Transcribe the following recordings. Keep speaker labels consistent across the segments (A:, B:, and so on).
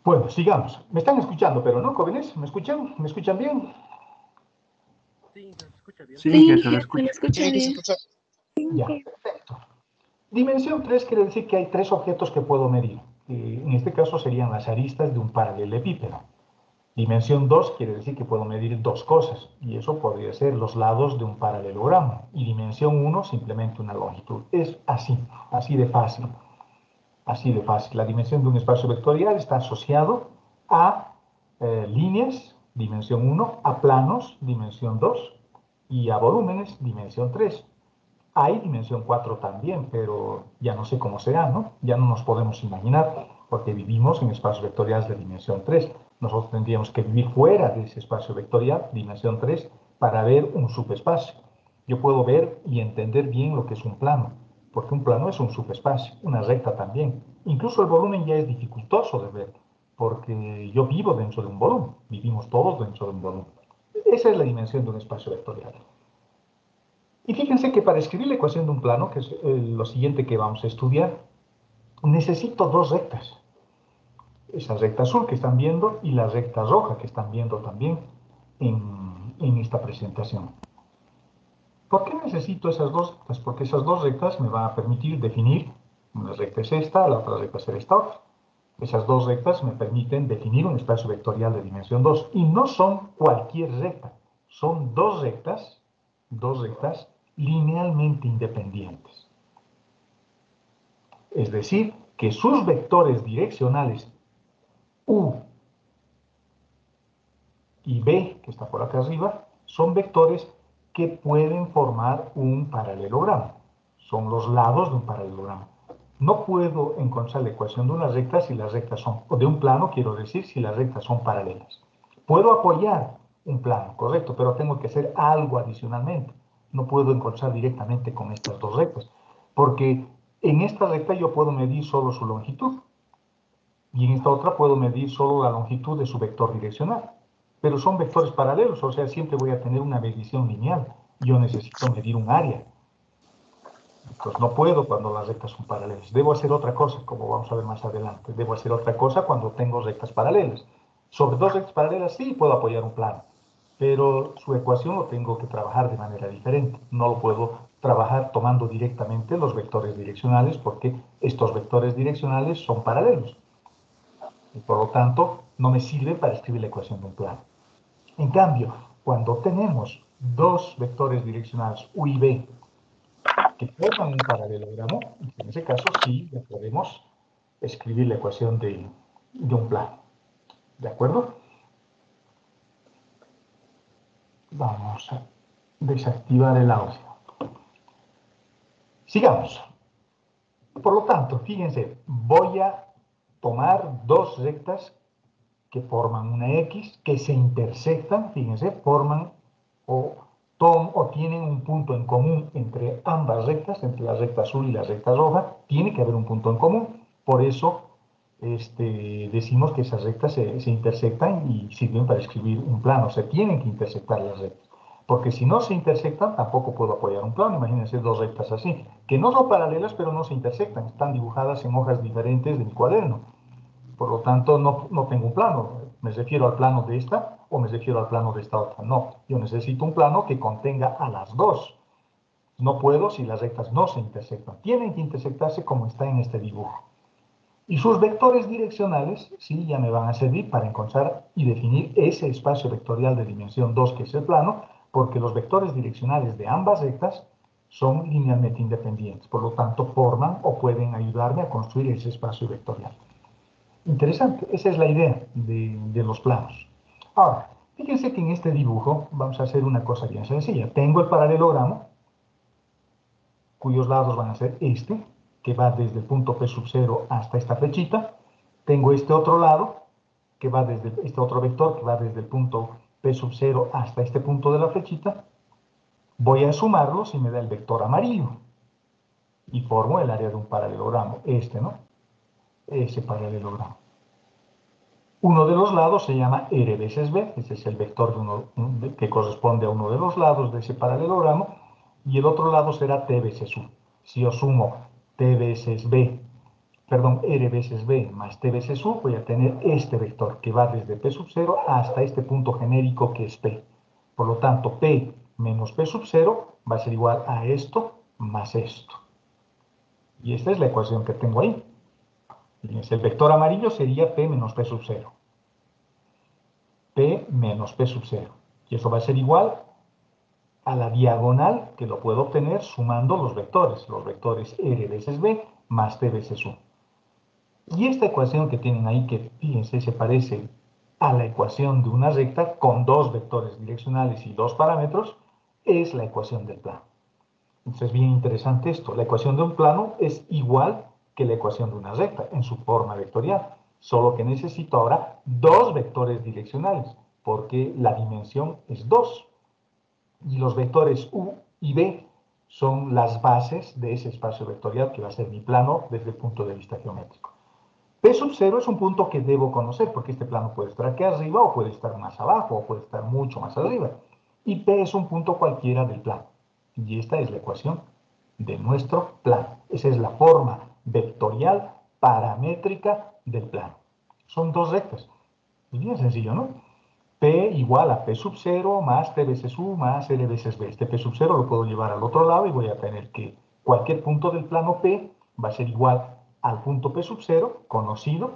A: Bueno, sigamos. Me están escuchando, pero ¿no, jóvenes? ¿Me escuchan? ¿Me escuchan bien?
B: Sí, se escucha bien.
C: Sí,
D: Sí,
C: se lo
D: se
C: escucha.
D: escucha
E: Sí, se
D: bien.
E: escucha.
A: Ya, perfecto. Dimensión 3 quiere decir que hay tres objetos que puedo medir. En este caso serían las aristas de un paralelepípedo. Dimensión 2 quiere decir que puedo medir dos cosas, y eso podría ser los lados de un paralelogramo. Y dimensión 1 simplemente una longitud. Es así, así de fácil. Así de fácil. La dimensión de un espacio vectorial está asociado a líneas, dimensión 1, a planos, dimensión 2, y a volúmenes, dimensión 3. Hay dimensión 4 también, pero ya no sé cómo será, ¿no? Ya no nos podemos imaginar, porque vivimos en espacios vectoriales de dimensión 3. Nosotros tendríamos que vivir fuera de ese espacio vectorial, dimensión 3, para ver un subespacio. Yo puedo ver y entender bien lo que es un plano, porque un plano es un subespacio, una recta también. Incluso el volumen ya es dificultoso de ver, porque yo vivo dentro de un volumen, vivimos todos dentro de un volumen. Esa es la dimensión de un espacio vectorial. Y fíjense que para escribir la ecuación de un plano, que es lo siguiente que vamos a estudiar, necesito dos rectas. Esa recta azul que están viendo y la recta roja que están viendo también en esta presentación. ¿Por qué necesito esas dos rectas? Porque esas dos rectas me van a permitir definir, una recta es esta, la otra recta será esta otra. Esas dos rectas me permiten definir un espacio vectorial de dimensión 2. Y no son cualquier recta, son dos rectas linealmente independientes. Es decir, que sus vectores direccionales U y B, que está por acá arriba, son vectores que pueden formar un paralelogramo. Son los lados de un paralelogramo. No puedo encontrar la ecuación de una recta si las rectas son, o de un plano, quiero decir, si las rectas son paralelas. Puedo apoyar un plano, correcto, pero tengo que hacer algo adicionalmente. No puedo encontrar directamente con estas dos rectas, porque en esta recta yo puedo medir solo su longitud, y en esta otra puedo medir solo la longitud de su vector direccional. Pero son vectores paralelos, o sea, siempre voy a tener una medición lineal. Yo necesito medir un área. Entonces no puedo cuando las rectas son paralelas. Debo hacer otra cosa, como vamos a ver más adelante. Debo hacer otra cosa cuando tengo rectas paralelas. Sobre dos rectas paralelas sí puedo apoyar un plano, pero su ecuación lo tengo que trabajar de manera diferente. No lo puedo trabajar tomando directamente los vectores direccionales porque estos vectores direccionales son paralelos. Y por lo tanto, no me sirve para escribir la ecuación de un plano. En cambio, cuando tenemos dos vectores direccionales U y B que forman un paralelogramo, en ese caso sí ya podemos escribir la ecuación de un plano. ¿De acuerdo? Vamos a desactivar el audio. Sigamos. Por lo tanto, fíjense, voy a tomar dos rectas que forman una X, que se intersectan, fíjense, forman o tienen un punto en común entre ambas rectas, entre la recta azul y la recta roja, tiene que haber un punto en común, por eso decimos que esas rectas se intersectan y sirven para escribir un plano, se tienen que intersectar las rectas, porque si no se intersectan tampoco puedo apoyar un plano. Imagínense dos rectas así, que no son paralelas pero no se intersectan, están dibujadas en hojas diferentes de mi cuaderno. Por lo tanto, no tengo un plano. ¿Me refiero al plano de esta o me refiero al plano de esta otra? No, yo necesito un plano que contenga a las dos. No puedo si las rectas no se intersectan. Tienen que intersectarse como está en este dibujo. Y sus vectores direccionales, sí, ya me van a servir para encontrar y definir ese espacio vectorial de dimensión 2 que es el plano, porque los vectores direccionales de ambas rectas son linealmente independientes. Por lo tanto, forman o pueden ayudarme a construir ese espacio vectorial. Interesante, esa es la idea de los planos. Ahora, fíjense que en este dibujo vamos a hacer una cosa bien sencilla. Tengo el paralelogramo, cuyos lados van a ser este, que va desde el punto P sub 0 hasta esta flechita. Tengo este otro lado, que va desde este otro vector, que va desde el punto P sub 0 hasta este punto de la flechita. Voy a sumarlos y me da el vector amarillo. Y formo el área de un paralelogramo, ¿no? Ese paralelogramo. Uno de los lados se llama R veces B, ese es el vector que corresponde a uno de los lados de ese paralelogramo, y el otro lado será T veces U. Si yo sumo T veces B perdón, R veces B más T veces U, voy a tener este vector que va desde P sub 0 hasta este punto genérico que es P. Por lo tanto, P menos P sub 0 va a ser igual a esto más esto. Y esta es la ecuación que tengo ahí. Fíjense, el vector amarillo sería P menos P sub 0. P menos P sub 0. Y eso va a ser igual a la diagonal que lo puedo obtener sumando los vectores R veces B más T veces U. Y esta ecuación que tienen ahí, que fíjense, se parece a la ecuación de una recta con dos vectores direccionales y dos parámetros, es la ecuación del plano. Entonces es bien interesante esto. La ecuación de un plano es igual que la ecuación de una recta en su forma vectorial, solo que necesito ahora dos vectores direccionales, porque la dimensión es 2. Y los vectores U y B son las bases de ese espacio vectorial que va a ser mi plano desde el punto de vista geométrico. P sub 0 es un punto que debo conocer, porque este plano puede estar aquí arriba o puede estar más abajo o puede estar mucho más arriba. Y P es un punto cualquiera del plano. Y esta es la ecuación de nuestro plano. Esa es la forma vectorial paramétrica del plano. Son dos rectas. Es bien sencillo, ¿no? P igual a P sub 0 más T veces U más L veces B. Este P sub 0 lo puedo llevar al otro lado y voy a tener que cualquier punto del plano P va a ser igual al punto P sub 0, conocido,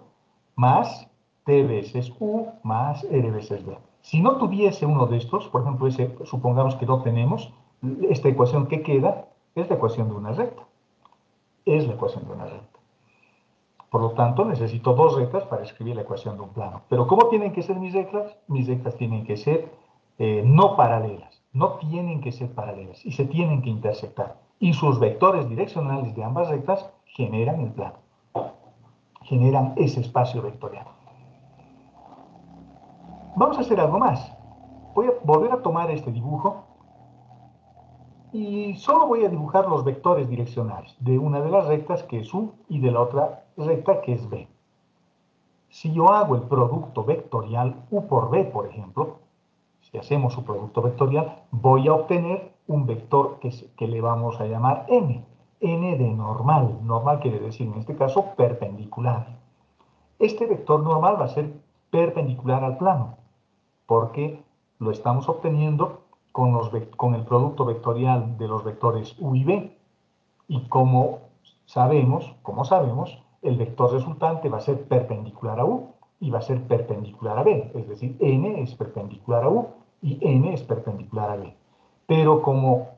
A: más T veces U más L veces B. Si no tuviese uno de estos, por ejemplo, supongamos que no tenemos, esta ecuación que queda es la ecuación de una recta. Es la ecuación de una recta. Por lo tanto, necesito dos rectas para escribir la ecuación de un plano. Pero ¿cómo tienen que ser mis rectas? Mis rectas tienen que ser no paralelas. No tienen que ser paralelas y se tienen que intersectar. Y sus vectores direccionales de ambas rectas generan el plano. Generan ese espacio vectorial. Vamos a hacer algo más. Voy a volver a tomar este dibujo y solo voy a dibujar los vectores direccionales de una de las rectas que es U y de la otra recta que es B. Si yo hago el producto vectorial U por B, por ejemplo, si hacemos su producto vectorial, voy a obtener un vector que le vamos a llamar N. N de normal. Normal quiere decir, en este caso, perpendicular. Este vector normal va a ser perpendicular al plano, porque lo estamos obteniendo con el producto vectorial de los vectores U y B. Y como sabemos, el vector resultante va a ser perpendicular a U y va a ser perpendicular a B. Es decir, N es perpendicular a U y N es perpendicular a B. Pero como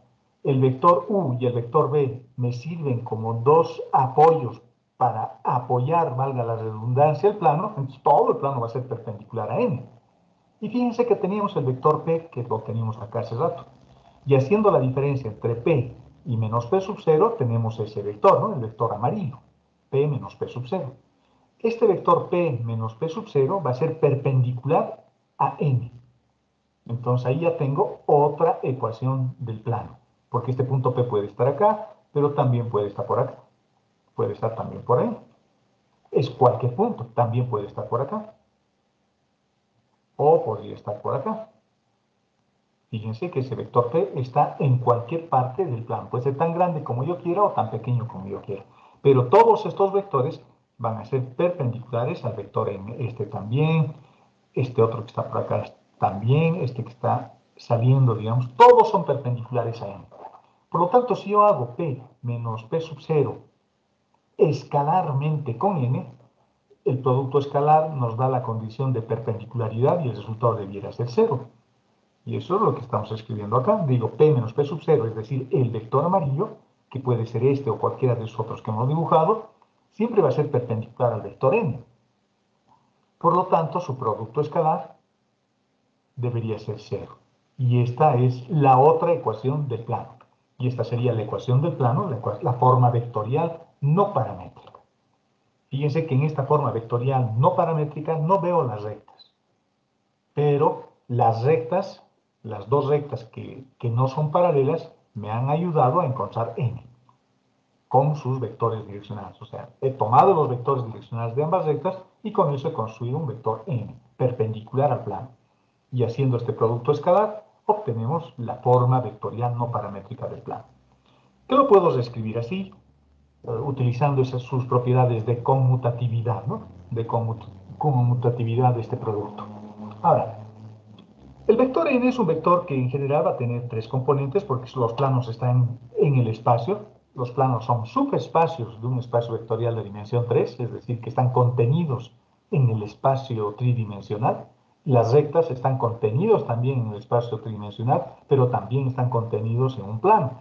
A: el vector U y el vector B me sirven como dos apoyos para apoyar, valga la redundancia, el plano, entonces todo el plano va a ser perpendicular a N. Y fíjense que teníamos el vector P, que lo teníamos acá hace rato. Y haciendo la diferencia entre P y menos P sub 0, tenemos ese vector, ¿no? El vector amarillo, P menos P sub 0. Este vector P menos P sub 0 va a ser perpendicular a N. Entonces ahí ya tengo otra ecuación del plano, porque este punto P puede estar acá, pero también puede estar por acá. Puede estar también por ahí. Es cualquier punto, también puede estar por acá. O podría estar por acá. Fíjense que ese vector P está en cualquier parte del plano. Puede ser tan grande como yo quiera o tan pequeño como yo quiera. Pero todos estos vectores van a ser perpendiculares al vector M. Este también, este otro que está por acá también, este que está saliendo, digamos, todos son perpendiculares a M. Por lo tanto, si yo hago P menos P sub 0 escalarmente con N, el producto escalar nos da la condición de perpendicularidad y el resultado debiera ser 0. Y eso es lo que estamos escribiendo acá. Digo, P menos P sub 0, es decir, el vector amarillo, que puede ser este o cualquiera de los otros que hemos dibujado, siempre va a ser perpendicular al vector N. Por lo tanto, su producto escalar debería ser 0. Y esta es la otra ecuación del plano. Y esta sería la ecuación del plano, la forma vectorial no paramétrica. Fíjense que en esta forma vectorial no paramétrica no veo las rectas. Pero las rectas, las dos rectas que no son paralelas, me han ayudado a encontrar N con sus vectores direccionales. O sea, he tomado los vectores direccionales de ambas rectas y con eso he construido un vector N, perpendicular al plano. Y haciendo este producto escalar, obtenemos la forma vectorial no paramétrica del plano. ¿Qué lo puedo reescribir así? utilizando sus propiedades de conmutatividad, ¿no? De conmutatividad de este producto. Ahora, el vector n es un vector que en general va a tener tres componentes porque los planos están en el espacio. Los planos son subespacios de un espacio vectorial de dimensión 3, es decir, que están contenidos en el espacio tridimensional. Las rectas están contenidos también en el espacio tridimensional, pero también están contenidos en un plano.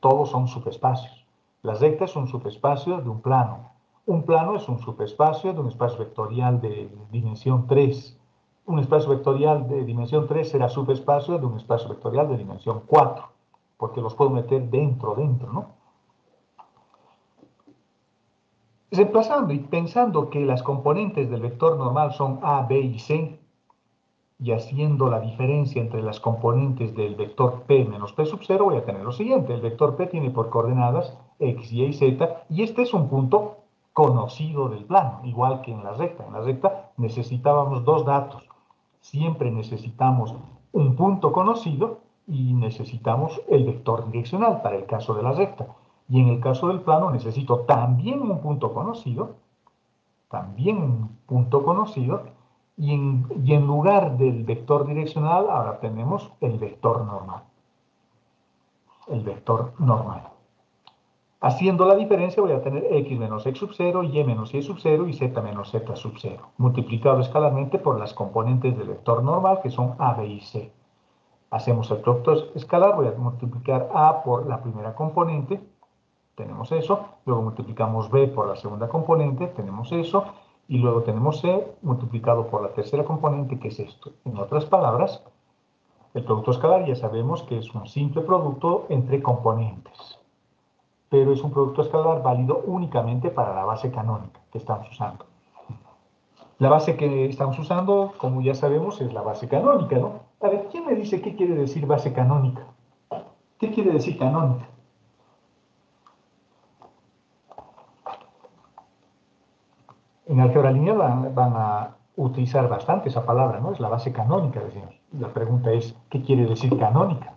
A: Todos son subespacios. Las rectas es un subespacio de un plano. Un plano es un subespacio de un espacio vectorial de dimensión 3. Un espacio vectorial de dimensión 3 será subespacio de un espacio vectorial de dimensión 4, porque los puedo meter dentro, ¿no? Reemplazando y pensando que las componentes del vector normal son A, B y C, y haciendo la diferencia entre las componentes del vector P menos P sub 0, voy a tener lo siguiente. El vector P tiene por coordenadas X, Y y Z, y este es un punto conocido del plano, igual que en la recta. En la recta necesitábamos dos datos. Siempre necesitamos un punto conocido y necesitamos el vector direccional para el caso de la recta. Y en el caso del plano necesito también un punto conocido, y en lugar del vector direccional ahora tenemos el vector normal. El vector normal. Haciendo la diferencia voy a tener x menos x sub 0, y menos y sub 0 y z menos z sub 0, multiplicado escalarmente por las componentes del vector normal que son a, b y c. Hacemos el producto escalar, voy a multiplicar a por la primera componente, tenemos eso, luego multiplicamos b por la segunda componente, tenemos eso, y luego tenemos c multiplicado por la tercera componente, que es esto. En otras palabras, el producto escalar ya sabemos que es un simple producto entre componentes, pero es un producto escalar válido únicamente para la base canónica que estamos usando. La base que estamos usando, como ya sabemos, es la base canónica, ¿no? A ver, ¿quién me dice qué quiere decir base canónica? ¿Qué quiere decir canónica? En álgebra lineal van a utilizar bastante esa palabra, ¿no? Es la base canónica, decimos. La pregunta es, ¿qué quiere decir canónica?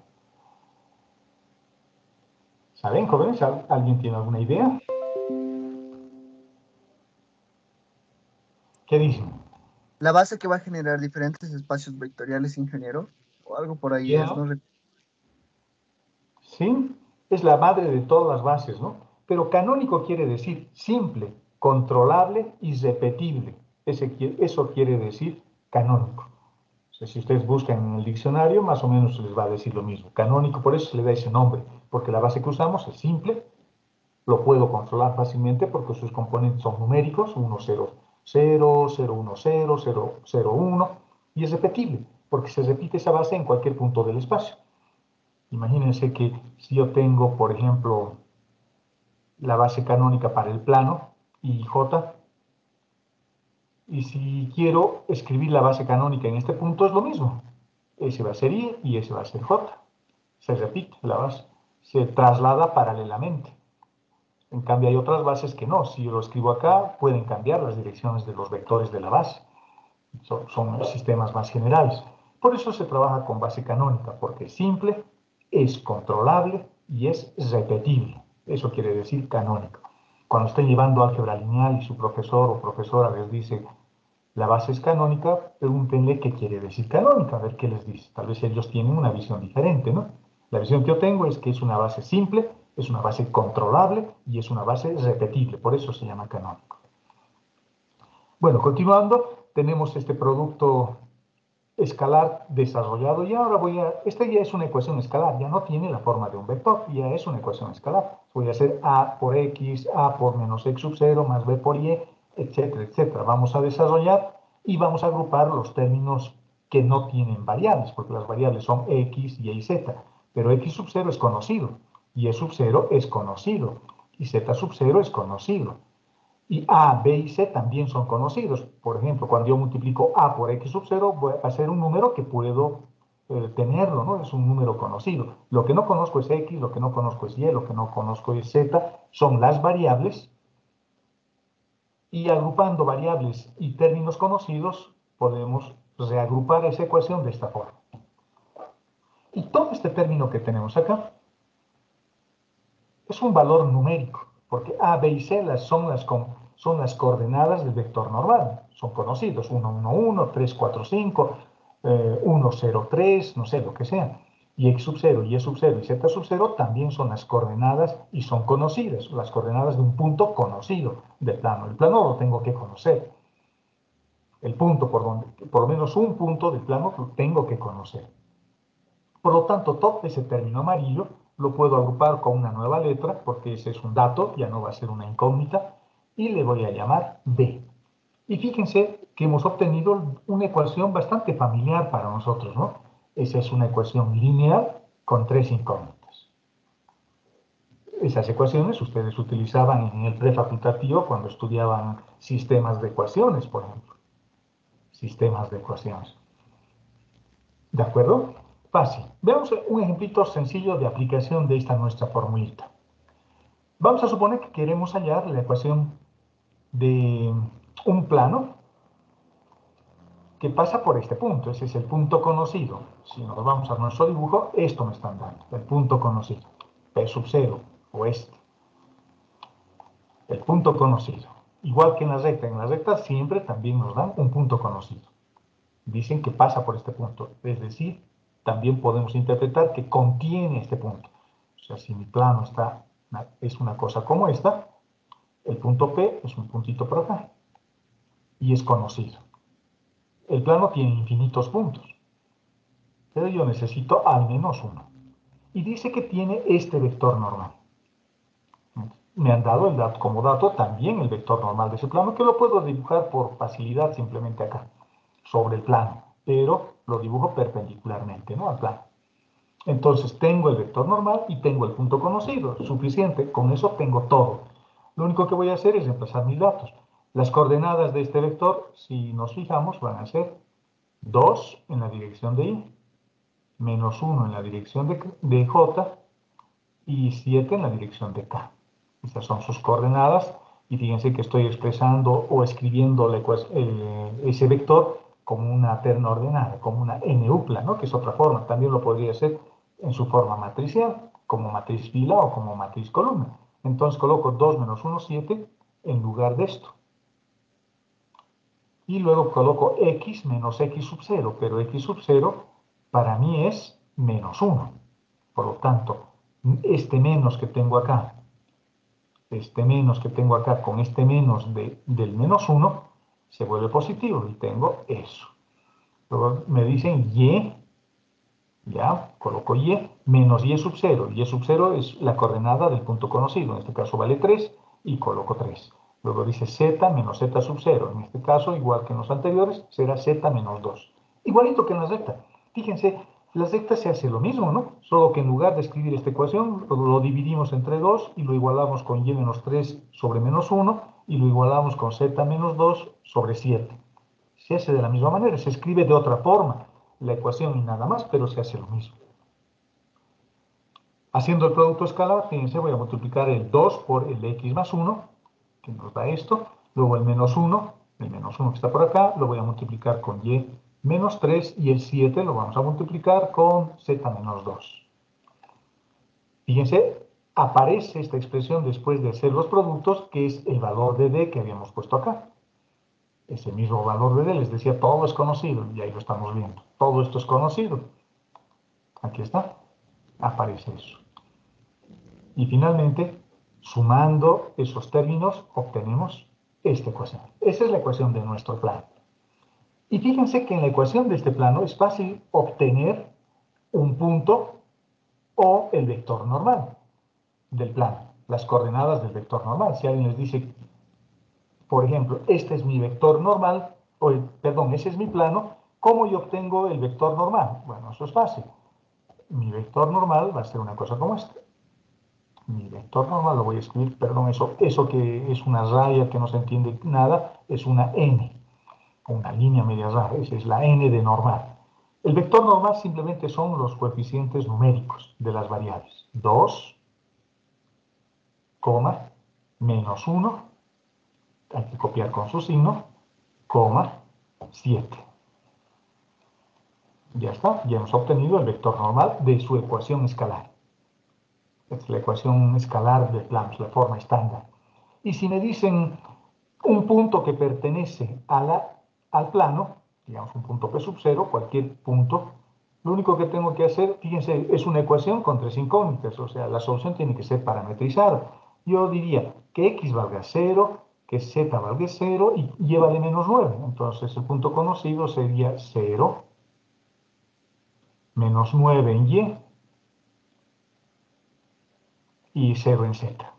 A: ¿Saben, jóvenes? ¿Alguien tiene alguna idea? ¿Qué dicen?
C: La base que va a generar diferentes espacios vectoriales, ingeniero, o algo por ahí es,
A: Yeah.
C: ¿no?
A: ¿Sí? Es la madre de todas las bases, ¿no? Pero canónico quiere decir simple, controlable y repetible. Eso quiere decir canónico. O sea, si ustedes buscan en el diccionario, más o menos les va a decir lo mismo. Canónico, por eso se le da ese nombre, porque la base que usamos es simple, lo puedo controlar fácilmente porque sus componentes son numéricos, 1, 0, 0, 0, 1, 0, 0, 0, 1, y es repetible, porque se repite esa base en cualquier punto del espacio. Imagínense que si yo tengo, por ejemplo, la base canónica para el plano, J, y si quiero escribir la base canónica en este punto es lo mismo. Ese va a ser I y ese va a ser J. Se repite la base, se traslada paralelamente. En cambio hay otras bases que no. Si yo lo escribo acá, pueden cambiar las direcciones de los vectores de la base. Son sistemas más generales. Por eso se trabaja con base canónica, porque es simple, es controlable y es repetible. Eso quiere decir canónico. Cuando estén llevando álgebra lineal y su profesor o profesora les dice la base es canónica, pregúntenle qué quiere decir canónica, a ver qué les dice. Tal vez ellos tienen una visión diferente, ¿no? La visión que yo tengo es que es una base simple, es una base controlable y es una base repetible. Por eso se llama canónico. Bueno, continuando, tenemos este producto escalar desarrollado y ahora esta ya es una ecuación escalar, ya no tiene la forma de un vector, ya es una ecuación escalar. Voy a hacer a por x, a por menos x sub 0 más b por y, etcétera, etcétera. Vamos a desarrollar y vamos a agrupar los términos que no tienen variables, porque las variables son x, y z, pero x sub 0 es conocido, y sub 0 es conocido, y z sub 0 es conocido. Y A, B y C también son conocidos. Por ejemplo, cuando yo multiplico A por X sub 0, voy a hacer un número que puedo tenerlo, ¿no? Es un número conocido. Lo que no conozco es X, lo que no conozco es Y, lo que no conozco es Z. Son las variables. Y agrupando variables y términos conocidos, podemos reagrupar esa ecuación de esta forma. Y todo este término que tenemos acá es un valor numérico. porque A, B y C son las coordenadas del vector normal. Son conocidos, 1, 1, 1, 3, 4, 5, 1, 0, 3, no sé, lo que sea. Y X sub 0, Y sub 0 y Z sub 0 también son las coordenadas y son conocidas, las coordenadas de un punto conocido del plano. El plano lo tengo que conocer. El punto por lo menos un punto del plano lo tengo que conocer. Por lo tanto, todo ese término amarillo lo puedo agrupar con una nueva letra, porque ese es un dato, ya no va a ser una incógnita, y le voy a llamar B. Y fíjense que hemos obtenido una ecuación bastante familiar para nosotros, ¿no? Esa es una ecuación lineal con tres incógnitas. Esas ecuaciones ustedes utilizaban en el prefacultativo cuando estudiaban sistemas de ecuaciones, por ejemplo. Sistemas de ecuaciones. ¿De acuerdo? Fácil. Veamos un ejemplito sencillo de aplicación de esta nuestra formulita. Vamos a suponer que queremos hallar la ecuación de un plano que pasa por este punto. Ese es el punto conocido. Si nos vamos a nuestro dibujo, esto me están dando, el punto conocido. P sub 0 o este. El punto conocido. Igual que en la recta siempre también nos dan un punto conocido. Dicen que pasa por este punto. Es decir, también podemos interpretar que contiene este punto. O sea, si mi plano es una cosa como esta, el punto P es un puntito por acá. Y es conocido. El plano tiene infinitos puntos. Pero yo necesito al menos uno. Y dice que tiene este vector normal. Me han dado como dato también el vector normal de ese plano, que lo puedo dibujar por facilidad simplemente acá, sobre el plano. Pero lo dibujo perpendicularmente, ¿no? Al plano. Entonces tengo el vector normal y tengo el punto conocido. Suficiente, con eso tengo todo. Lo único que voy a hacer es reemplazar mis datos. Las coordenadas de este vector, si nos fijamos, van a ser 2 en la dirección de Y, menos 1 en la dirección de J y 7 en la dirección de K. Estas son sus coordenadas y fíjense que estoy expresando o escribiendo ese vector como una terna ordenada, como una n-upla, ¿no? Que es otra forma. También lo podría hacer en su forma matricial, como matriz fila o como matriz columna. Entonces coloco 2 menos 1, 7 en lugar de esto. Y luego coloco x menos x sub 0, pero x sub 0 para mí es menos 1. Por lo tanto, este menos que tengo acá con este menos del menos 1 se vuelve positivo y tengo eso. Luego me dicen y, ya, coloco y, menos y sub 0. Y sub 0 es la coordenada del punto conocido, en este caso vale 3 y coloco 3. Luego dice z menos z sub 0. En este caso, igual que en los anteriores, será z menos 2. Igualito que en la recta. Fíjense, la recta se hace lo mismo, ¿no? Solo que en lugar de escribir esta ecuación, lo dividimos entre 2 y lo igualamos con y menos 3 sobre menos 1 y lo igualamos con z menos 2 sobre 7. Se hace de la misma manera, se escribe de otra forma la ecuación y nada más, pero se hace lo mismo. Haciendo el producto escalar, fíjense, voy a multiplicar el 2 por el x más 1, que nos da esto, luego el menos 1 que está por acá, lo voy a multiplicar con y menos 3 y el 7 lo vamos a multiplicar con z menos 2. Fíjense, aparece esta expresión después de hacer los productos, que es el valor de d que habíamos puesto acá. Ese mismo valor de d, les decía, todo es conocido, y ahí lo estamos viendo. Todo esto es conocido. Aquí está, aparece eso. Y finalmente, sumando esos términos, obtenemos esta ecuación. Esa es la ecuación de nuestro plano. Y fíjense que en la ecuación de este plano es fácil obtener un punto o el vector normal del plano, las coordenadas del vector normal. Si alguien les dice, por ejemplo, este es mi vector normal, perdón, ese es mi plano, ¿cómo yo obtengo el vector normal? Bueno, eso es fácil. Mi vector normal va a ser una cosa como esta. Mi vector normal lo voy a escribir, perdón, eso que es una raya que no se entiende nada, es una n, una línea media raya, esa es la n de normal. El vector normal simplemente son los coeficientes numéricos de las variables. 2, menos 1, hay que copiar con su signo, 7. Ya está, ya hemos obtenido el vector normal de su ecuación escalar. Esta es la ecuación escalar de planos, la forma estándar. Y si me dicen un punto que pertenece al plano, digamos un punto P sub 0, cualquier punto, lo único que tengo que hacer, fíjense, es una ecuación con tres incógnitas, o sea, la solución tiene que ser parametrizada. Yo diría que x valga 0, que z valga 0 y y vale menos 9. Entonces el punto conocido sería 0 menos 9 en y 0 en z.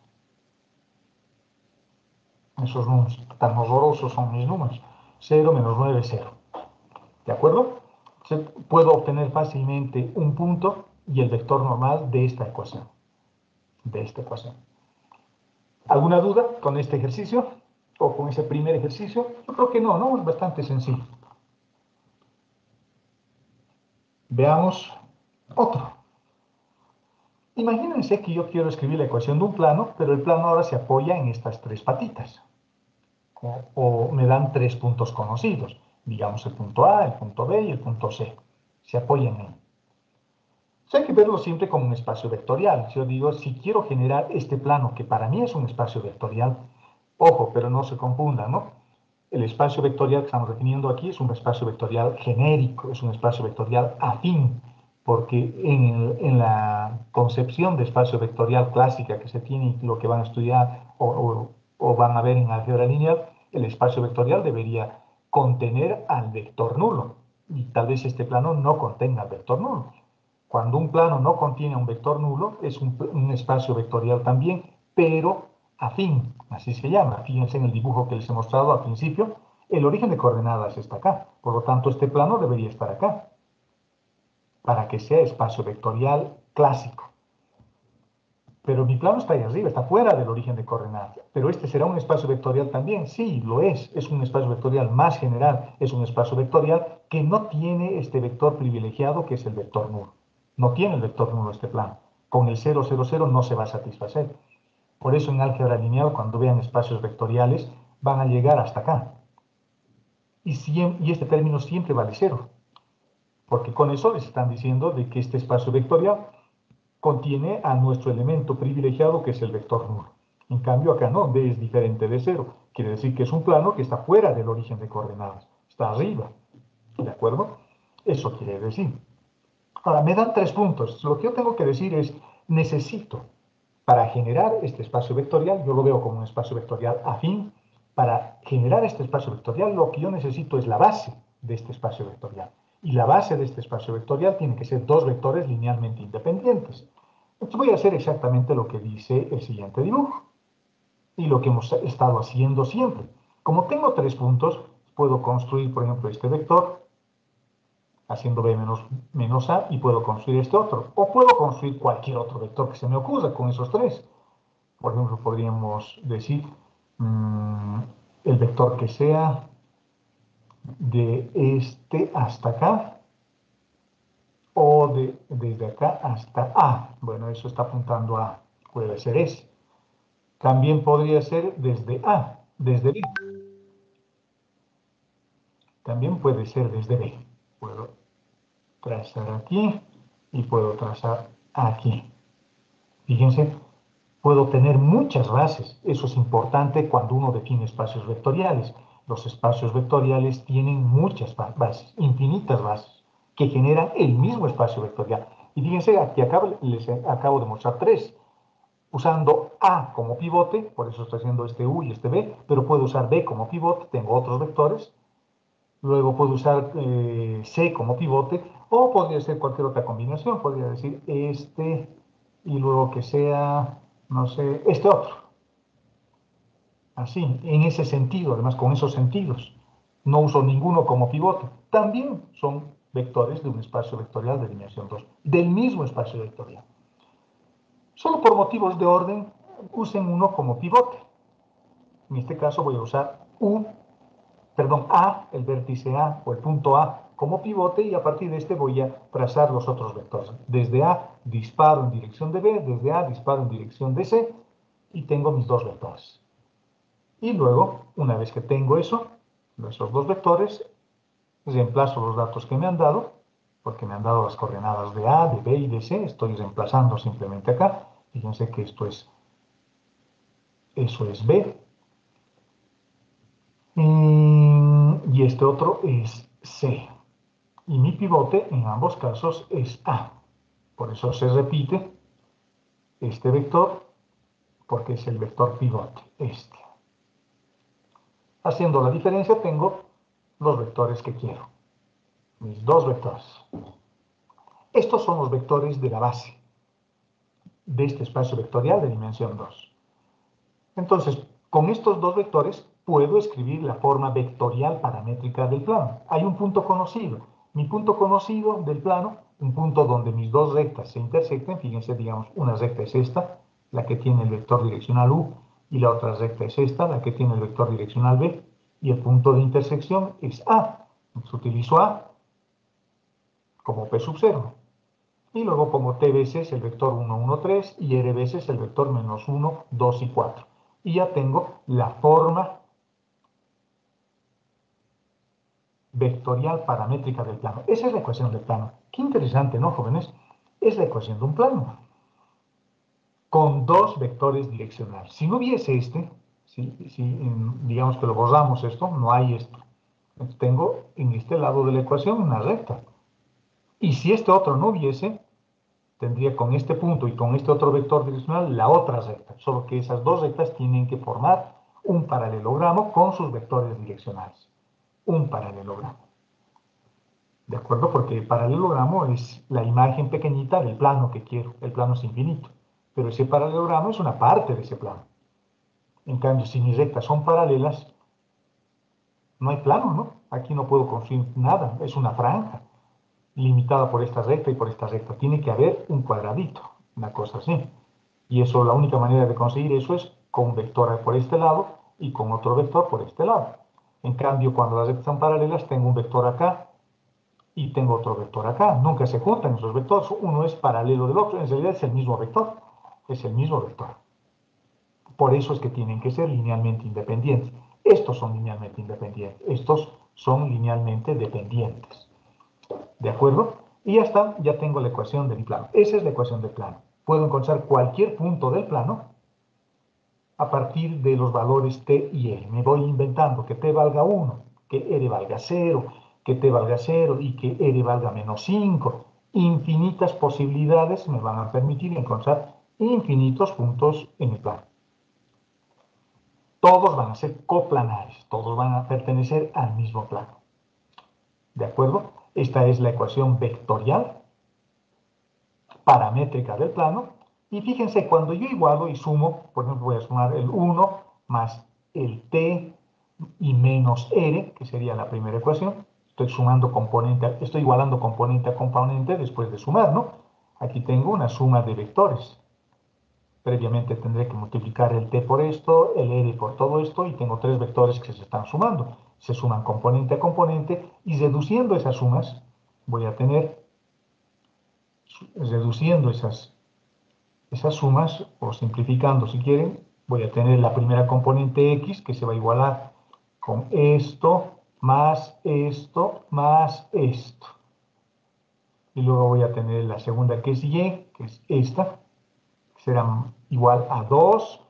A: Esos números tan horrorosos son mis números. 0 menos 9, 0. ¿De acuerdo? Puedo obtener fácilmente un punto y el vector normal de esta ecuación. ¿Alguna duda con este ejercicio? ¿O con ese primer ejercicio? Yo creo que no, ¿no? Es bastante sencillo. Veamos otro. Imagínense que yo quiero escribir la ecuación de un plano, pero el plano ahora se apoya en estas tres patitas. O me dan tres puntos conocidos. Digamos el punto A, el punto B y el punto C. Se apoyan en él. Hay que verlo siempre como un espacio vectorial. Yo digo, si quiero generar este plano, que para mí es un espacio vectorial, ojo, pero no se confundan, ¿no? El espacio vectorial que estamos definiendo aquí es un espacio vectorial genérico, es un espacio vectorial afín, porque en la concepción de espacio vectorial clásica que se tiene y lo que van a estudiar o van a ver en álgebra lineal, el espacio vectorial debería contener al vector nulo. Y tal vez este plano no contenga al vector nulo. Cuando un plano no contiene un vector nulo, es un espacio vectorial también, pero afín, así se llama. Fíjense en el dibujo que les he mostrado al principio, el origen de coordenadas está acá. Por lo tanto, este plano debería estar acá, para que sea espacio vectorial clásico. Pero mi plano está ahí arriba, está fuera del origen de coordenadas. Pero este será un espacio vectorial también. Sí, lo es. Es un espacio vectorial más general. Es un espacio vectorial que no tiene este vector privilegiado que es el vector nulo. No tiene el vector nulo este plano. Con el 0, 0, 0 no se va a satisfacer. Por eso en álgebra lineal, cuando vean espacios vectoriales, van a llegar hasta acá. Y este término siempre vale 0. Porque con eso les están diciendo de que este espacio vectorial contiene a nuestro elemento privilegiado que es el vector nulo. En cambio acá no, D es diferente de 0. Quiere decir que es un plano que está fuera del origen de coordenadas. Está arriba. ¿De acuerdo? Eso quiere decir. Ahora, me dan tres puntos. Lo que yo tengo que decir es, necesito, para generar este espacio vectorial, yo lo veo como un espacio vectorial afín, para generar este espacio vectorial lo que yo necesito es la base de este espacio vectorial. Y la base de este espacio vectorial tiene que ser dos vectores linealmente independientes. Entonces voy a hacer exactamente lo que dice el siguiente dibujo. Y lo que hemos estado haciendo siempre. Como tengo tres puntos, puedo construir, por ejemplo, este vector, haciendo b menos a, y puedo construir este otro. O puedo construir cualquier otro vector que se me ocurra con esos tres. Por ejemplo, podríamos decir el vector que sea de este hasta acá, o desde acá hasta A. Bueno, eso está apuntando a, puede ser ese. También podría ser desde A, desde B. También puede ser desde B. Puedo trazar aquí y puedo trazar aquí. Fíjense, puedo tener muchas bases. Eso es importante cuando uno define espacios vectoriales. Los espacios vectoriales tienen muchas bases, infinitas bases, que generan el mismo espacio vectorial. Y fíjense, aquí les acabo de mostrar tres. Usando A como pivote, por eso estoy haciendo este U y este B, pero puedo usar B como pivote, tengo otros vectores. Luego puedo usar C como pivote, o podría ser cualquier otra combinación, podría decir este, y luego que sea, no sé, este otro. Así, en ese sentido, además con esos sentidos. No uso ninguno como pivote. También son vectores de un espacio vectorial de dimensión 2, del mismo espacio vectorial. Solo por motivos de orden, usen uno como pivote. En este caso voy a usar A, el vértice A o el punto A como pivote, y a partir de este voy a trazar los otros vectores. Desde A disparo en dirección de B, desde A disparo en dirección de C, y tengo mis dos vectores. Y luego, una vez que tengo eso, esos dos vectores, reemplazo los datos que me han dado, porque me han dado las coordenadas de A, de B y de C, estoy reemplazando simplemente acá, Fíjense que eso es B. Y este otro es C. Y mi pivote en ambos casos es A. Por eso se repite este vector, porque es el vector pivote, este. Haciendo la diferencia tengo los vectores que quiero. Mis dos vectores. Estos son los vectores de la base de este espacio vectorial de dimensión 2. Entonces, con estos dos vectores puedo escribir la forma vectorial paramétrica del plano. Hay un punto conocido. Mi punto conocido del plano, un punto donde mis dos rectas se intersecten. Fíjense, digamos, una recta es esta, la que tiene el vector direccional U, y la otra recta es esta, la que tiene el vector direccional B, y el punto de intersección es A. Entonces utilizo A como P sub 0. Y luego pongo T veces el vector 1, 1, 3 y R veces el vector menos 1, 2 y 4. Y ya tengo la forma vectorial paramétrica del plano. Esa es la ecuación del plano. Qué interesante, ¿no, jóvenes? Es la ecuación de un plano con dos vectores direccionales. Si no hubiese digamos que lo borramos esto, no hay esto. Entonces tengo en este lado de la ecuación una recta. Y si este otro no hubiese, tendría con este punto y con este otro vector direccional la otra recta, solo que esas dos rectas tienen que formar un paralelogramo con sus vectores direccionales. Un paralelogramo. ¿De acuerdo? Porque el paralelogramo es la imagen pequeñita del plano que quiero. El plano es infinito. Pero ese paralelogramo es una parte de ese plano. En cambio, si mis rectas son paralelas, no hay plano, ¿no? Aquí no puedo construir nada. Es una franja limitada por esta recta y por esta recta. Tiene que haber un cuadradito, una cosa así. Y eso, la única manera de conseguir eso es con un vector por este lado y con otro vector por este lado. En cambio, cuando las rectas son paralelas, tengo un vector acá y tengo otro vector acá. Nunca se juntan esos vectores. Uno es paralelo del otro. En realidad es el mismo vector. Es el mismo vector. Por eso es que tienen que ser linealmente independientes. Estos son linealmente independientes. Estos son linealmente dependientes. ¿De acuerdo? Y ya está, ya tengo la ecuación del plano. Esa es la ecuación del plano. Puedo encontrar cualquier punto del plano a partir de los valores t y r. Me voy inventando que t valga 1, que r valga 0, que t valga 0 y que r valga menos 5. Infinitas posibilidades me van a permitir encontrar infinitos puntos en el plano. Todos van a ser coplanares, todos van a pertenecer al mismo plano. ¿De acuerdo? Esta es la ecuación vectorial paramétrica del plano. Y fíjense, cuando yo igualo y sumo, por ejemplo, voy a sumar el 1 más el t y menos r, que sería la primera ecuación. Estoy sumando componente, estoy igualando componente a componente después de sumar, ¿no? Aquí tengo una suma de vectores. Previamente tendré que multiplicar el t por esto, el r por todo esto, y tengo tres vectores que se están sumando. Se suman componente a componente, y reduciendo esas sumas, voy a tener, reduciendo esas sumas, o simplificando si quieren, voy a tener la primera componente x, que se va a igualar con esto, más esto, más esto. Y luego voy a tener la segunda, que es y, que es esta, que será igual a 2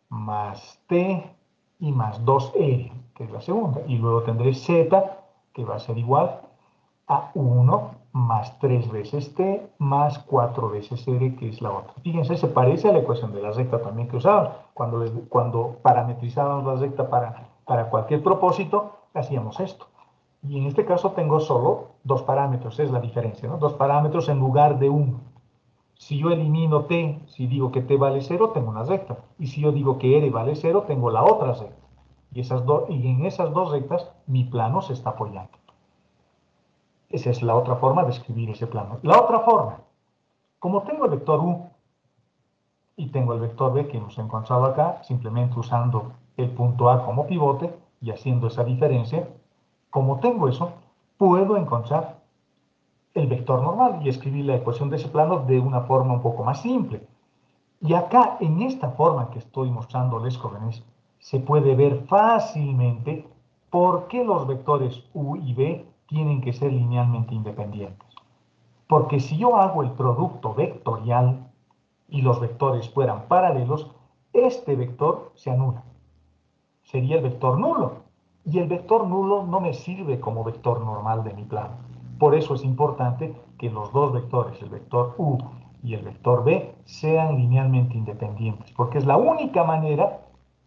A: más t y más 2r, que es la segunda. Y luego tendré z, que va a ser igual a 1 más 3 veces t más 4 veces r, que es la otra. Fíjense, se parece a la ecuación de la recta también que usábamos. Cuando parametrizábamos la recta para cualquier propósito, hacíamos esto. Y en este caso tengo solo dos parámetros, es la diferencia, ¿no? Dos parámetros en lugar de uno. Si yo elimino t, si digo que t vale 0, tengo una recta. Y si yo digo que r vale 0, tengo la otra recta. Y en esas dos rectas mi plano se está apoyando. Esa es la otra forma de escribir ese plano. La otra forma, como tengo el vector u y tengo el vector b que hemos encontrado acá, simplemente usando el punto A como pivote y haciendo esa diferencia, como tengo eso, puedo encontrar el vector normal y escribir la ecuación de ese plano de una forma un poco más simple. Y acá, en esta forma que estoy mostrándoles, jóvenes, se puede ver fácilmente por qué los vectores u y b tienen que ser linealmente independientes. Porque si yo hago el producto vectorial, y los vectores fueran paralelos, este vector se anula. Sería el vector nulo. Y el vector nulo no me sirve como vector normal de mi plano. Por eso es importante que los dos vectores, el vector u y el vector b, sean linealmente independientes, porque es la única manera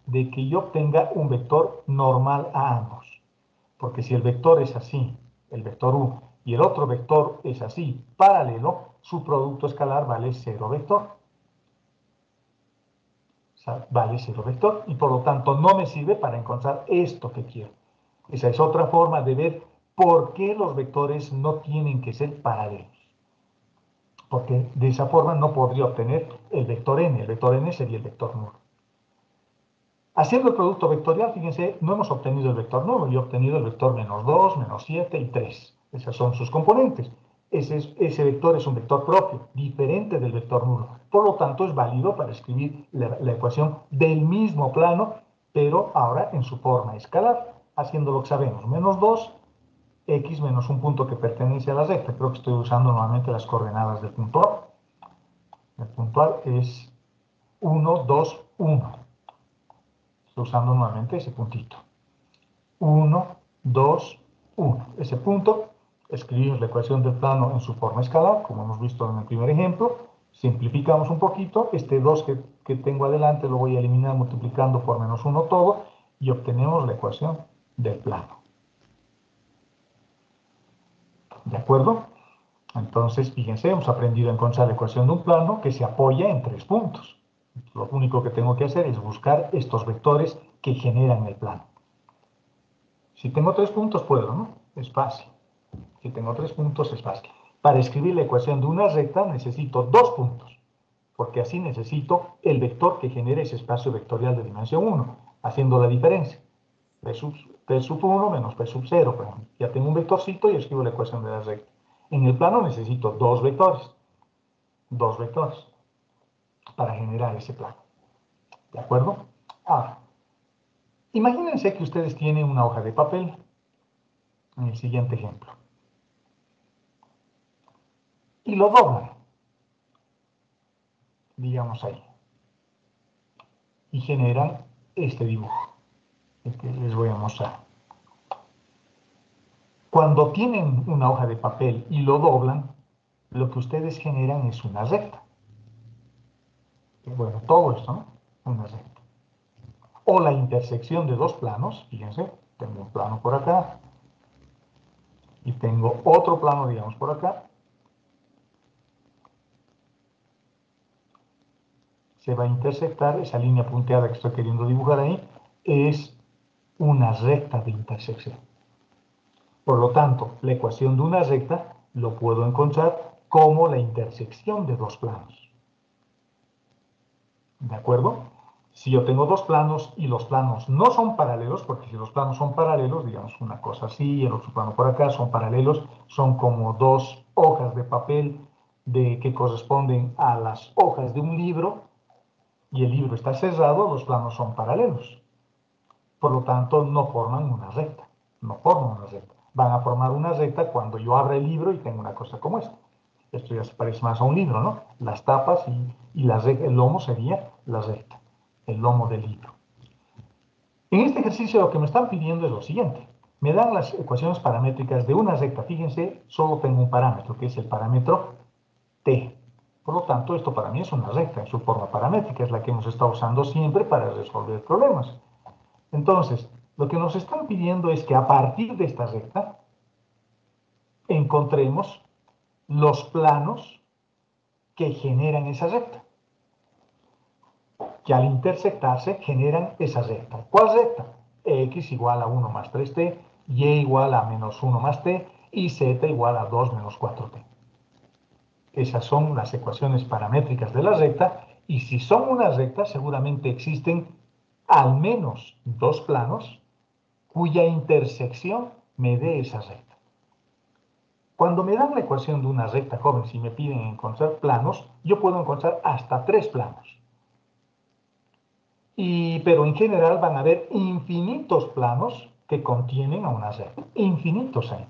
A: de que yo obtenga un vector normal a ambos. Porque si el vector es así, el vector u, y el otro vector es así, paralelo, su producto escalar vale 0 vector. O sea, vale 0 vector, y por lo tanto no me sirve para encontrar esto que quiero. Esa es otra forma de ver por qué los vectores no tienen que ser paralelos. Porque de esa forma no podría obtener el vector n. El vector n sería el vector nulo. Haciendo el producto vectorial, fíjense, no hemos obtenido el vector nulo. Yo he obtenido el vector menos 2, menos 7 y 3. Esas son sus componentes. Ese vector es un vector propio, diferente del vector nulo. Por lo tanto, es válido para escribir la ecuación del mismo plano, pero ahora en su forma escalar, haciendo lo que sabemos. Menos 2, x menos un punto que pertenece a la recta. Creo que estoy usando nuevamente las coordenadas del punto A. El punto A es 1, 2, 1. Estoy usando nuevamente ese puntito. 1, 2, 1. Ese punto, escribimos la ecuación del plano en su forma escalar, como hemos visto en el primer ejemplo. Simplificamos un poquito. Este 2 que tengo adelante lo voy a eliminar multiplicando por menos 1 todo y obtenemos la ecuación del plano. ¿De acuerdo? Entonces, fíjense, hemos aprendido a encontrar la ecuación de un plano que se apoya en 3 puntos. Lo único que tengo que hacer es buscar estos vectores que generan el plano. Si tengo 3 puntos, puedo, ¿no? Es fácil. Si tengo 3 puntos, es fácil. Para escribir la ecuación de una recta necesito 2 puntos, porque así necesito el vector que genere ese espacio vectorial de dimensión 1, haciendo la diferencia. P sub 1 menos P sub 0, por ejemplo. Ya tengo un vectorcito y escribo la ecuación de la recta. En el plano necesito dos vectores para generar ese plano. ¿De acuerdo? Ahora, imagínense que ustedes tienen una hoja de papel en el siguiente ejemplo y lo doblan, digamos ahí, y generan este dibujo, el que les voy a mostrar. Cuando tienen una hoja de papel y lo doblan, lo que ustedes generan es una recta. Bueno, todo esto, ¿no? Una recta. O la intersección de dos planos, fíjense, tengo un plano por acá y tengo otro plano, digamos, por acá. Se va a intersectar, esa línea punteada que estoy queriendo dibujar ahí, es una recta de intersección. Por lo tanto, la ecuación de una recta lo puedo encontrar como la intersección de dos planos. ¿De acuerdo? Si yo tengo dos planos y los planos no son paralelos, porque si los planos son paralelos, digamos una cosa así, el otro plano por acá, son paralelos, son como dos hojas de papel que corresponden a las hojas de un libro, y el libro está cerrado, los planos son paralelos. Por lo tanto, no forman una recta. No forman una recta. Van a formar una recta cuando yo abra el libro y tenga una cosa como esta. Esto ya se parece más a un libro, ¿no? Las tapas y el lomo sería la recta. El lomo del libro. En este ejercicio lo que me están pidiendo es lo siguiente. Me dan las ecuaciones paramétricas de una recta. Fíjense, solo tengo un parámetro, que es el parámetro t. Por lo tanto, esto para mí es una recta en su forma paramétrica. Es la que hemos estado usando siempre para resolver problemas. Entonces, lo que nos están pidiendo es que a partir de esta recta encontremos los planos que generan esa recta, que al intersectarse generan esa recta. ¿Cuál recta? X igual a 1 más 3t, y igual a menos 1 más t, y z igual a 2 menos 4t. Esas son las ecuaciones paramétricas de la recta, y si son una recta, seguramente existen al menos dos planos cuya intersección me dé esa recta. Cuando me dan la ecuación de una recta, joven, si me piden encontrar planos, yo puedo encontrar hasta 3 planos. Pero en general van a haber infinitos planos que contienen a una recta. Infinitos hay.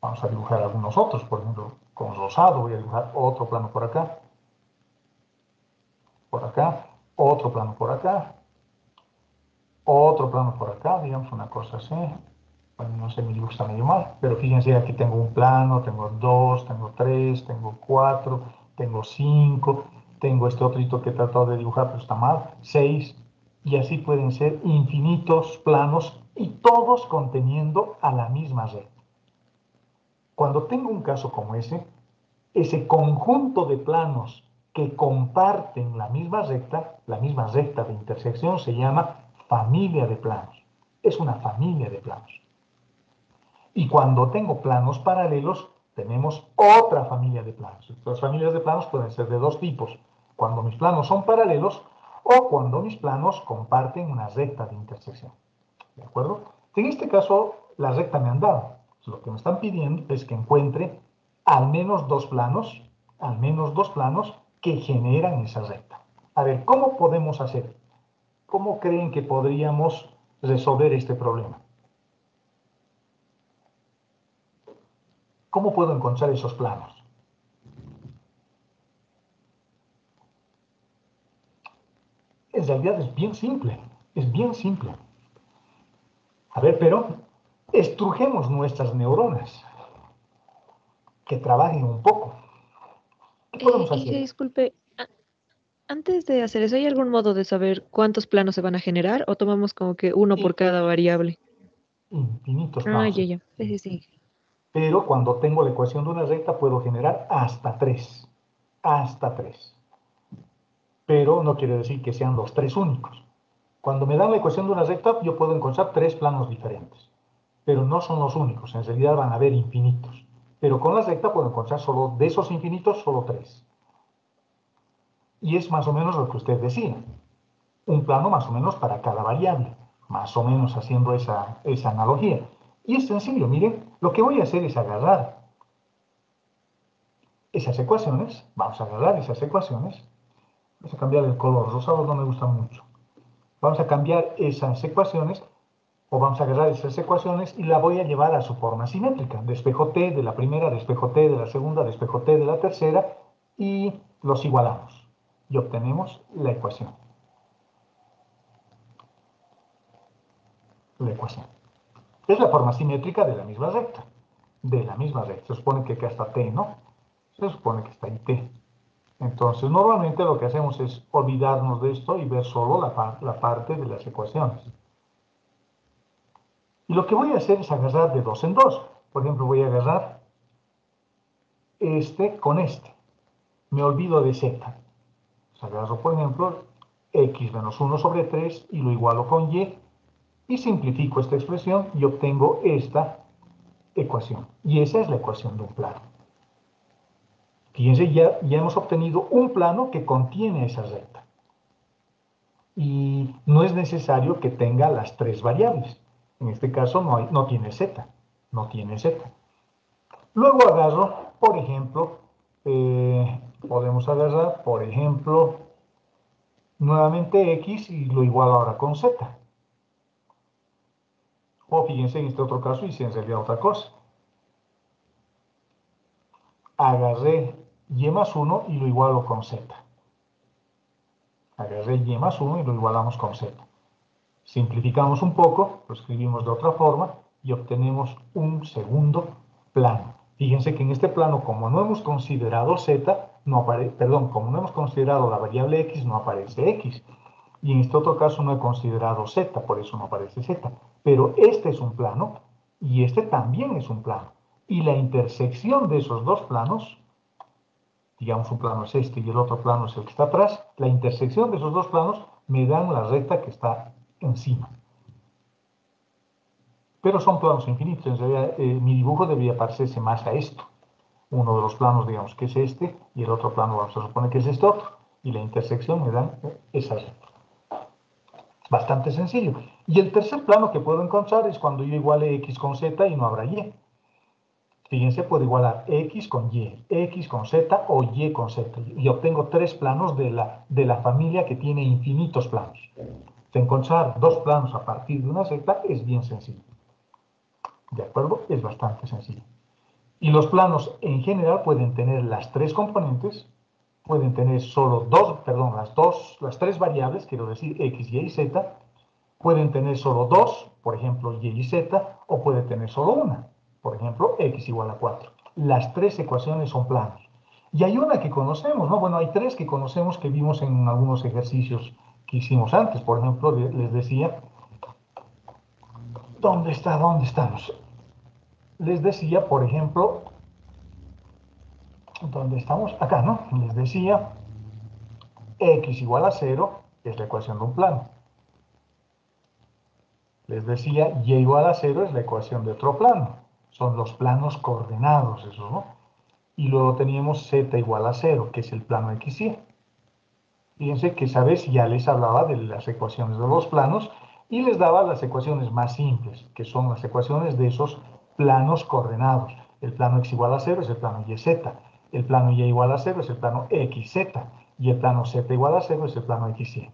A: Vamos a dibujar algunos otros, por ejemplo, con rosado voy a dibujar otro plano por acá. por acá, otro plano por acá, otro plano por acá, digamos una cosa así. Bueno, no sé, mi dibujo está medio mal, pero fíjense, aquí tengo un plano, tengo dos, tengo tres, tengo cuatro, tengo cinco, tengo este otro que he tratado de dibujar, pero está mal, seis, y así pueden ser infinitos planos y todos conteniendo a la misma recta. Cuando tengo un caso como ese conjunto de planos que comparten la misma recta de intersección se llama familia de planos. Es una familia de planos. Y cuando tengo planos paralelos, tenemos otra familia de planos. Las familias de planos pueden ser de dos tipos. Cuando mis planos son paralelos o cuando mis planos comparten una recta de intersección. ¿De acuerdo? En este caso, la recta me han dado. Lo que me están pidiendo es que encuentre al menos dos planos que generan esa recta. A ver, ¿cómo podemos hacer? ¿Cómo creen que podríamos resolver este problema? ¿Cómo puedo encontrar esos planos? En realidad es bien simple, es bien simple. A ver, pero estrujemos nuestras neuronas, que trabajen un poco. ¿Qué podemos
D: Y
A: hacer?
D: disculpe, antes de hacer eso, ¿hay algún modo de saber cuántos planos se van a generar o tomamos como que uno por cada variable?
A: Infinitos
D: Ah,
A: planos.
D: ya, ya. Sí, sí, sí.
A: Pero cuando tengo la ecuación de una recta puedo generar hasta tres. Hasta tres. Pero no quiere decir que sean los tres únicos. Cuando me dan la ecuación de una recta, yo puedo encontrar tres planos diferentes. Pero no son los únicos. En realidad van a haber infinitos. Pero con la recta puedo encontrar solo de esos infinitos, solo tres. Y es más o menos lo que usted decía. Un plano más o menos para cada variable. Más o menos haciendo esa analogía. Y es sencillo, miren, lo que voy a hacer es agarrar esas ecuaciones, vamos a agarrar esas ecuaciones, vamos a cambiar el color, rosado no me gusta mucho, vamos a cambiar esas ecuaciones, o vamos a agarrar esas ecuaciones y la voy a llevar a su forma simétrica, despejo t de la primera, despejo t de la segunda, despejo t de la tercera, y los igualamos, y obtenemos la ecuación. La ecuación. Es la forma simétrica de la misma recta, se supone que acá está t, ¿no? Se supone que está ahí t. Entonces, normalmente lo que hacemos es olvidarnos de esto y ver solo la parte de las ecuaciones. Y lo que voy a hacer es agarrar de dos en dos. Por ejemplo, voy a agarrar este con este. Me olvido de z. Agarro, por ejemplo, x menos 1 sobre 3 y lo igualo con y. Y simplifico esta expresión y obtengo esta ecuación. Y esa es la ecuación de un plano. Fíjense, ya hemos obtenido un plano que contiene esa recta. Y no es necesario que tenga las tres variables. En este caso no tiene z, no tiene z. Luego agarro, por ejemplo, podemos agarrar, por ejemplo, nuevamente x y lo igualo ahora con z. O fíjense en este otro caso y si en realidad otra cosa. Agarré y más 1 y lo igualo con z. Agarré y más 1 y lo igualamos con z. Simplificamos un poco, lo escribimos de otra forma y obtenemos un segundo plano. Fíjense que en este plano, como no hemos considerado z, como no hemos considerado la variable x, no aparece x. Y en este otro caso no he considerado z, por eso no aparece z. Pero este es un plano y este también es un plano. Y la intersección de esos dos planos, digamos un plano es este y el otro plano es el que está atrás, la intersección de esos dos planos me dan la recta que está encima. Pero son planos infinitos. En realidad, mi dibujo debería parecerse más a esto. Uno de los planos, digamos, que es este, y el otro plano vamos a suponer que es este otro. Y la intersección me dan esa recta. Bastante sencillo. Y el tercer plano que puedo encontrar es cuando yo iguale x con z y no habrá y. Fíjense, puedo igualar x con y, x con z o y con z. Y obtengo tres planos de la familia que tiene infinitos planos. Encontrar dos planos a partir de una recta es bien sencillo. ¿De acuerdo? Es bastante sencillo. Y los planos en general pueden tener las tres componentes pueden tener solo las tres variables, quiero decir x, y z, pueden tener solo dos, por ejemplo, y z, o puede tener solo una, por ejemplo, x igual a 4. Las tres ecuaciones son planos. Y hay una que conocemos, ¿no? Bueno, hay tres que conocemos que vimos en algunos ejercicios que hicimos antes. Por ejemplo, les decía, ¿dónde estamos? Les decía, por ejemplo, ¿dónde estamos? Acá, ¿no? Les decía, x igual a 0 es la ecuación de un plano. Les decía, y igual a 0 es la ecuación de otro plano. Son los planos coordenados, esos, ¿no? Y luego teníamos z igual a 0, que es el plano XY. Fíjense que esa vez ya les hablaba de las ecuaciones de los planos y les daba las ecuaciones más simples, que son las ecuaciones de esos planos coordenados. El plano x igual a 0 es el plano YZ, el plano y igual a 0 es el plano XZ, y el plano z igual a 0 es el plano XY.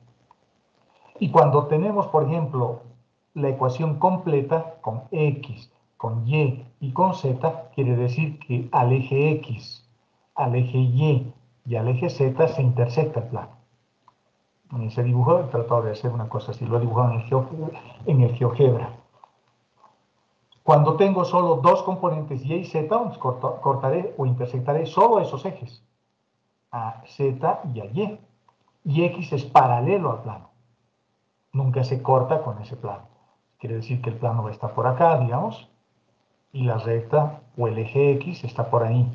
A: Y cuando tenemos, por ejemplo, la ecuación completa con x, con y con z, quiere decir que al eje x, al eje y al eje z se intersecta el plano. En ese dibujo he tratado de hacer una cosa así, lo he dibujado en el GeoGebra. Cuando tengo solo dos componentes y z, cortaré o intersectaré solo esos ejes, a z y a y. Y x es paralelo al plano. Nunca se corta con ese plano. Quiere decir que el plano va a estar por acá, digamos, y la recta o el eje X está por ahí.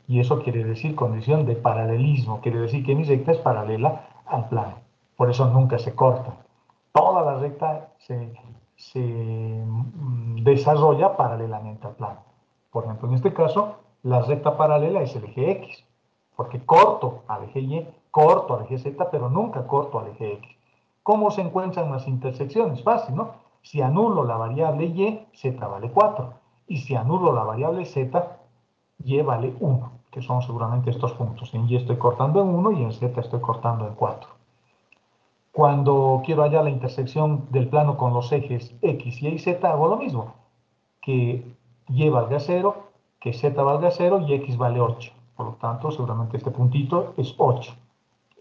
A: Y eso quiere decir condición de paralelismo, quiere decir que mi recta es paralela al plano. Por eso nunca se corta. Toda la recta se desarrolla paralelamente al plano. Por ejemplo, en este caso, la recta paralela es el eje X, porque corto al eje Y, corto al eje Z, pero nunca corto al eje X. ¿Cómo se encuentran las intersecciones? Fácil, ¿no? Si anulo la variable Y, Z vale 4. Y si anulo la variable Z, Y vale 1, que son seguramente estos puntos. En Y estoy cortando en 1 y en Z estoy cortando en 4. Cuando quiero hallar la intersección del plano con los ejes X, Y y Z, hago lo mismo. Que Y valga 0, que Z valga 0 y X vale 8. Por lo tanto, seguramente este puntito es 8.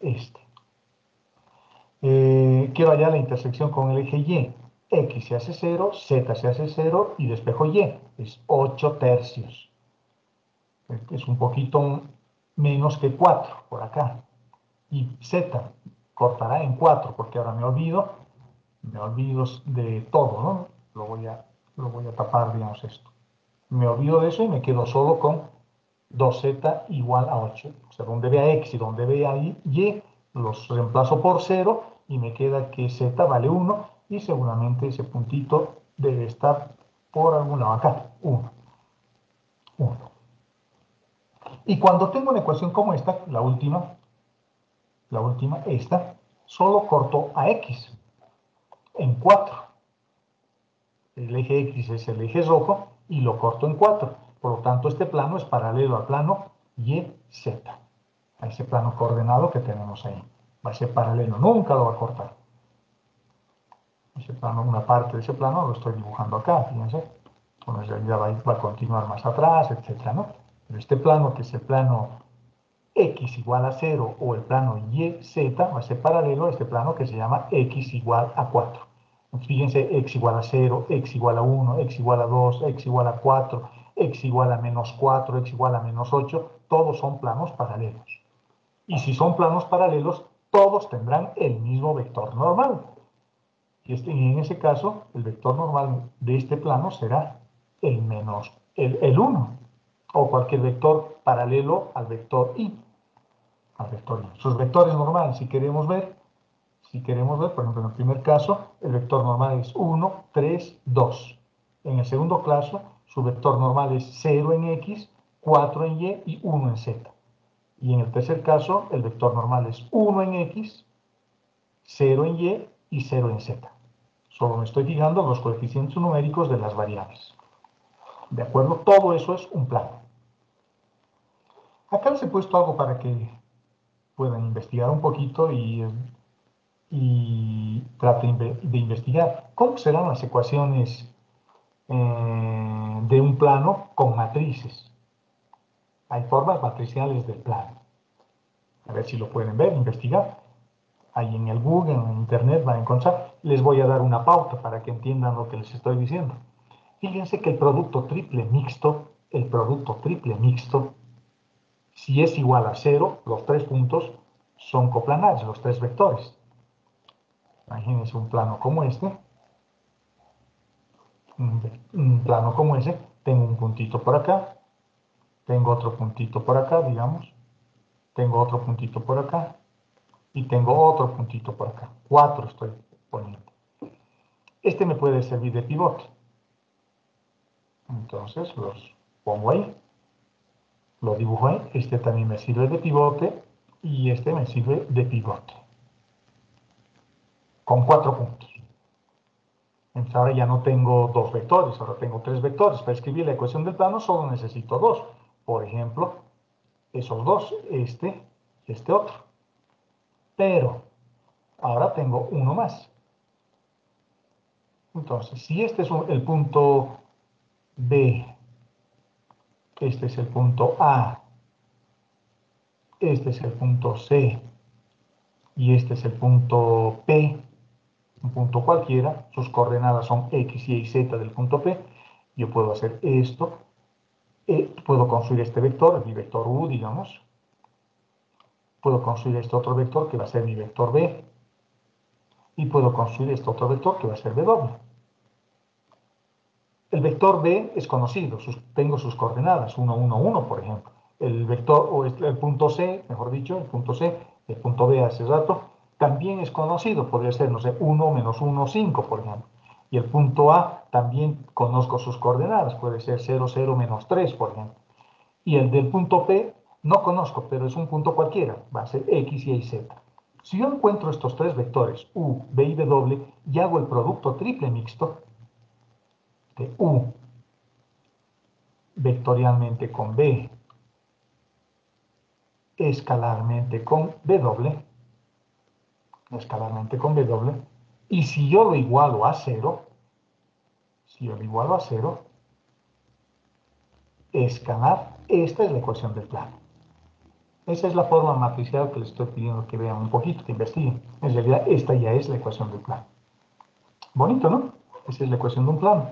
A: Este. Quiero hallar la intersección con el eje Y. X se hace 0, Z se hace 0 y despejo Y. Es 8 tercios. Es un poquito menos que 4 por acá. Y Z cortará en 4 porque ahora me olvido de todo, ¿no? Lo voy a tapar, digamos, esto. Me olvido de eso y me quedo solo con 2z igual a 8. O sea, donde vea x y donde vea y, los reemplazo por 0 y me queda que z vale 1 y seguramente ese puntito debe estar por algún lado acá, 1. Y cuando tengo una ecuación como esta, la última, esta, solo corto a x en 4. El eje X es el eje rojo y lo corto en 4. Por lo tanto, este plano es paralelo al plano YZ, a ese plano coordenado que tenemos ahí. Va a ser paralelo, nunca lo va a cortar. Ese plano, una parte de ese plano lo estoy dibujando acá, fíjense. Bueno, en realidad va a continuar más atrás, etc., ¿no? Pero este plano, que es el plano X igual a 0 o el plano YZ, va a ser paralelo a este plano que se llama X igual a 4. Fíjense, x igual a 0, x igual a 1, x igual a 2, x igual a 4, x igual a menos 4, x igual a menos 8, todos son planos paralelos. Y si son planos paralelos, todos tendrán el mismo vector normal. Y en ese caso, el vector normal de este plano será el 1, o cualquier vector paralelo al vector y. Sus vectores normales, si queremos ver, por ejemplo, en el primer caso, el vector normal es 1, 3, 2. En el segundo caso, su vector normal es 0 en X, 4 en Y y 1 en Z. Y en el tercer caso, el vector normal es 1 en X, 0 en Y y 0 en Z. Solo me estoy fijando los coeficientes numéricos de las variables. ¿De acuerdo? Todo eso es un plano. Acá les he puesto algo para que puedan investigar un poquito y traten de investigar cómo serán las ecuaciones de un plano con matrices. Hay formas matriciales del plano. A ver si lo pueden ver, investigar. Ahí en el Google, en Internet van a encontrar. Les voy a dar una pauta para que entiendan lo que les estoy diciendo. Fíjense que el producto triple mixto, si es igual a 0, los 3 puntos son coplanares, los 3 vectores. Imagínense un plano como este. Un plano como ese. Tengo un puntito por acá. Tengo otro puntito por acá, digamos. Tengo otro puntito por acá. Y tengo otro puntito por acá. 4 estoy poniendo. Este me puede servir de pivote. Entonces los pongo ahí. Lo dibujo ahí. Este también me sirve de pivote. Y este me sirve de pivote. Con 4 puntos. Entonces ahora ya no tengo 2 vectores. Ahora tengo 3 vectores. Para escribir la ecuación del plano solo necesito 2. Por ejemplo, esos 2. Este otro. Pero ahora tengo uno más. Entonces, si este es el punto B, este es el punto A, este es el punto C y este es el punto P, un punto cualquiera, sus coordenadas son X, Y y Z del punto P, yo puedo hacer esto, puedo construir este vector, mi vector U, digamos, puedo construir este otro vector que va a ser mi vector B, y puedo construir este otro vector que va a ser W. El vector B es conocido, tengo sus coordenadas, 1, 1, 1, por ejemplo. El vector, o el punto C, mejor dicho, el punto B hace rato, también es conocido, podría ser, no sé, 1 menos 1, 5, por ejemplo. Y el punto A también conozco sus coordenadas, puede ser 0, 0, menos 3, por ejemplo. Y el del punto P no conozco, pero es un punto cualquiera, va a ser X, Y y Z. Si yo encuentro estos tres vectores, U, B y W, y hago el producto triple mixto de U vectorialmente con B, escalarmente con W, y si yo lo igualo a 0, escalar, esta es la ecuación del plano. Esa es la forma matricial que les estoy pidiendo que vean un poquito, que investiguen. En realidad, esta ya es la ecuación del plano. Bonito, ¿no? Esa es la ecuación de un plano.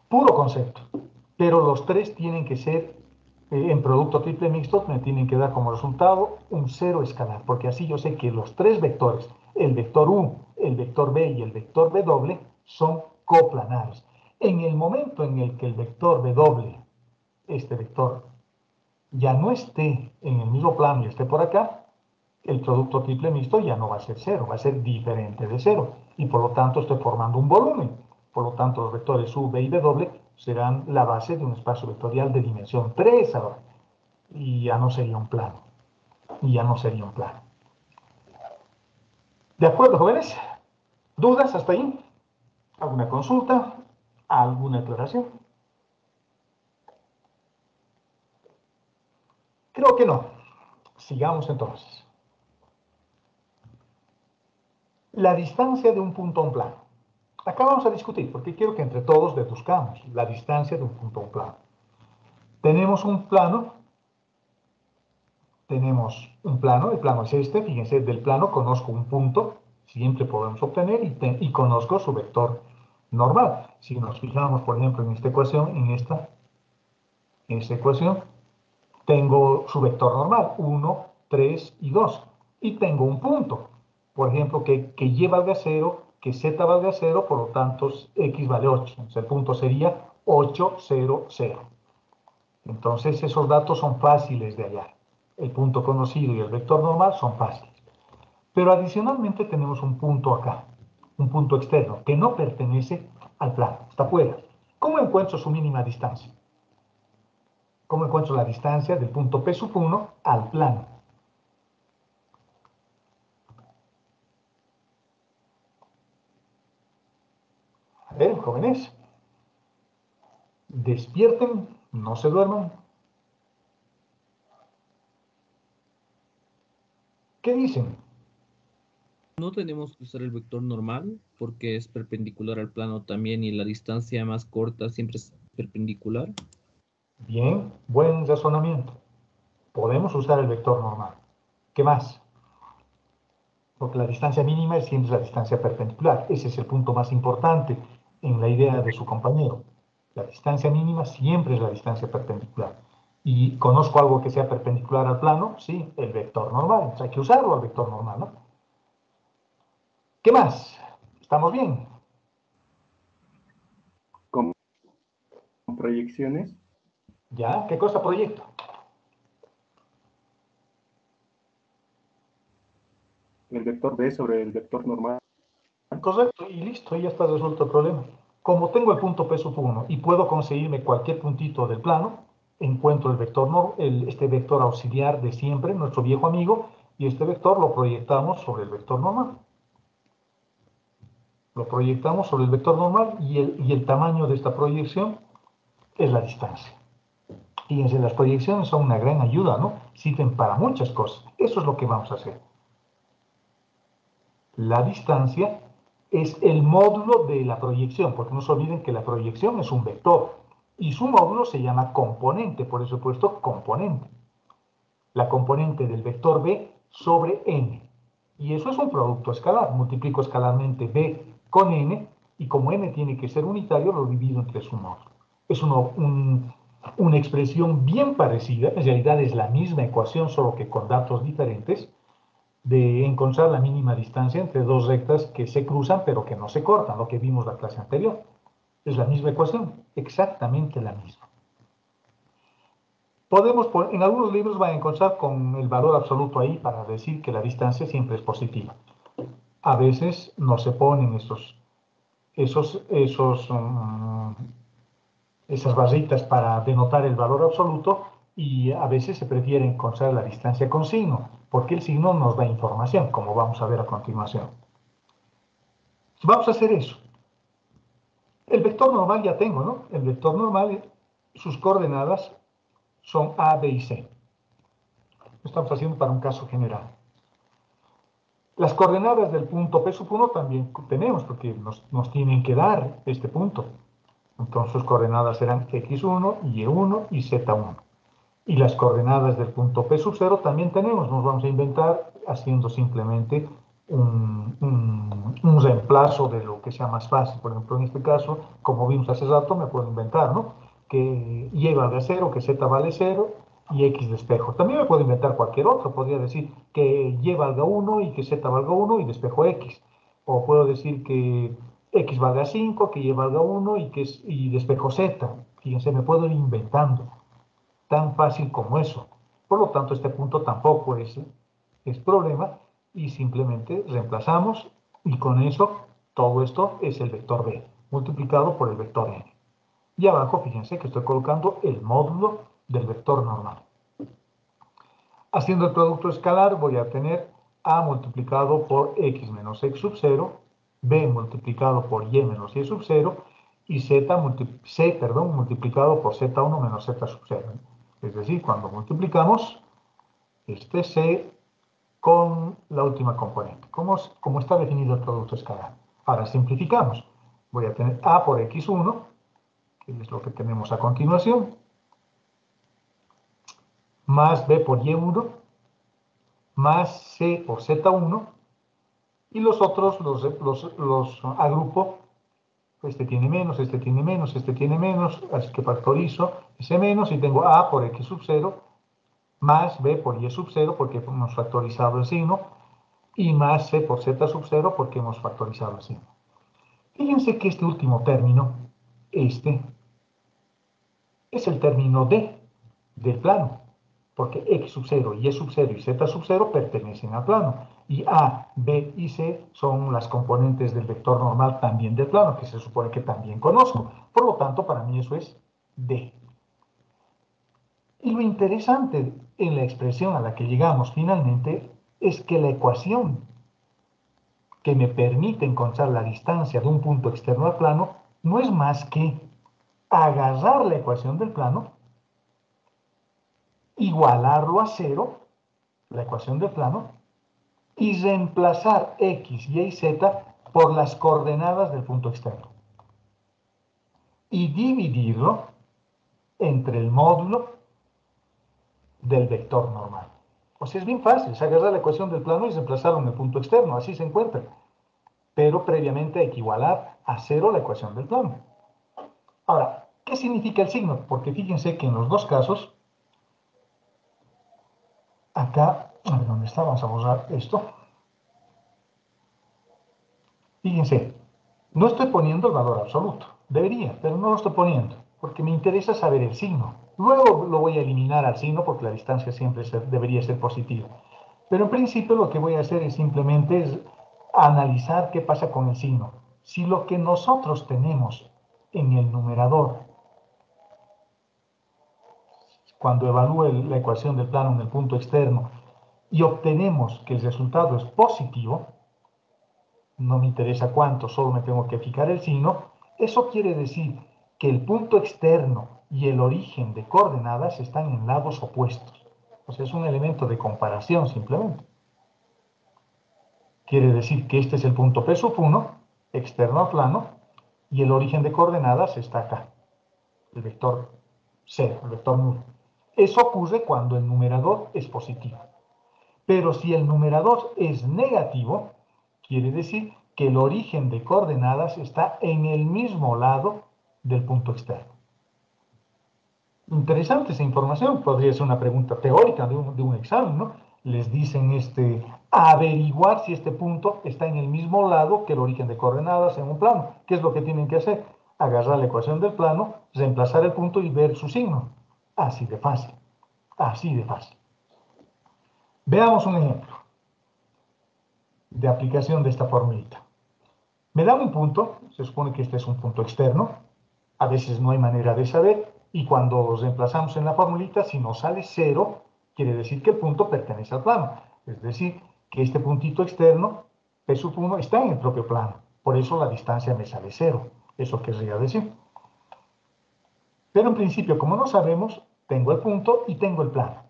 A: Puro concepto. Pero los tres tienen que ser, en producto triple mixto, me tienen que dar como resultado un cero escalar, porque así yo sé que los tres vectores, el vector U, el vector B y el vector W, son coplanares. En el momento en el que el vector W, este vector, ya no esté en el mismo plano y esté por acá, el producto triple mixto ya no va a ser cero, va a ser diferente de cero. Y por lo tanto estoy formando un volumen. Por lo tanto, los vectores U, B y W serán la base de un espacio vectorial de dimensión 3 ahora. Y ya no sería un plano. ¿De acuerdo, jóvenes? ¿Dudas hasta ahí? ¿Alguna consulta? ¿Alguna aclaración? Creo que no. Sigamos entonces. La distancia de un punto a un plano. Acá vamos a discutir, porque quiero que entre todos deduzcamos la distancia de un punto a un plano. Tenemos un plano, el plano es este, fíjense, del plano conozco un punto, siempre podemos obtener, y conozco su vector normal. Si nos fijamos, por ejemplo, en esta ecuación, en esta ecuación, tengo su vector normal, 1, 3 y 2, y tengo un punto, por ejemplo, que y valga 0, que z valga 0, por lo tanto, x vale 8. Entonces, el punto sería 8, 0, 0. Entonces, esos datos son fáciles de hallar. El punto conocido y el vector normal son fáciles. Pero adicionalmente tenemos un punto acá, un punto externo, que no pertenece al plano, está fuera. ¿Cómo encuentro su mínima distancia? ¿Cómo encuentro la distancia del punto P sub 1 al plano? A ver, jóvenes, despierten, no se duerman. ¿Qué dicen?
E: No tenemos que usar el vector normal porque es perpendicular al plano también y la distancia más corta siempre es perpendicular.
A: Bien, buen razonamiento. podemos usar el vector normal. ¿Qué más? Porque la distancia mínima es siempre la distancia perpendicular. Ese es el punto más importante en la idea de su compañero. La distancia mínima siempre es la distancia perpendicular. Y conozco algo que sea perpendicular al plano, sí, el vector normal. Entonces hay que usarlo al vector normal, ¿no? ¿Qué más? ¿Estamos bien?
F: Con proyecciones.
A: ¿Ya? ¿Qué cosa proyecto?
F: El vector B sobre el vector normal.
A: Correcto, y listo, ya está resuelto el problema. Como tengo el punto P sub 1 y puedo conseguirme cualquier puntito del plano, encuentro el vector, este vector auxiliar de siempre, nuestro viejo amigo, y este vector lo proyectamos sobre el vector normal. Lo proyectamos sobre el vector normal y el tamaño de esta proyección es la distancia. Fíjense, las proyecciones son una gran ayuda, ¿no? Sirven para muchas cosas. Eso es lo que vamos a hacer. La distancia es el módulo de la proyección, porque no se olviden que la proyección es un vector y su módulo se llama componente, por eso he puesto componente. La componente del vector B sobre n. Y eso es un producto escalar. Multiplico escalarmente B con n y como n tiene que ser unitario, lo divido entre su módulo. Es una expresión bien parecida, en realidad es la misma ecuación, solo que con datos diferentes, de encontrar la mínima distancia entre dos rectas que se cruzan pero que no se cortan, lo que vimos la clase anterior. Es la misma ecuación, exactamente la misma. En algunos libros van a encontrar con el valor absoluto ahí para decir que la distancia siempre es positiva. A veces no se ponen esas barritas para denotar el valor absoluto y a veces se prefiere encontrar la distancia con signo, porque el signo nos da información, como vamos a ver a continuación. Vamos a hacer eso. El vector normal ya tengo, ¿no? El vector normal, sus coordenadas son A, B y C. Lo estamos haciendo para un caso general. Las coordenadas del punto P sub 1 también tenemos, porque nos tienen que dar este punto. Entonces sus coordenadas serán X1, Y1 y Z1. Y las coordenadas del punto P sub 0 también tenemos. Nos vamos a inventar haciendo simplemente un reemplazo de lo que sea más fácil. Por ejemplo, en este caso, como vimos hace rato, me puedo inventar, ¿no? Que Y valga 0, que Z vale 0 y X despejo. También me puedo inventar cualquier otro. Podría decir que Y valga 1 y que Z valga 1 y despejo X. O puedo decir que X valga 5, que Y valga 1 y despejo Z. Fíjense, me puedo ir inventando. Tan fácil como eso. Por lo tanto, este punto tampoco es problema y simplemente reemplazamos y con eso todo esto es el vector B multiplicado por el vector n. Y abajo, fíjense que estoy colocando el módulo del vector normal. Haciendo el producto escalar voy a tener A multiplicado por X menos X sub 0, B multiplicado por Y menos Y sub 0 y C multiplicado por Z1 menos Z sub 0. Es decir, cuando multiplicamos este C con la última componente. ¿Cómo está definido el producto escalar? Ahora simplificamos. Voy a tener A por X1, que es lo que tenemos a continuación, más B por Y1, más C por Z1, y los otros los agrupo. Este tiene menos, este tiene menos, este tiene menos, así que factorizo ese menos y tengo A por X sub 0, más B por Y sub 0 porque hemos factorizado el signo, y más C por Z sub 0 porque hemos factorizado el signo. Fíjense que este último término, este, es el término D del plano, porque X sub 0, Y sub 0 y Z sub 0 pertenecen al plano, y A, B y C son las componentes del vector normal también del plano, que se supone que también conozco. Por lo tanto, para mí eso es D. Y lo interesante en la expresión a la que llegamos finalmente es que la ecuación que me permite encontrar la distancia de un punto externo al plano no es más que agarrar la ecuación del plano, igualarlo a 0, la ecuación del plano, y reemplazar X, Y y Z por las coordenadas del punto externo. Y dividirlo entre el módulo del vector normal. O sea, es bien fácil, es agarrar la ecuación del plano y reemplazarlo en el punto externo, así se encuentra. Pero previamente hay que igualar a cero la ecuación del plano. Ahora, ¿qué significa el signo? Porque fíjense que en los dos casos, acá, a ver dónde está, vamos a borrar esto. Fíjense, no estoy poniendo el valor absoluto. Debería, pero no lo estoy poniendo, porque me interesa saber el signo. Luego lo voy a eliminar al signo porque la distancia siempre debería ser positiva. Pero en principio lo que voy a hacer es simplemente analizar qué pasa con el signo. Si lo que nosotros tenemos en el numerador, cuando evalúe la ecuación del plano en el punto externo, y obtenemos que el resultado es positivo, no me interesa cuánto, solo me tengo que fijar el signo, eso quiere decir que el punto externo y el origen de coordenadas están en lados opuestos. O sea, es un elemento de comparación simplemente. Quiere decir que este es el punto P sub 1, externo al plano, y el origen de coordenadas está acá, el vector 0, el vector nulo. Eso ocurre cuando el numerador es positivo. Pero si el numerador es negativo, quiere decir que el origen de coordenadas está en el mismo lado del punto externo. Interesante esa información, podría ser una pregunta teórica de un examen, ¿no? Les dicen averiguar si este punto está en el mismo lado que el origen de coordenadas en un plano. ¿Qué es lo que tienen que hacer? Agarrar la ecuación del plano, reemplazar el punto y ver su signo. Así de fácil, así de fácil. Veamos un ejemplo de aplicación de esta formulita. Me da un punto, se supone que este es un punto externo, a veces no hay manera de saber, y cuando reemplazamos en la formulita, si nos sale 0, quiere decir que el punto pertenece al plano. Es decir, que este puntito externo, P sub 1, está en el propio plano. Por eso la distancia me sale 0. Eso querría decir. Pero en principio, como no sabemos, tengo el punto y tengo el plano.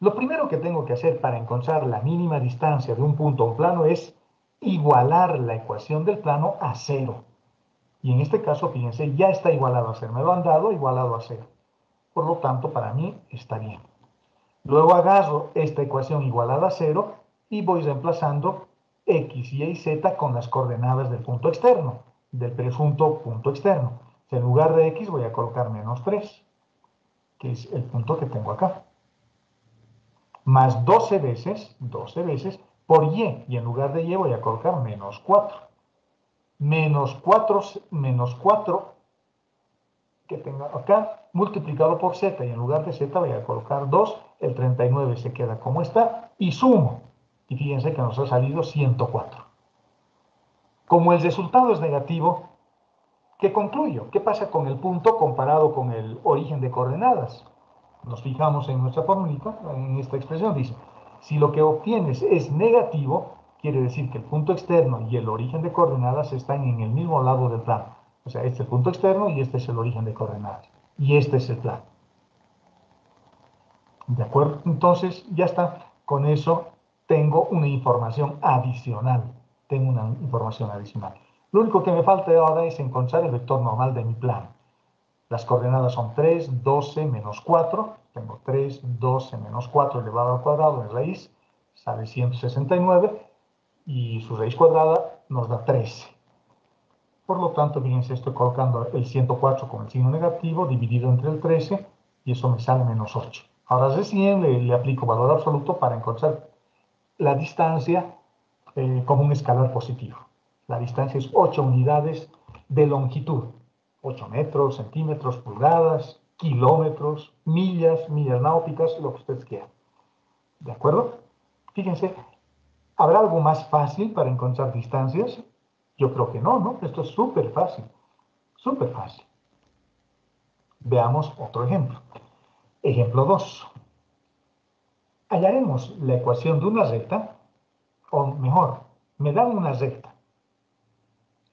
A: Lo primero que tengo que hacer para encontrar la mínima distancia de un punto a un plano es igualar la ecuación del plano a 0. Y en este caso, fíjense, ya está igualado a 0. Me lo han dado igualado a 0. Por lo tanto, para mí está bien. Luego agarro esta ecuación igualada a 0 y voy reemplazando x, y z con las coordenadas del punto externo, del presunto punto externo. En lugar de x voy a colocar menos 3, que es el punto que tengo acá. Más 12 veces por y en lugar de y voy a colocar menos 4. Menos 4 que tengo acá, multiplicado por z, y en lugar de z voy a colocar 2, el 39 se queda como está, y sumo. Y fíjense que nos ha salido 104. Como el resultado es negativo, ¿qué concluyo? ¿Qué pasa con el punto comparado con el origen de coordenadas? Nos fijamos en nuestra formulita, en esta expresión, dice, si lo que obtienes es negativo, quiere decir que el punto externo y el origen de coordenadas están en el mismo lado del plano. O sea, este es el punto externo y este es el origen de coordenadas. Y este es el plano. ¿De acuerdo? Entonces, ya está. Con eso tengo una información adicional. Tengo una información adicional. Lo único que me falta ahora es encontrar el vector normal de mi plano. Las coordenadas son 3, 12, menos 4. Tengo 3, 12, menos 4 elevado al cuadrado en raíz. Sale 169. Y su raíz cuadrada nos da 13. Por lo tanto, fíjense, estoy colocando el 104 con el signo negativo dividido entre el 13 y eso me sale menos 8. Ahora recién le aplico valor absoluto para encontrar la distancia como un escalar positivo. La distancia es 8 unidades de longitud. 8 metros, centímetros, pulgadas, kilómetros, millas, millas náuticas, lo que ustedes quieran. ¿De acuerdo? Fíjense, ¿habrá algo más fácil para encontrar distancias? Yo creo que no, ¿no? Esto es súper fácil. Súper fácil. Veamos otro ejemplo. Ejemplo 2. Hallaremos la ecuación de una recta, o mejor, me dan una recta.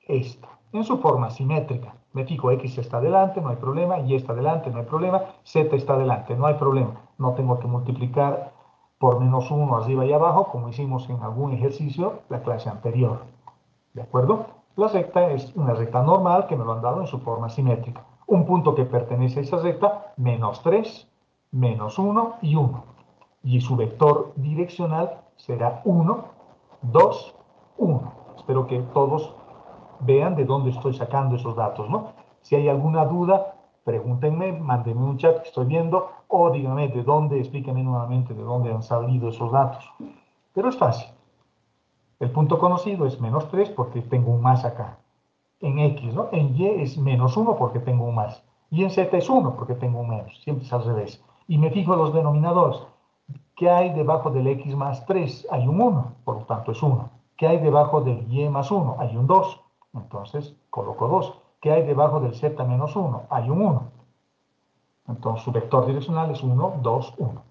A: Esta, en su forma simétrica. Me fijo, x está adelante, no hay problema, y está adelante, no hay problema, z está adelante, no hay problema. No tengo que multiplicar por menos 1 arriba y abajo, como hicimos en algún ejercicio la clase anterior. ¿De acuerdo? La recta es una recta normal que me lo han dado en su forma simétrica. Un punto que pertenece a esa recta, menos 3, menos 1 y 1. Y su vector direccional será 1, 2, 1. Espero que todos vean de dónde estoy sacando esos datos, ¿no? Si hay alguna duda, pregúntenme, mándenme un chat que estoy viendo, o díganme de dónde, explíquenme nuevamente de dónde han salido esos datos. Pero es fácil. El punto conocido es menos 3 porque tengo un más acá. En X, ¿no? En Y es menos 1 porque tengo un más. Y en Z es 1 porque tengo un menos. Siempre es al revés. Y me fijo en los denominadores. ¿Qué hay debajo del X más 3? Hay un 1, por lo tanto es 1. ¿Qué hay debajo del Y más 1? Hay un 2. Entonces coloco 2. ¿Qué hay debajo del Z menos 1? Hay un 1. Entonces su vector direccional es 1, 2, 1.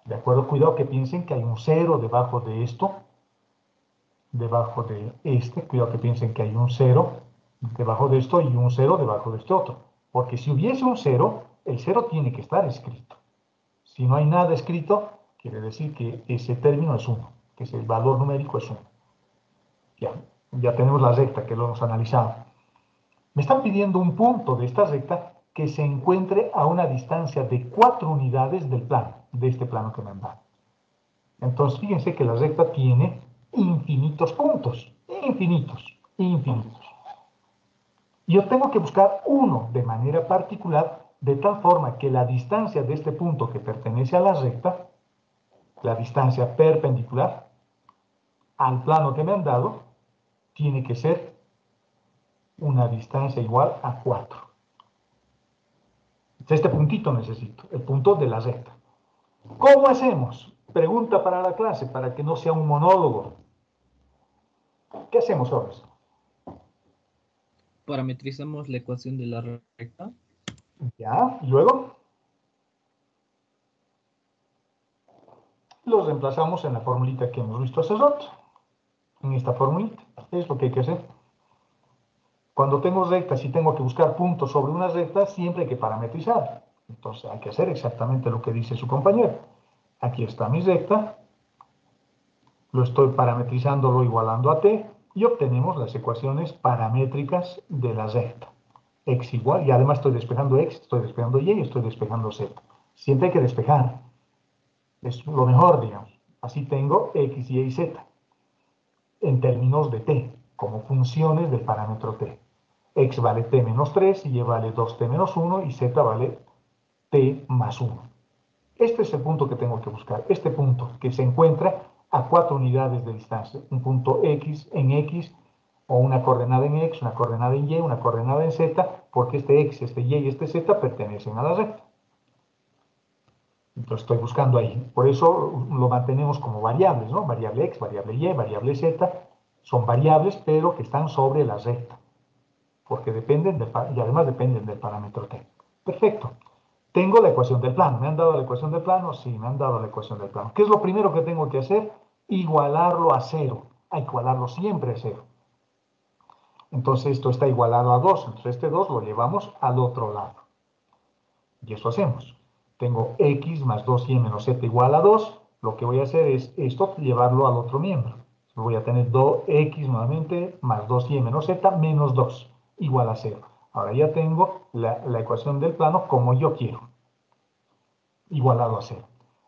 A: ¿De acuerdo? Cuidado que piensen que hay un 0 debajo de esto. Debajo de este. Cuidado que piensen que hay un 0 debajo de esto y un 0 debajo de este otro. Porque si hubiese un 0, el 0 tiene que estar escrito. Si no hay nada escrito, quiere decir que ese término es 1, que es el valor numérico es 1. Ya tenemos la recta que lo hemos analizado. Me están pidiendo un punto de esta recta que se encuentre a una distancia de 4 unidades del plano, de este plano que me han dado. Entonces, fíjense que la recta tiene infinitos puntos, infinitos, infinitos. Yo tengo que buscar uno de manera particular, de tal forma que la distancia de este punto que pertenece a la recta, la distancia perpendicular al plano que me han dado, tiene que ser una distancia igual a 4. Este puntito necesito, el punto de la recta. ¿Cómo hacemos? Pregunta para la clase, para que no sea un monólogo. ¿Qué hacemos, Jorge?
E: Parametrizamos la ecuación de la recta.
A: Ya, y luego los reemplazamos en la formulita que hemos visto hace rato. En esta formulita. Es lo que hay que hacer. Cuando tengo rectas y tengo que buscar puntos sobre una recta, siempre hay que parametrizar. Entonces hay que hacer exactamente lo que dice su compañero. Aquí está mi recta. Lo estoy parametrizando, igualando a t, y obtenemos las ecuaciones paramétricas de la recta. X igual, y además estoy despejando X, estoy despejando Y y estoy despejando Z. Siempre hay que despejar. Es lo mejor, digamos. Así tengo X, Y y Z en términos de t, como funciones del parámetro t. X vale t menos 3, Y vale 2t menos 1 y Z vale t más 1. Este es el punto que tengo que buscar. Este punto que se encuentra a 4 unidades de distancia. Un punto X en X, o una coordenada en X, una coordenada en Y, una coordenada en Z, porque este X, este Y y este Z pertenecen a la recta. Entonces estoy buscando ahí. Por eso lo mantenemos como variables, ¿no? Variable X, variable Y, variable Z. Son variables, pero que están sobre la recta. Porque dependen y además dependen del parámetro t. Perfecto. Tengo la ecuación del plano. ¿Me han dado la ecuación del plano? Sí, me han dado la ecuación del plano. ¿Qué es lo primero que tengo que hacer? Igualarlo a 0. Hay que igualarlo siempre a 0. Entonces esto está igualado a 2. Entonces este 2 lo llevamos al otro lado. Y eso hacemos. Tengo x más 2y menos z igual a 2. Lo que voy a hacer es esto, llevarlo al otro miembro. Voy a tener 2x nuevamente más 2y menos z menos 2 igual a 0. Ahora ya tengo la ecuación del plano como yo quiero. Igualado a 0.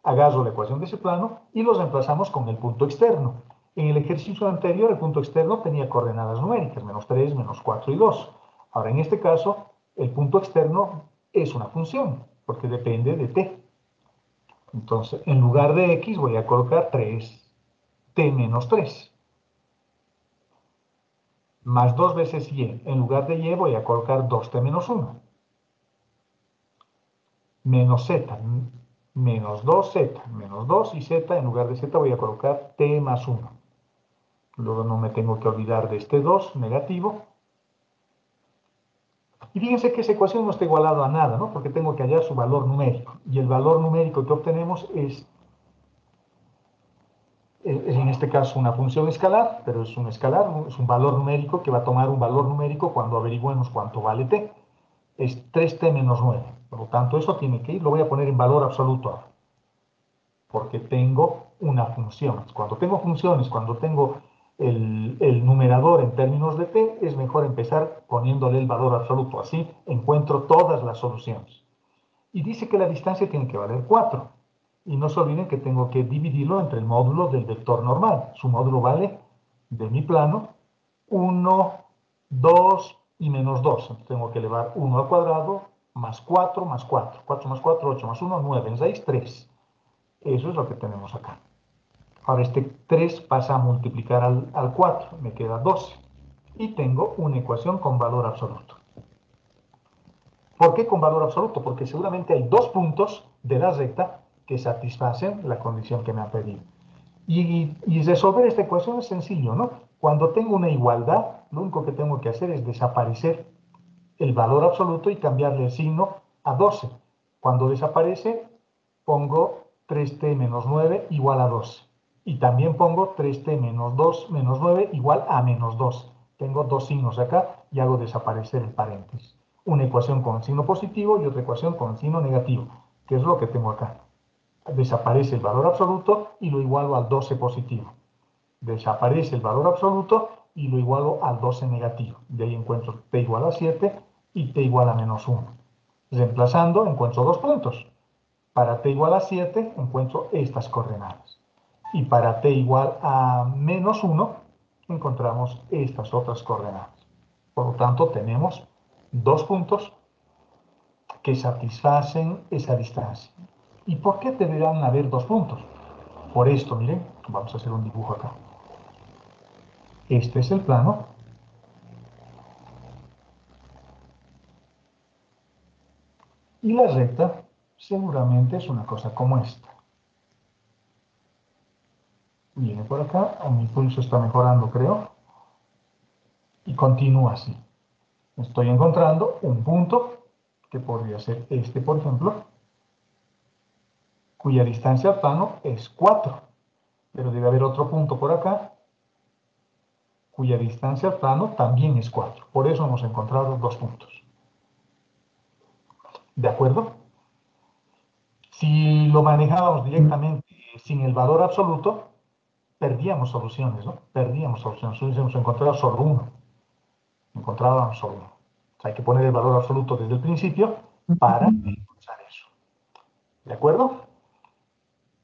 A: Agarro la ecuación de ese plano y lo reemplazamos con el punto externo. En el ejercicio anterior, el punto externo tenía coordenadas numéricas, menos 3, menos 4 y 2. Ahora, en este caso, el punto externo es una función, porque depende de t. Entonces, en lugar de x voy a colocar 3t menos 3. Más 2 veces y. En lugar de y voy a colocar 2t menos 1. Menos z, menos 2z, menos 2 y z, en lugar de z voy a colocar t más 1. Luego no me tengo que olvidar de este 2 negativo. Y fíjense que esa ecuación no está igualada a nada, ¿no? Porque tengo que hallar su valor numérico. Y el valor numérico que obtenemos es en este caso una función escalar, pero es un escalar, es un valor numérico que va a tomar un valor numérico cuando averigüemos cuánto vale t. Es 3t menos 9. Por lo tanto, eso tiene que ir, lo voy a poner en valor absoluto ahora. Porque tengo una función. Cuando tengo funciones, cuando tengo el numerador en términos de t, es mejor empezar poniéndole el valor absoluto. Así encuentro todas las soluciones. Y dice que la distancia tiene que valer 4. Y no se olviden que tengo que dividirlo entre el módulo del vector normal. Su módulo vale, de mi plano, 1, 2 y menos 2. Entonces tengo que elevar 1 al cuadrado más 4 más 4. 4 más 4, 8 más 1, 9. En 6, 3. Eso es lo que tenemos acá. Ahora este 3 pasa a multiplicar al 4. Me queda 12. Y tengo una ecuación con valor absoluto. ¿Por qué con valor absoluto? Porque seguramente hay dos puntos de la recta que satisfacen la condición que me han pedido. Y resolver esta ecuación es sencillo, ¿no? Cuando tengo una igualdad, lo único que tengo que hacer es desaparecer el valor absoluto y cambiarle el signo a 12. Cuando desaparece, pongo 3t menos 9 igual a 12. Y también pongo 3t menos 2 menos 9 igual a menos 2. Tengo dos signos acá y hago desaparecer el paréntesis. Una ecuación con signo positivo y otra ecuación con signo negativo, que es lo que tengo acá. Desaparece el valor absoluto y lo igualo al 12 positivo. Desaparece el valor absoluto y lo igualo al 12 negativo. De ahí encuentro t igual a 7 y t igual a menos 1. Reemplazando, encuentro dos puntos. Para t igual a 7, encuentro estas coordenadas. Y para t igual a menos 1, encontramos estas otras coordenadas. Por lo tanto, tenemos dos puntos que satisfacen esa distancia. ¿Y por qué deberán haber dos puntos? Por esto, miren, vamos a hacer un dibujo acá. Este es el plano. Y la recta seguramente es una cosa como esta. Viene por acá, mi pulso está mejorando, creo. Y continúa así. Estoy encontrando un punto, que podría ser este, por ejemplo, cuya distancia al plano es 4. Pero debe haber otro punto por acá, cuya distancia al plano también es 4. Por eso hemos encontrado dos puntos. ¿De acuerdo? Si lo manejábamos directamente sin el valor absoluto, perdíamos soluciones, ¿no? Perdíamos soluciones. Hubiésemos encontrado solo uno. Encontrábamos solo uno. O sea, hay que poner el valor absoluto desde el principio para encontrar eso. ¿De acuerdo?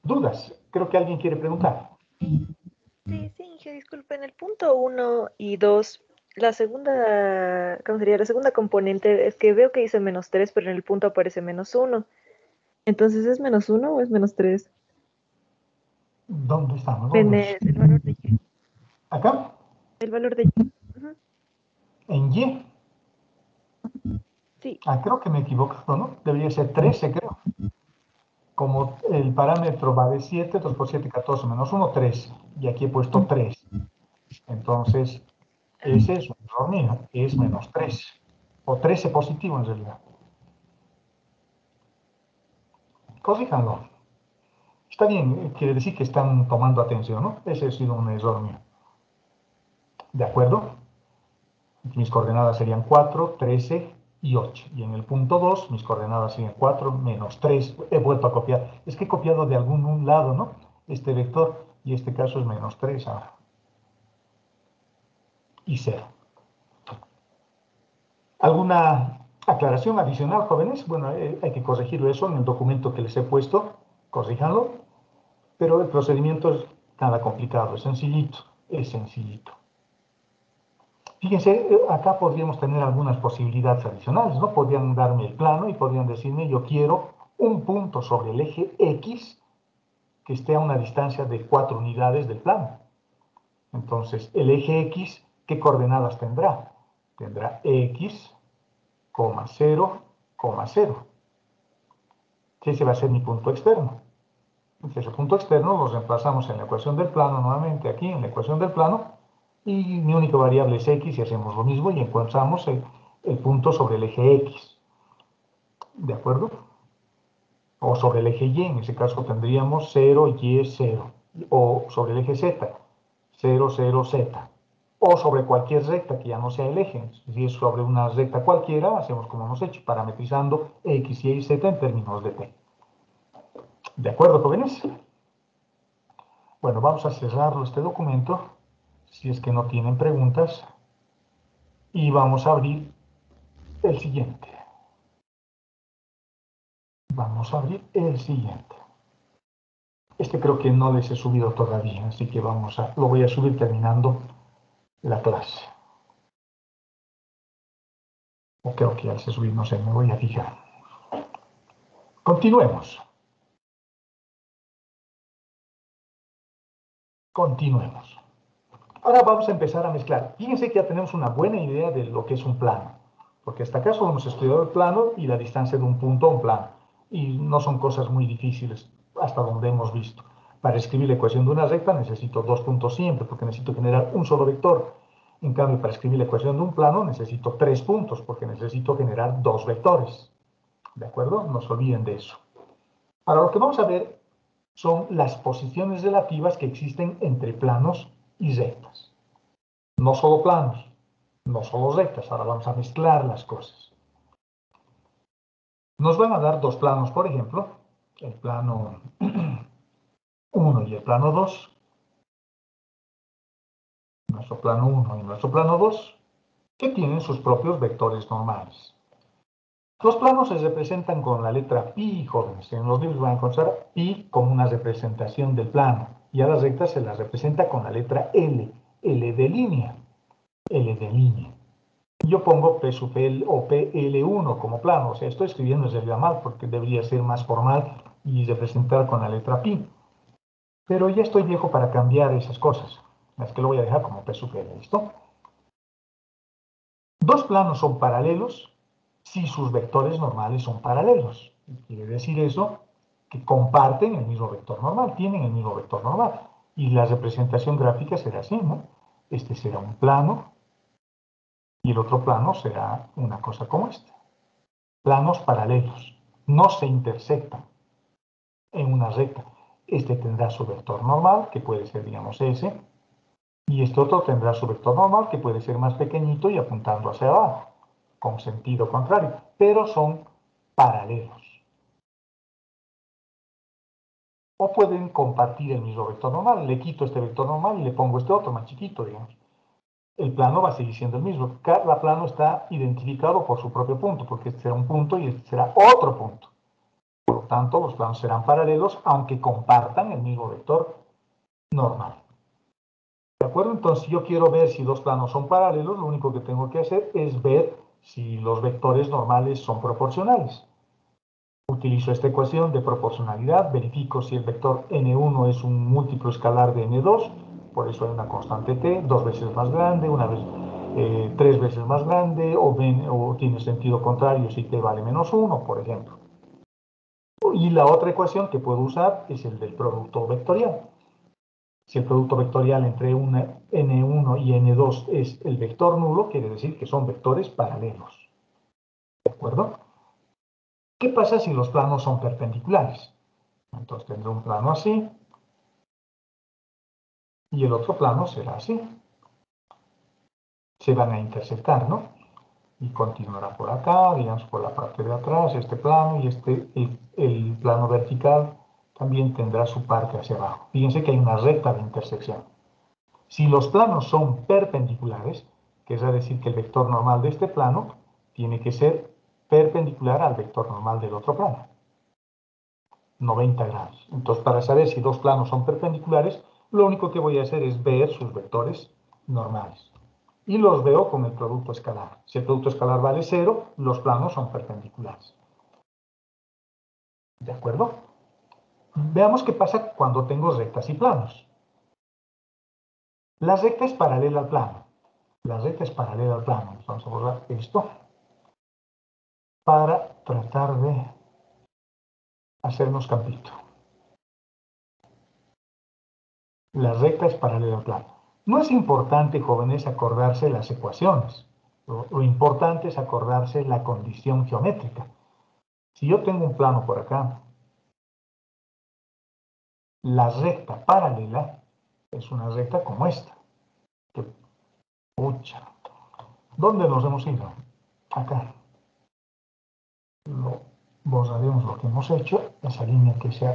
A: ¿Dudas? Creo que alguien quiere preguntar.
D: Sí, Inge, disculpe, en el punto 1 y 2, la segunda, ¿cómo sería? La segunda componente es que veo que dice menos 3, pero en el punto aparece menos 1. Entonces, ¿es menos 1 o es menos 3?
A: ¿Dónde estamos? ¿Dónde?
D: El valor de Y.
A: ¿Acá?
D: El valor de Y. Ujú.
A: En Y.
D: Sí,
A: Creo que me he equivocado, ¿no? Debería ser 13, creo. Como el parámetro va de 7, 2 por 7, 14 menos 1, 3. Y aquí he puesto 3. Entonces, ese es un error mío. Es menos 3. O 13 positivo en realidad. Corríjanlo. Está bien, quiere decir que están tomando atención, ¿no? Ese ha sido un error mío. ¿De acuerdo? Mis coordenadas serían 4, 13 y 8. Y en el punto 2, mis coordenadas serían 4 menos 3. He vuelto a copiar. Es que he copiado de algún lado, ¿no? Este vector, y este caso es menos 3 ahora. Y 0. ¿Alguna aclaración adicional, jóvenes? Bueno, hay que corregir eso en el documento que les he puesto. Corríjanlo. Pero el procedimiento es nada complicado, es sencillito. Es sencillito. Fíjense, acá podríamos tener algunas posibilidades adicionales, ¿no? Podrían darme el plano y podrían decirme, yo quiero un punto sobre el eje X que esté a una distancia de 4 unidades del plano. Entonces, el eje X, ¿qué coordenadas tendrá? Tendrá X, 0, 0. Ese va a ser mi punto externo. Entonces, el punto externo lo reemplazamos en la ecuación del plano, nuevamente aquí en la ecuación del plano, y mi única variable es x y hacemos lo mismo y encontramos el punto sobre el eje x. ¿De acuerdo? O sobre el eje y, en ese caso tendríamos 0, y, 0. O sobre el eje z, 0, 0, z. O sobre cualquier recta que ya no sea el eje. Si es sobre una recta cualquiera, hacemos como hemos hecho, parametrizando x, y, z en términos de t. ¿De acuerdo, jóvenes? Bueno, vamos a cerrarlo este documento, si es que no tienen preguntas, y vamos a abrir el siguiente. Vamos a abrir el siguiente. Este creo que no les he subido todavía, así que lo voy a subir terminando la clase. O creo que ya les he subido, no sé, me voy a fijar. Continuemos. Continuemos. Ahora vamos a empezar a mezclar. Fíjense que ya tenemos una buena idea de lo que es un plano, porque hasta acá solo hemos estudiado el plano y la distancia de un punto a un plano. Y no son cosas muy difíciles hasta donde hemos visto. Para escribir la ecuación de una recta necesito 2 puntos siempre, porque necesito generar un solo vector. En cambio, para escribir la ecuación de un plano necesito 3 puntos, porque necesito generar 2 vectores. ¿De acuerdo? No se olviden de eso. Ahora, lo que vamos a ver son las posiciones relativas que existen entre planos y rectas. No solo planos, no solo rectas. Ahora vamos a mezclar las cosas. Nos van a dar dos planos, por ejemplo, el plano 1 y el plano 2. Nuestro plano 1 y nuestro plano 2, que tienen sus propios vectores normales. Los planos se representan con la letra pi, jóvenes. En los libros van a encontrar pi como una representación del plano. Y a las rectas se las representa con la letra L, L de línea. L de línea. Yo pongo P sub L o PL1 como plano. O sea, estoy escribiendo en realidad mal porque debería ser más formal y representar con la letra pi. Pero ya estoy viejo para cambiar esas cosas. Es que lo voy a dejar como P sub L. ¿Listo? Dos planos son paralelos si sus vectores normales son paralelos. Quiere decir eso que comparten el mismo vector normal, tienen el mismo vector normal. Y la representación gráfica será así, ¿no? Este será un plano y el otro plano será una cosa como esta. Planos paralelos, no se intersectan en una recta. Este tendrá su vector normal, que puede ser, digamos, S, y este otro tendrá su vector normal, que puede ser más pequeñito y apuntando hacia abajo, con sentido contrario, pero son paralelos. O pueden compartir el mismo vector normal. Le quito este vector normal y le pongo este otro más chiquito, digamos. El plano va a seguir siendo el mismo. Cada plano está identificado por su propio punto, porque este será un punto y este será otro punto. Por lo tanto, los planos serán paralelos, aunque compartan el mismo vector normal. ¿De acuerdo? Entonces, si yo quiero ver si dos planos son paralelos, lo único que tengo que hacer es ver si los vectores normales son proporcionales. Utilizo esta ecuación de proporcionalidad, verifico si el vector n1 es un múltiplo escalar de n2, por eso hay una constante t, 2 veces más grande, 3 veces más grande, o tiene sentido contrario si t vale menos 1, por ejemplo. Y la otra ecuación que puedo usar es el del producto vectorial. Si el producto vectorial entre n1 y n2 es el vector nulo, quiere decir que son vectores paralelos. ¿De acuerdo? ¿Qué pasa si los planos son perpendiculares? Entonces tendré un plano así y el otro plano será así. Se van a intersectar, ¿no? Y continuará por acá, digamos por la parte de atrás, este plano y el plano vertical también tendrá su parte hacia abajo. Fíjense que hay una recta de intersección. Si los planos son perpendiculares, que es decir que el vector normal de este plano tiene que ser perpendicular al vector normal del otro plano. 90 grados. Entonces, para saber si dos planos son perpendiculares, lo único que voy a hacer es ver sus vectores normales. Y los veo con el producto escalar. Si el producto escalar vale 0, los planos son perpendiculares. ¿De acuerdo? Veamos qué pasa cuando tengo rectas y planos. La recta es paralela al plano. La recta es paralela al plano. Vamos a borrar esto para tratar de hacernos campito. La recta es paralela al plano. No es importante, jóvenes, acordarse las ecuaciones. Lo importante es acordarse la condición geométrica. Si yo tengo un plano por acá, la recta paralela es una recta como esta. Pucha. ¿Dónde nos hemos ido? Acá. Borraremos lo que hemos hecho, esa línea que se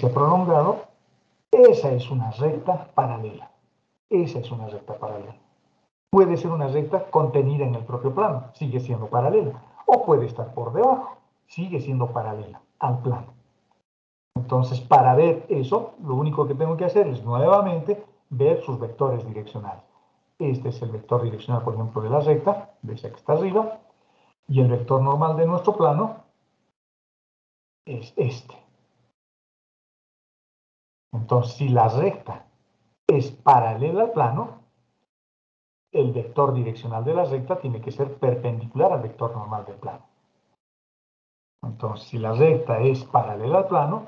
A: ha prolongado. Esa es una recta paralela. Esa es una recta paralela. Puede ser una recta contenida en el propio plano, sigue siendo paralela. o puede estar por debajo. Sigue siendo paralela al plano. Entonces, para ver eso, lo único que tengo que hacer es nuevamente ver sus vectores direccionales. Este es el vector direccional, por ejemplo, de la recta, de esa que está arriba, y el vector normal de nuestro plano es este. Entonces, si la recta es paralela al plano, el vector direccional de la recta tiene que ser perpendicular al vector normal del plano. Entonces, si la recta es paralela al plano,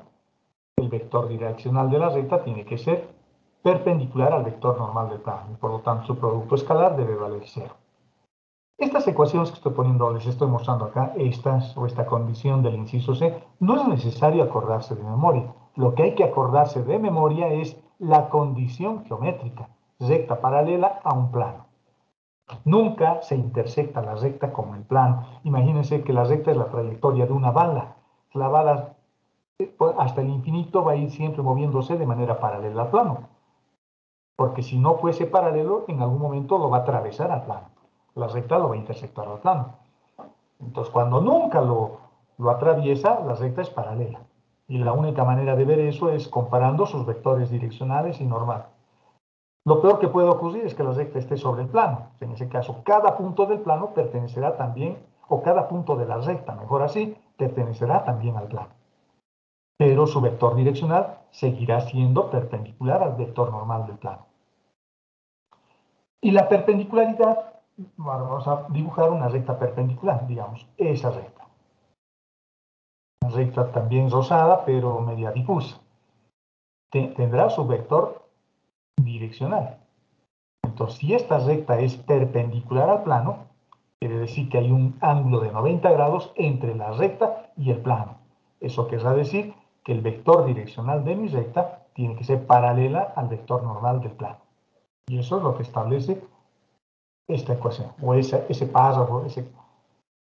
A: el vector direccional de la recta tiene que ser perpendicular al vector normal del plano. Y por lo tanto, su producto escalar debe valer 0. Estas ecuaciones que estoy poniendo, les estoy mostrando acá, esta condición del inciso C, no es necesario acordarse de memoria. Lo que hay que acordarse de memoria es la condición geométrica, recta paralela a un plano. Nunca se intersecta la recta con el plano. Imagínense que la recta es la trayectoria de una bala. La bala hasta el infinito va a ir siempre moviéndose de manera paralela al plano. Porque si no fuese paralelo, en algún momento lo va a atravesar al plano. La recta lo va a intersectar al plano. Entonces, cuando nunca lo atraviesa, la recta es paralela. Y la única manera de ver eso es comparando sus vectores direccionales y normales. Lo peor que puede ocurrir es que la recta esté sobre el plano. En ese caso, cada punto del plano pertenecerá también, o cada punto de la recta, mejor así, pertenecerá también al plano. Pero su vector direccional seguirá siendo perpendicular al vector normal del plano. Y la perpendicularidad, vamos a dibujar una recta perpendicular, digamos, esa recta. Una recta también rosada, pero media difusa. Tendrá su vector direccional. Entonces, si esta recta es perpendicular al plano, quiere decir que hay un ángulo de 90 grados entre la recta y el plano. Eso querrá decir que el vector direccional de mi recta tiene que ser paralela al vector normal del plano. Y eso es lo que establece esta ecuación, o ese párrafo,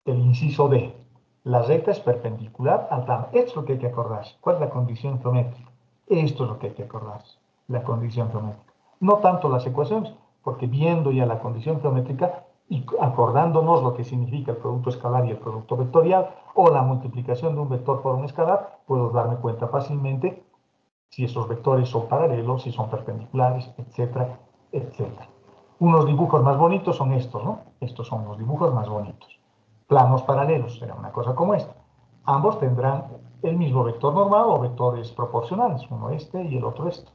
A: el inciso D. La recta es perpendicular al plano. Esto es lo que hay que acordarse. ¿Cuál es la condición geométrica? Esto es lo que hay que acordarse, la condición geométrica. No tanto las ecuaciones, porque viendo ya la condición geométrica y acordándonos lo que significa el producto escalar y el producto vectorial, o la multiplicación de un vector por un escalar, puedo darme cuenta fácilmente si esos vectores son paralelos, si son perpendiculares, etcétera, etcétera. Unos dibujos más bonitos son estos, ¿no? Estos son los dibujos más bonitos. Planos paralelos, será una cosa como esta. Ambos tendrán el mismo vector normal o vectores proporcionales, uno este y el otro este.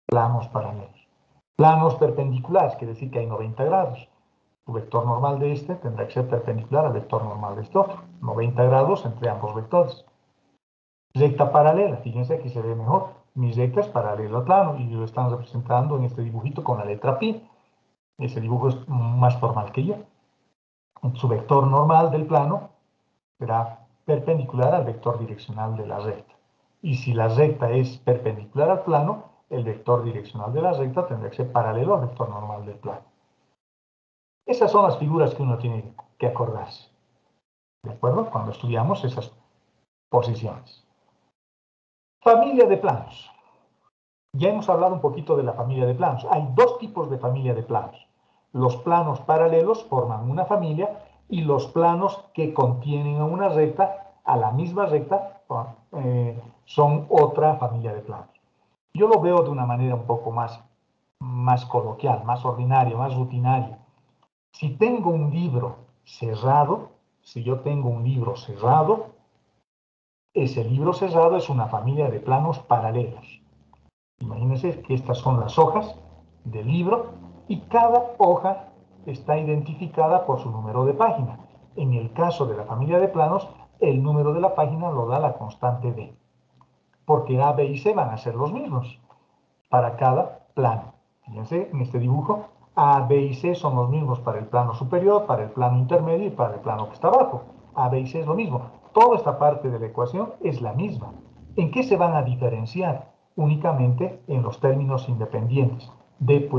A: Planos paralelos. Planos perpendiculares, quiere decir que hay 90 grados. Tu vector normal de este tendrá que ser perpendicular al vector normal de este otro. 90 grados entre ambos vectores. Recta paralela, fíjense aquí se ve mejor. Mi recta es paralela al plano y lo están representando en este dibujito con la letra pi. Ese dibujo es más formal que yo. Su vector normal del plano será perpendicular al vector direccional de la recta. Y si la recta es perpendicular al plano, el vector direccional de la recta tendrá que ser paralelo al vector normal del plano. Esas son las figuras que uno tiene que acordarse. ¿De acuerdo? Cuando estudiamos esas posiciones. Familia de planos. Ya hemos hablado un poquito de la familia de planos. Hay dos tipos de familia de planos. Los planos paralelos forman una familia y los planos que contienen a una recta, a la misma recta, son otra familia de planos. Yo lo veo de una manera un poco más coloquial, más ordinaria, más rutinaria. Si tengo un libro cerrado, si yo tengo un libro cerrado, ese libro cerrado es una familia de planos paralelos. Imagínense que estas son las hojas del libro y cada hoja está identificada por su número de página. En el caso de la familia de planos, el número de la página lo da la constante D, porque A, B y C van a ser los mismos para cada plano. Fíjense, en este dibujo, A, B y C son los mismos para el plano superior, para el plano intermedio y para el plano que está abajo. A, B y C es lo mismo. Toda esta parte de la ecuación es la misma. ¿En qué se van a diferenciar? Únicamente en los términos independientes. D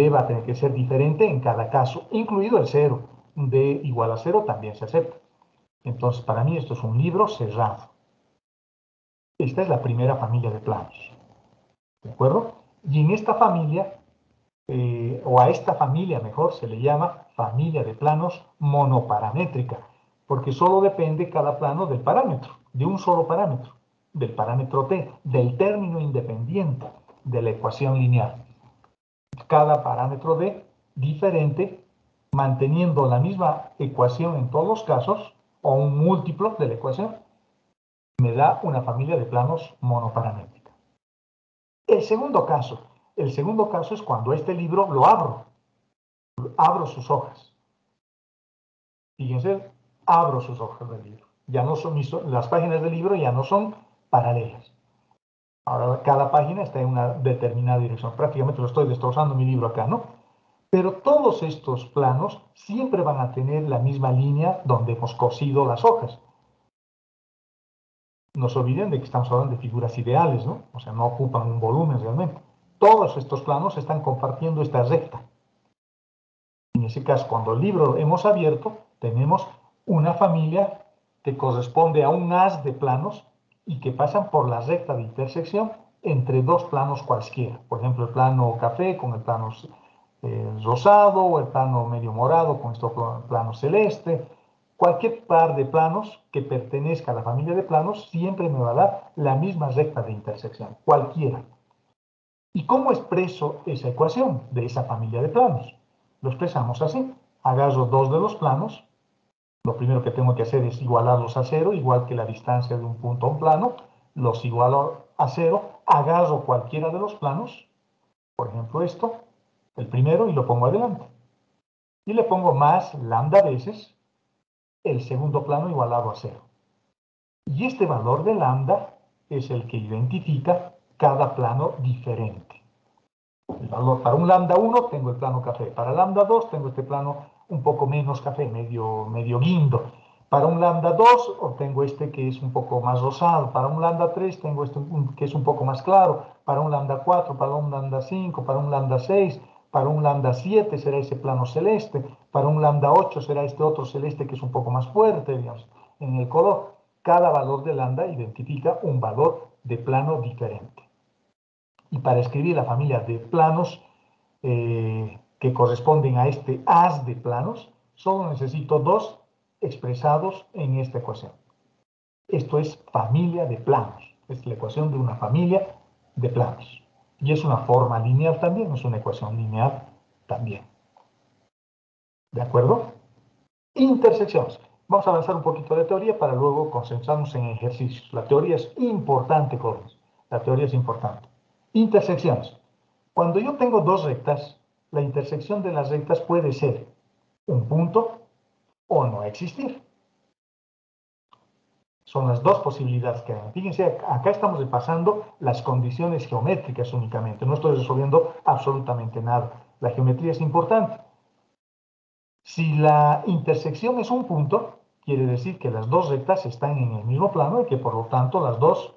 A: va a tener que ser diferente en cada caso, incluido el 0. D igual a 0 también se acepta. Entonces, para mí esto es un libro cerrado. Esta es la primera familia de planos. ¿De acuerdo? Y en esta familia, o a esta familia mejor, se le llama familia de planos monoparamétrica, porque solo depende cada plano del parámetro, de un solo parámetro, del parámetro t, del término independiente de la ecuación lineal. Cada parámetro d diferente, manteniendo la misma ecuación en todos los casos, o un múltiplo de la ecuación, me da una familia de planos monoparamétrica. El segundo caso es cuando este libro lo abro sus hojas. Fíjense, abro sus hojas del libro. Ya no son las páginas del libro ya no son paralelas. Ahora cada página está en una determinada dirección. Prácticamente lo estoy destrozando mi libro acá, ¿no? Pero todos estos planos siempre van a tener la misma línea donde hemos cosido las hojas. No se olviden de que estamos hablando de figuras ideales, ¿no? O sea, no ocupan un volumen realmente. Todos estos planos están compartiendo esta recta. En ese caso, cuando el libro hemos abierto, tenemos una familia que corresponde a un haz de planos y que pasan por la recta de intersección entre dos planos cualesquiera. Por ejemplo, el plano café con el plano rosado, o el plano medio morado con este plano celeste. Cualquier par de planos que pertenezca a la familia de planos siempre me va a dar la misma recta de intersección, cualquiera. ¿Y cómo expreso esa ecuación de esa familia de planos? Lo expresamos así. Agarro dos de los planos. Lo primero que tengo que hacer es igualarlos a cero, igual que la distancia de un punto a un plano. Los igualo a cero. Agarro cualquiera de los planos. Por ejemplo, esto, el primero, y lo pongo adelante. Y le pongo más lambda veces el segundo plano igualado a cero. Y este valor de lambda es el que identifica cada plano diferente. El valor para un lambda 1 tengo el plano café. Para lambda 2 tengo este plano un poco menos café, medio guindo. Para un lambda 2 obtengo este que es un poco más rosado. Para un lambda 3 tengo este que es un poco más claro. Para un lambda 4, para un lambda 5, para un lambda 6, para un lambda 7 será ese plano celeste. Para un lambda 8 será este otro celeste que es un poco más fuerte, digamos, en el color. Cada valor de lambda identifica un valor de plano diferente. Y para escribir la familia de planos que corresponden a este haz de planos, solo necesito dos expresados en esta ecuación. Esto es familia de planos. Es la ecuación de una familia de planos. Y es una forma lineal también, es una ecuación lineal también. ¿De acuerdo? Intersecciones. Vamos a avanzar un poquito de teoría para luego concentrarnos en ejercicios. La teoría es importante, jóvenes. La teoría es importante. Intersecciones. Cuando yo tengo dos rectas, la intersección de las rectas puede ser un punto o no existir. Son las dos posibilidades que hay. Fíjense, acá estamos repasando las condiciones geométricas únicamente. No estoy resolviendo absolutamente nada. La geometría es importante. Si la intersección es un punto, quiere decir que las dos rectas están en el mismo plano y que por lo tanto las dos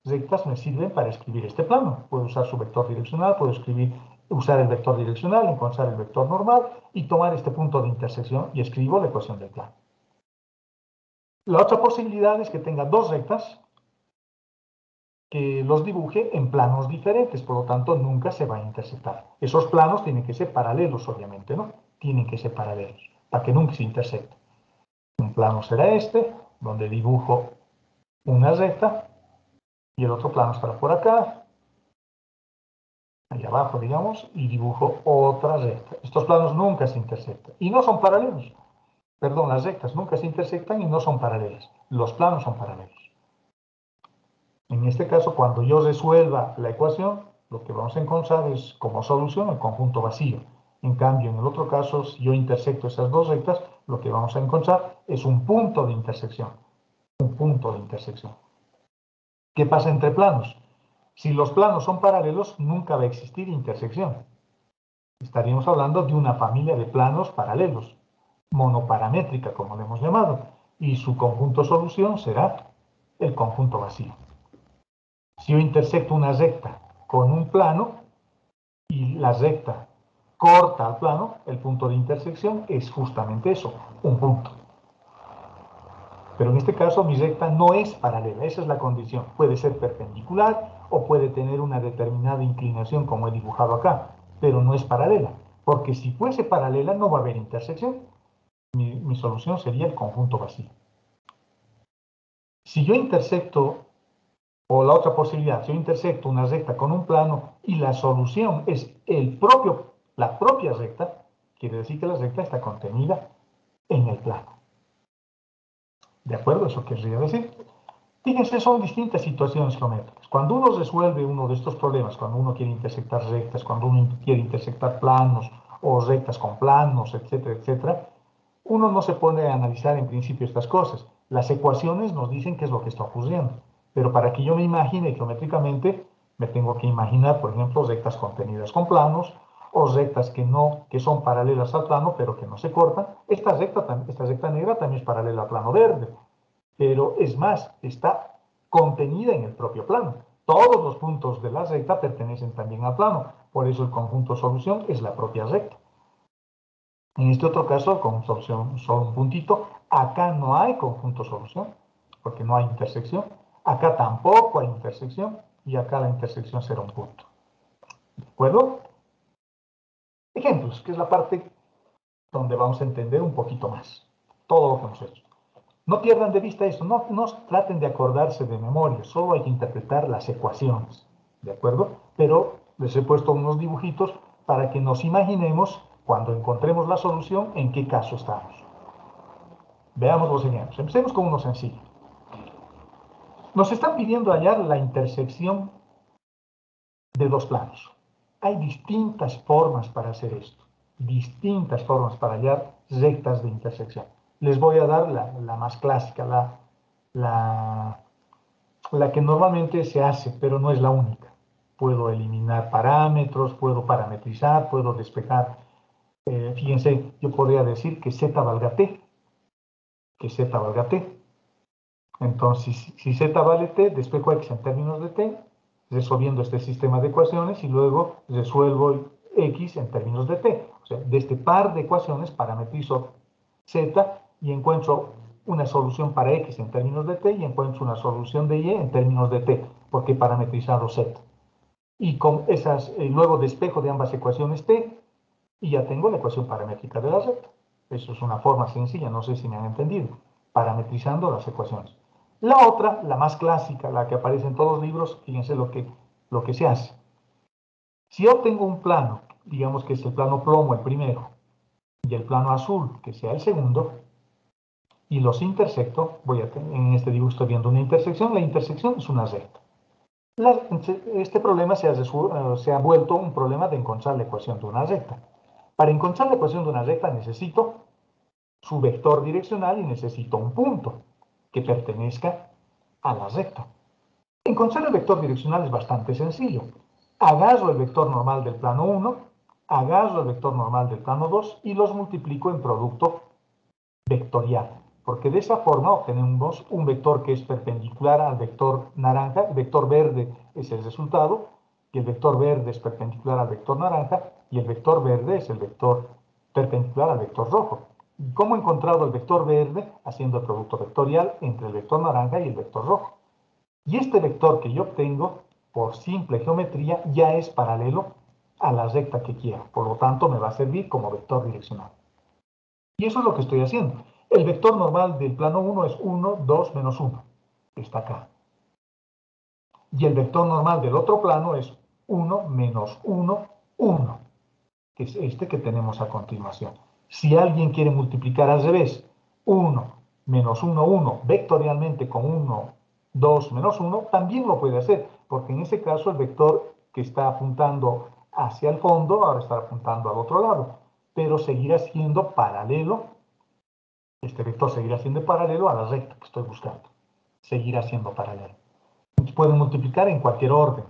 A: rectas me sirven para escribir este plano. Puedo usar su vector direccional, puedo usar el vector direccional, encontrar el vector normal y tomar este punto de intersección y escribo la ecuación del plano. La otra posibilidad es que tenga dos rectas que los dibuje en planos diferentes, por lo tanto nunca se va a intersectar. Esos planos tienen que ser paralelos, obviamente, ¿no? Tienen que ser paralelos, para que nunca se intersecten. Un plano será este, donde dibujo una recta, y el otro plano estará por acá, ahí abajo, digamos, y dibujo otra recta. Estos planos nunca se intersectan, y no son paralelos. Perdón, las rectas nunca se intersectan y no son paralelas. Los planos son paralelos. En este caso, cuando yo resuelva la ecuación, lo que vamos a encontrar es como solución el conjunto vacío. En cambio, en el otro caso, si yo intersecto esas dos rectas, lo que vamos a encontrar es un punto de intersección. Un punto de intersección. ¿Qué pasa entre planos? Si los planos son paralelos, nunca va a existir intersección. Estaríamos hablando de una familia de planos paralelos, monoparamétrica, como le hemos llamado, y su conjunto solución será el conjunto vacío. Si yo intersecto una recta con un plano y la recta corta al plano, el punto de intersección es justamente eso, un punto. Pero en este caso mi recta no es paralela, esa es la condición. Puede ser perpendicular o puede tener una determinada inclinación como he dibujado acá, pero no es paralela, porque si fuese paralela no va a haber intersección. Mi mi solución sería el conjunto vacío. Si yo intersecto, o la otra posibilidad, si yo intersecto una recta con un plano y la solución es la propia recta, quiere decir que la recta está contenida en el plano. ¿De acuerdo? Eso querría decir. Fíjense, son distintas situaciones geométricas. Cuando uno resuelve uno de estos problemas, cuando uno quiere intersectar rectas, cuando uno quiere intersectar planos o rectas con planos, etcétera, etcétera, uno no se pone a analizar en principio estas cosas. Las ecuaciones nos dicen qué es lo que está ocurriendo. Pero para que yo me imagine geométricamente, me tengo que imaginar, por ejemplo, rectas contenidas con planos, o rectas que son paralelas al plano, pero que no se cortan. Esta recta negra también es paralela al plano verde, pero es más, está contenida en el propio plano. Todos los puntos de la recta pertenecen también al plano, por eso el conjunto solución es la propia recta. En este otro caso, con solución solo un puntito, acá no hay conjunto solución, porque no hay intersección. Acá tampoco hay intersección, y acá la intersección será un punto. ¿De acuerdo? Ejemplos, que es la parte donde vamos a entender un poquito más todo lo que hemos hecho. No pierdan de vista eso, no traten de acordarse de memoria, solo hay que interpretar las ecuaciones, ¿de acuerdo? Pero les he puesto unos dibujitos para que nos imaginemos, cuando encontremos la solución, en qué caso estamos. Veamos los ejemplos. Empecemos con uno sencillo. Nos están pidiendo hallar la intersección de dos planos. Hay distintas formas para hacer esto, distintas formas para hallar rectas de intersección. Les voy a dar la más clásica, la que normalmente se hace, pero no es la única. Puedo eliminar parámetros, puedo parametrizar, puedo despejar. Fíjense, yo podría decir que z valga t, que z valga t. Entonces, si z vale t, despejo x en términos de t, resolviendo este sistema de ecuaciones, y luego resuelvo x en términos de t. O sea, de este par de ecuaciones parametrizo z y encuentro una solución para x en términos de t y encuentro una solución de y en términos de t, porque he parametrizado z. Y con esas, luego despejo de ambas ecuaciones t y ya tengo la ecuación paramétrica de la recta. Eso es una forma sencilla, no sé si me han entendido, parametrizando las ecuaciones. La otra, la más clásica, la que aparece en todos los libros, fíjense lo que se hace. Si yo tengo un plano, digamos que es el plano plomo el primero, y el plano azul, que sea el segundo, y los intersecto, en este dibujo estoy viendo una intersección, la intersección es una recta. Este problema se ha vuelto un problema de encontrar la ecuación de una recta. Para encontrar la ecuación de una recta necesito su vector direccional y necesito un punto que pertenezca a la recta. Encontrar el vector direccional es bastante sencillo. Agarro el vector normal del plano 1, agarro el vector normal del plano 2 y los multiplico en producto vectorial, porque de esa forma obtenemos un vector que es perpendicular al vector naranja, el vector verde es el resultado, y el vector verde es perpendicular al vector naranja, y el vector verde es el vector perpendicular al vector rojo. ¿Cómo he encontrado el vector verde? Haciendo el producto vectorial entre el vector naranja y el vector rojo. Y este vector que yo obtengo, por simple geometría, ya es paralelo a la recta que quiero. Por lo tanto, me va a servir como vector direccional. Y eso es lo que estoy haciendo. El vector normal del plano 1 es 1, 2, menos 1. Está acá. Y el vector normal del otro plano es 1, menos 1, 1. Que es este que tenemos a continuación. Si alguien quiere multiplicar al revés, 1, menos 1, 1, vectorialmente con 1, 2, menos 1, también lo puede hacer. Porque en ese caso el vector que está apuntando hacia el fondo, ahora está apuntando al otro lado. Pero seguirá siendo paralelo. Este vector seguirá siendo paralelo a la recta que estoy buscando. Seguirá siendo paralelo. Pueden multiplicar en cualquier orden.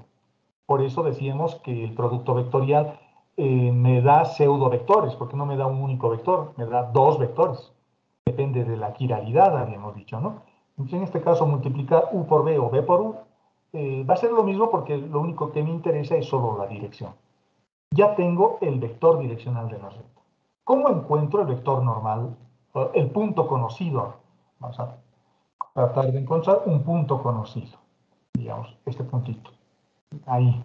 A: Por eso decíamos que el producto vectorial me da pseudovectores, porque no me da un único vector, me da dos vectores. Depende de la quiralidad, habíamos dicho, ¿no? Entonces, en este caso, multiplicar u por b o b por u va a ser lo mismo porque lo único que me interesa es solo la dirección. Ya tengo el vector direccional de la recta. ¿Cómo encuentro el vector normal? El punto conocido. Vamos a tratar de encontrar un punto conocido. Digamos, este puntito. Ahí.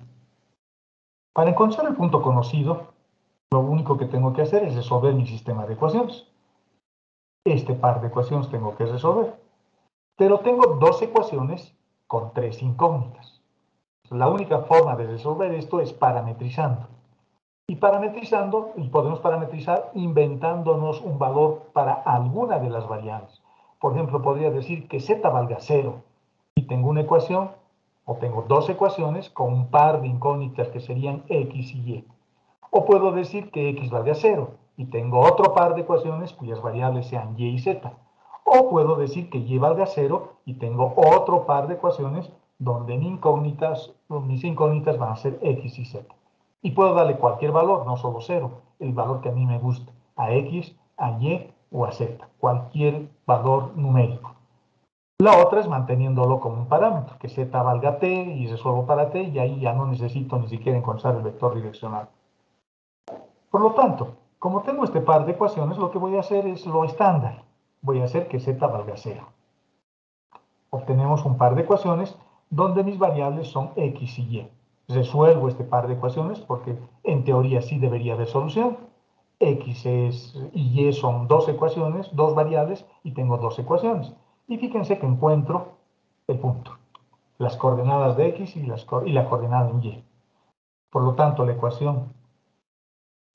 A: Para encontrar el punto conocido, lo único que tengo que hacer es resolver mi sistema de ecuaciones. Este par de ecuaciones tengo que resolver. Pero tengo dos ecuaciones con tres incógnitas. La única forma de resolver esto es parametrizando. Y parametrizando, y podemos parametrizar inventándonos un valor para alguna de las variables. Por ejemplo, podría decir que z valga 0 y tengo una ecuación, o tengo dos ecuaciones con un par de incógnitas que serían x y y. O puedo decir que x valga 0 y tengo otro par de ecuaciones cuyas variables sean y z. O puedo decir que y valga 0 y tengo otro par de ecuaciones donde mis incógnitas van a ser x y z. Y puedo darle cualquier valor, no solo 0, el valor que a mí me guste, a x, a y o a z, cualquier valor numérico. La otra es manteniéndolo como un parámetro, que z valga t y resuelvo para t y ahí ya no necesito ni siquiera encontrar el vector direccional. Por lo tanto, como tengo este par de ecuaciones, lo que voy a hacer es lo estándar. Voy a hacer que z valga 0. Obtenemos un par de ecuaciones donde mis variables son x y y. Resuelvo este par de ecuaciones porque en teoría sí debería haber solución. X y y son dos ecuaciones, dos variables y tengo dos ecuaciones. Y fíjense que encuentro el punto, las coordenadas de x y la coordenada en y. Por lo tanto, la ecuación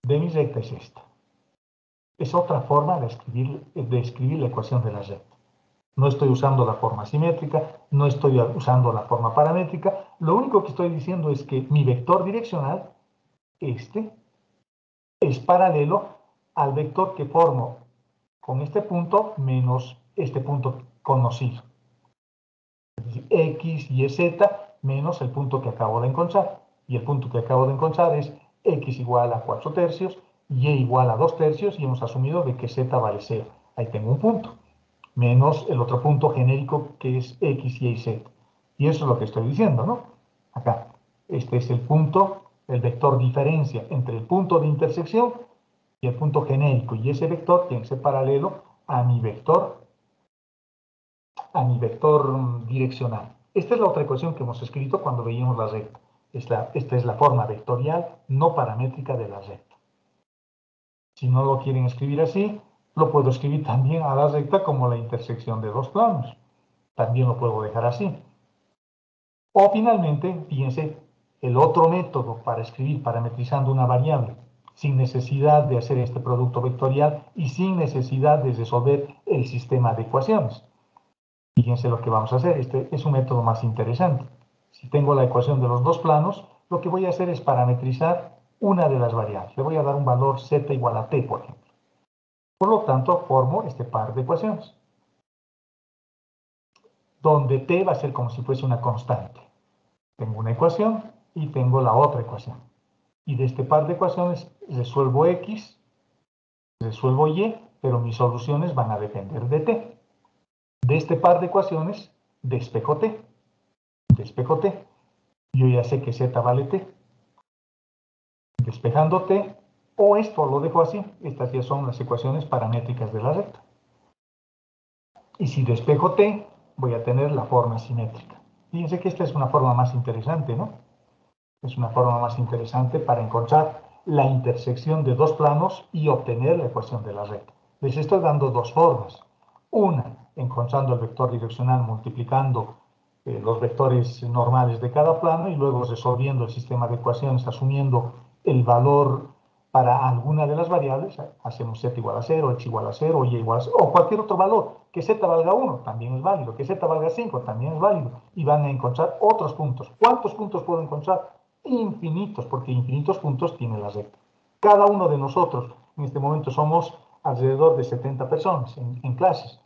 A: de mi recta es esta. Es otra forma de escribir la ecuación de la recta. No estoy usando la forma simétrica, no estoy usando la forma paramétrica. Lo único que estoy diciendo es que mi vector direccional, este, es paralelo al vector que formo con este punto menos este punto conocido. Es decir, x y z menos el punto que acabo de encontrar. Y el punto que acabo de encontrar es x igual a 4 tercios, y igual a 2 tercios, y hemos asumido de que z vale 0. Ahí tengo un punto. Menos el otro punto genérico que es x, y z. Y eso es lo que estoy diciendo, ¿no? Acá. Este es el punto, el vector diferencia entre el punto de intersección y el punto genérico. Y ese vector tiene que ser paralelo a mi vector direccional. Esta es la otra ecuación que hemos escrito cuando veíamos la recta. Esta es la forma vectorial no paramétrica de la recta. Si no lo quieren escribir así, lo puedo escribir también a la recta como la intersección de dos planos. También lo puedo dejar así. O finalmente, fíjense, el otro método para escribir parametrizando una variable sin necesidad de hacer este producto vectorial y sin necesidad de resolver el sistema de ecuaciones. Fíjense lo que vamos a hacer. Este es un método más interesante. Si tengo la ecuación de los dos planos, lo que voy a hacer es parametrizar una de las variables. Le voy a dar un valor z igual a t, por ejemplo. Por lo tanto, formo este par de ecuaciones, donde t va a ser como si fuese una constante. Tengo una ecuación y tengo la otra ecuación. Y de este par de ecuaciones resuelvo x, resuelvo y, pero mis soluciones van a depender de t. De este par de ecuaciones despejo t. Despejo t. Yo ya sé que z vale t. Despejando t, o esto lo dejo así. Estas ya son las ecuaciones paramétricas de la recta. Y si despejo t, voy a tener la forma simétrica. Fíjense que esta es una forma más interesante, ¿no? Es una forma más interesante para encontrar la intersección de dos planos y obtener la ecuación de la recta. Les estoy dando dos formas. Una, encontrando el vector direccional multiplicando los vectores normales de cada plano y luego resolviendo el sistema de ecuaciones asumiendo el valor para alguna de las variables. Hacemos z igual a 0, x igual a 0, y igual a 0, o cualquier otro valor. Que z valga 1 también es válido, que z valga 5 también es válido. Y van a encontrar otros puntos. ¿Cuántos puntos puedo encontrar? Infinitos, porque infinitos puntos tiene la recta. Cada uno de nosotros, en este momento somos alrededor de 70 personas en clases.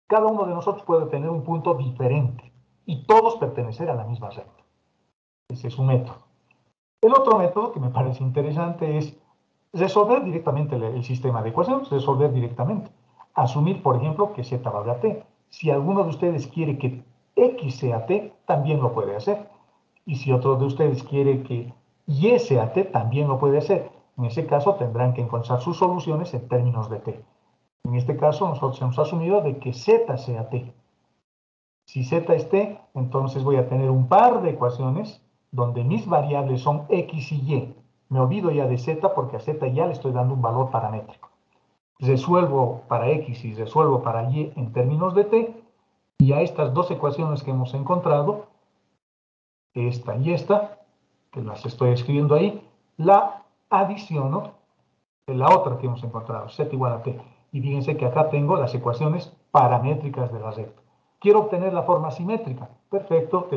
A: Cada uno de nosotros puede tener un punto diferente y todos pertenecer a la misma recta. Ese es un método. El otro método que me parece interesante es resolver directamente el sistema de ecuaciones, resolver directamente. Asumir, por ejemplo, que z valga t. Si alguno de ustedes quiere que x sea t, también lo puede hacer. Y si otro de ustedes quiere que y sea t, también lo puede hacer. En ese caso tendrán que encontrar sus soluciones en términos de t. En este caso nosotros hemos asumido de que z sea t. Si z es t, entonces voy a tener un par de ecuaciones donde mis variables son x y y. Me olvido ya de z porque a z ya le estoy dando un valor paramétrico. resuelvo para X y resuelvo para Y en términos de T, y a estas dos ecuaciones que hemos encontrado, esta y esta, que las estoy escribiendo ahí, la adiciono en la otra que hemos encontrado, Z igual a T. Y fíjense que acá tengo las ecuaciones paramétricas de la recta. Quiero obtener la forma simétrica. Perfecto,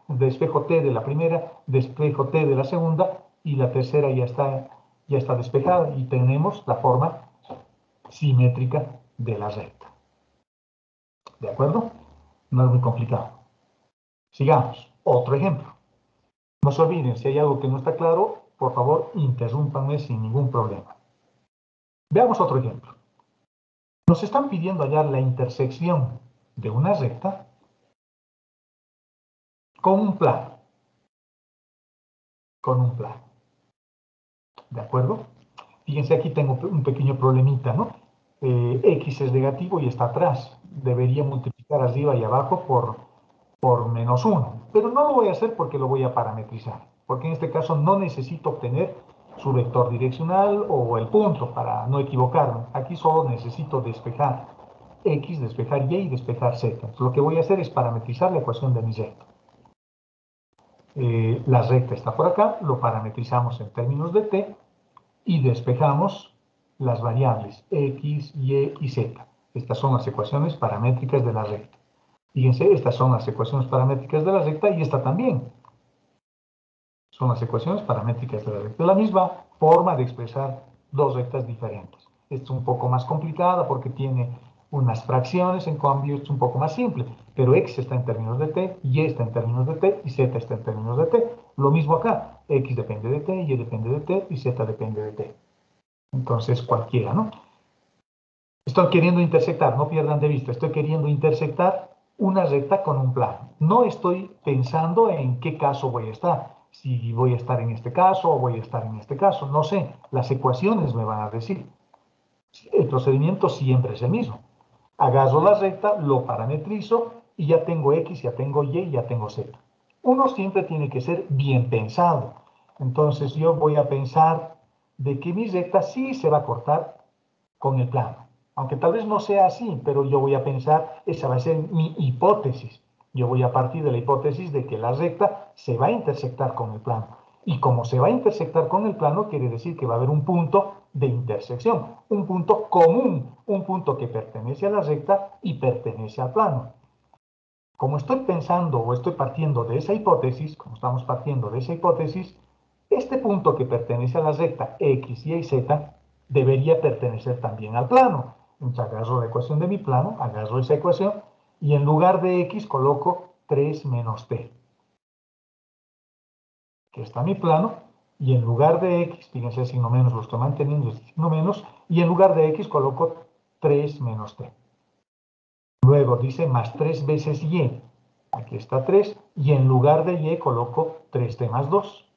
A: despejo T de la primera, despejo T de la segunda, y la tercera ya está despejada, y tenemos la forma simétrica de la recta. ¿De acuerdo? No es muy complicado. Sigamos. Otro ejemplo. No se olviden, si hay algo que no está claro, por favor, interrúmpanme sin ningún problema. Veamos otro ejemplo. Nos están pidiendo hallar la intersección de una recta con un plano. Con un plano. ¿De acuerdo? Fíjense, aquí tengo un pequeño problemita, ¿no? X es negativo y está atrás. Debería multiplicar arriba y abajo por menos 1. Pero no lo voy a hacer porque lo voy a parametrizar. Porque en este caso no necesito obtener su vector direccional o el punto para no equivocarme. Aquí solo necesito despejar X, despejar Y y despejar Z. Entonces, lo que voy a hacer es parametrizar la ecuación de mi recta. La recta está por acá, lo parametrizamos en términos de T y despejamos las variables X, Y y Z. Estas son las ecuaciones paramétricas de la recta. Fíjense, estas son las ecuaciones paramétricas de la recta y esta también. Son las ecuaciones paramétricas de la recta. La misma forma de expresar dos rectas diferentes. Esta es un poco más complicada porque tiene unas fracciones, en cambio esto es un poco más simple. Pero X está en términos de T, Y está en términos de T y Z está en términos de T. Lo mismo acá. X depende de T, Y depende de T y Z depende de T. Entonces cualquiera, ¿no? Estoy queriendo intersectar, no pierdan de vista, estoy queriendo intersectar una recta con un plano. No estoy pensando en qué caso voy a estar. Si voy a estar en este caso o voy a estar en este caso. No sé, las ecuaciones me van a decir. El procedimiento siempre es el mismo. Agarro la recta, lo parametrizo y ya tengo X, ya tengo Y y ya tengo Z. Uno siempre tiene que ser bien pensado. Entonces yo voy a pensar de que mi recta sí se va a cortar con el plano. Aunque tal vez no sea así, pero yo voy a pensar, esa va a ser mi hipótesis. Yo voy a partir de la hipótesis de que la recta se va a intersectar con el plano. Y como se va a intersectar con el plano, quiere decir que va a haber un punto de intersección, un punto común, un punto que pertenece a la recta y pertenece al plano. Como estoy pensando o estoy partiendo de esa hipótesis, como estamos partiendo de esa hipótesis, este punto que pertenece a la recta X, Y y Z debería pertenecer también al plano. Entonces agarro la ecuación de mi plano, agarro esa ecuación y en lugar de X coloco 3 menos T. Que está mi plano, y en lugar de X, fíjense el signo menos, lo estoy manteniendo, el signo menos, y en lugar de X coloco 3 menos T. Luego dice más 3 veces Y. Aquí está 3, y en lugar de Y coloco 3T más 2.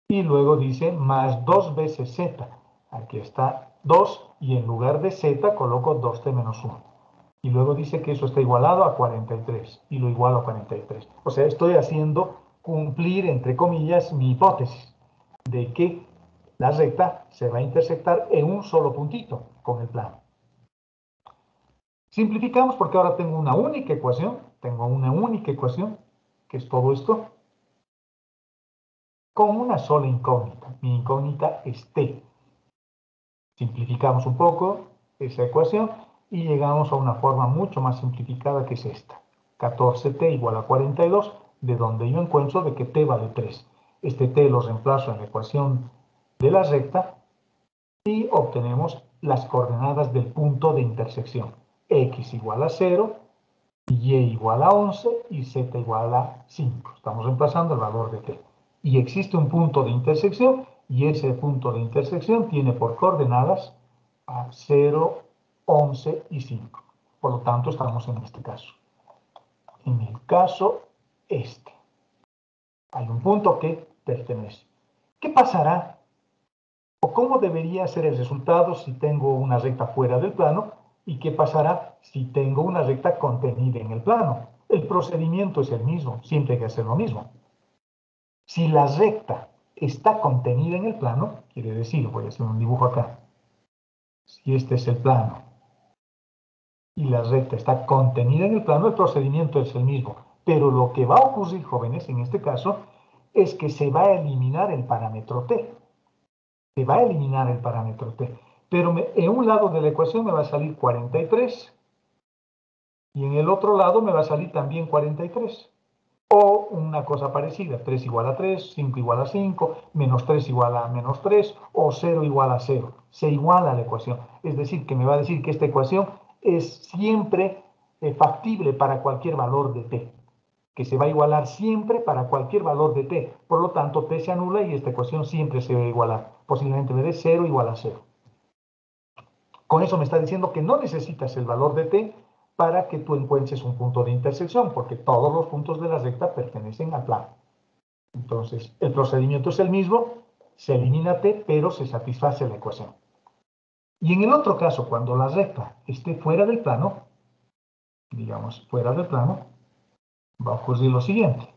A: Y luego dice más 2 veces Z. Aquí está 2, y en lugar de Z coloco 2T menos 1. Y luego dice que eso está igualado a 43, y lo igualo a 43. O sea, estoy haciendo cumplir, entre comillas, mi hipótesis de que la recta se va a intersectar en un solo puntito con el plano. Simplificamos porque ahora tengo una única ecuación, que es todo esto, con una sola incógnita. Mi incógnita es T. Simplificamos un poco esa ecuación y llegamos a una forma mucho más simplificada que es esta. 14T igual a 42, de donde yo encuentro de que T vale 3. Este T lo reemplazo en la ecuación de la recta y obtenemos las coordenadas del punto de intersección. X igual a 0, Y igual a 11 y Z igual a 5. Estamos reemplazando el valor de T. Y existe un punto de intersección y ese punto de intersección tiene por coordenadas a 0, 11 y 5. Por lo tanto, estamos en este caso. En el caso este. Hay un punto que pertenece. ¿Qué pasará? ¿O cómo debería ser el resultado si tengo una recta fuera del plano? ¿Y qué pasará si tengo una recta contenida en el plano? El procedimiento es el mismo, siempre hay que hacer lo mismo. Si la recta está contenida en el plano, quiere decir, voy a hacer un dibujo acá. Si este es el plano y la recta está contenida en el plano, el procedimiento es el mismo. Pero lo que va a ocurrir, jóvenes, en este caso, es que se va a eliminar el parámetro t. Se va a eliminar el parámetro t. Pero en un lado de la ecuación me va a salir 43 y en el otro lado me va a salir también 43. O una cosa parecida, 3 igual a 3, 5 igual a 5, menos 3 igual a menos 3, o 0 igual a 0. Se iguala la ecuación. Es decir, que me va a decir que esta ecuación es siempre factible para cualquier valor de t. Que se va a igualar siempre para cualquier valor de t. Por lo tanto, t se anula y esta ecuación siempre se va a igualar. Posiblemente me dé 0 igual a 0. Con eso me está diciendo que no necesitas el valor de t para que tú encuentres un punto de intersección, porque todos los puntos de la recta pertenecen al plano. Entonces, el procedimiento es el mismo, se elimina t, pero se satisface la ecuación. Y en el otro caso, cuando la recta esté fuera del plano, digamos fuera del plano, va a ocurrir lo siguiente.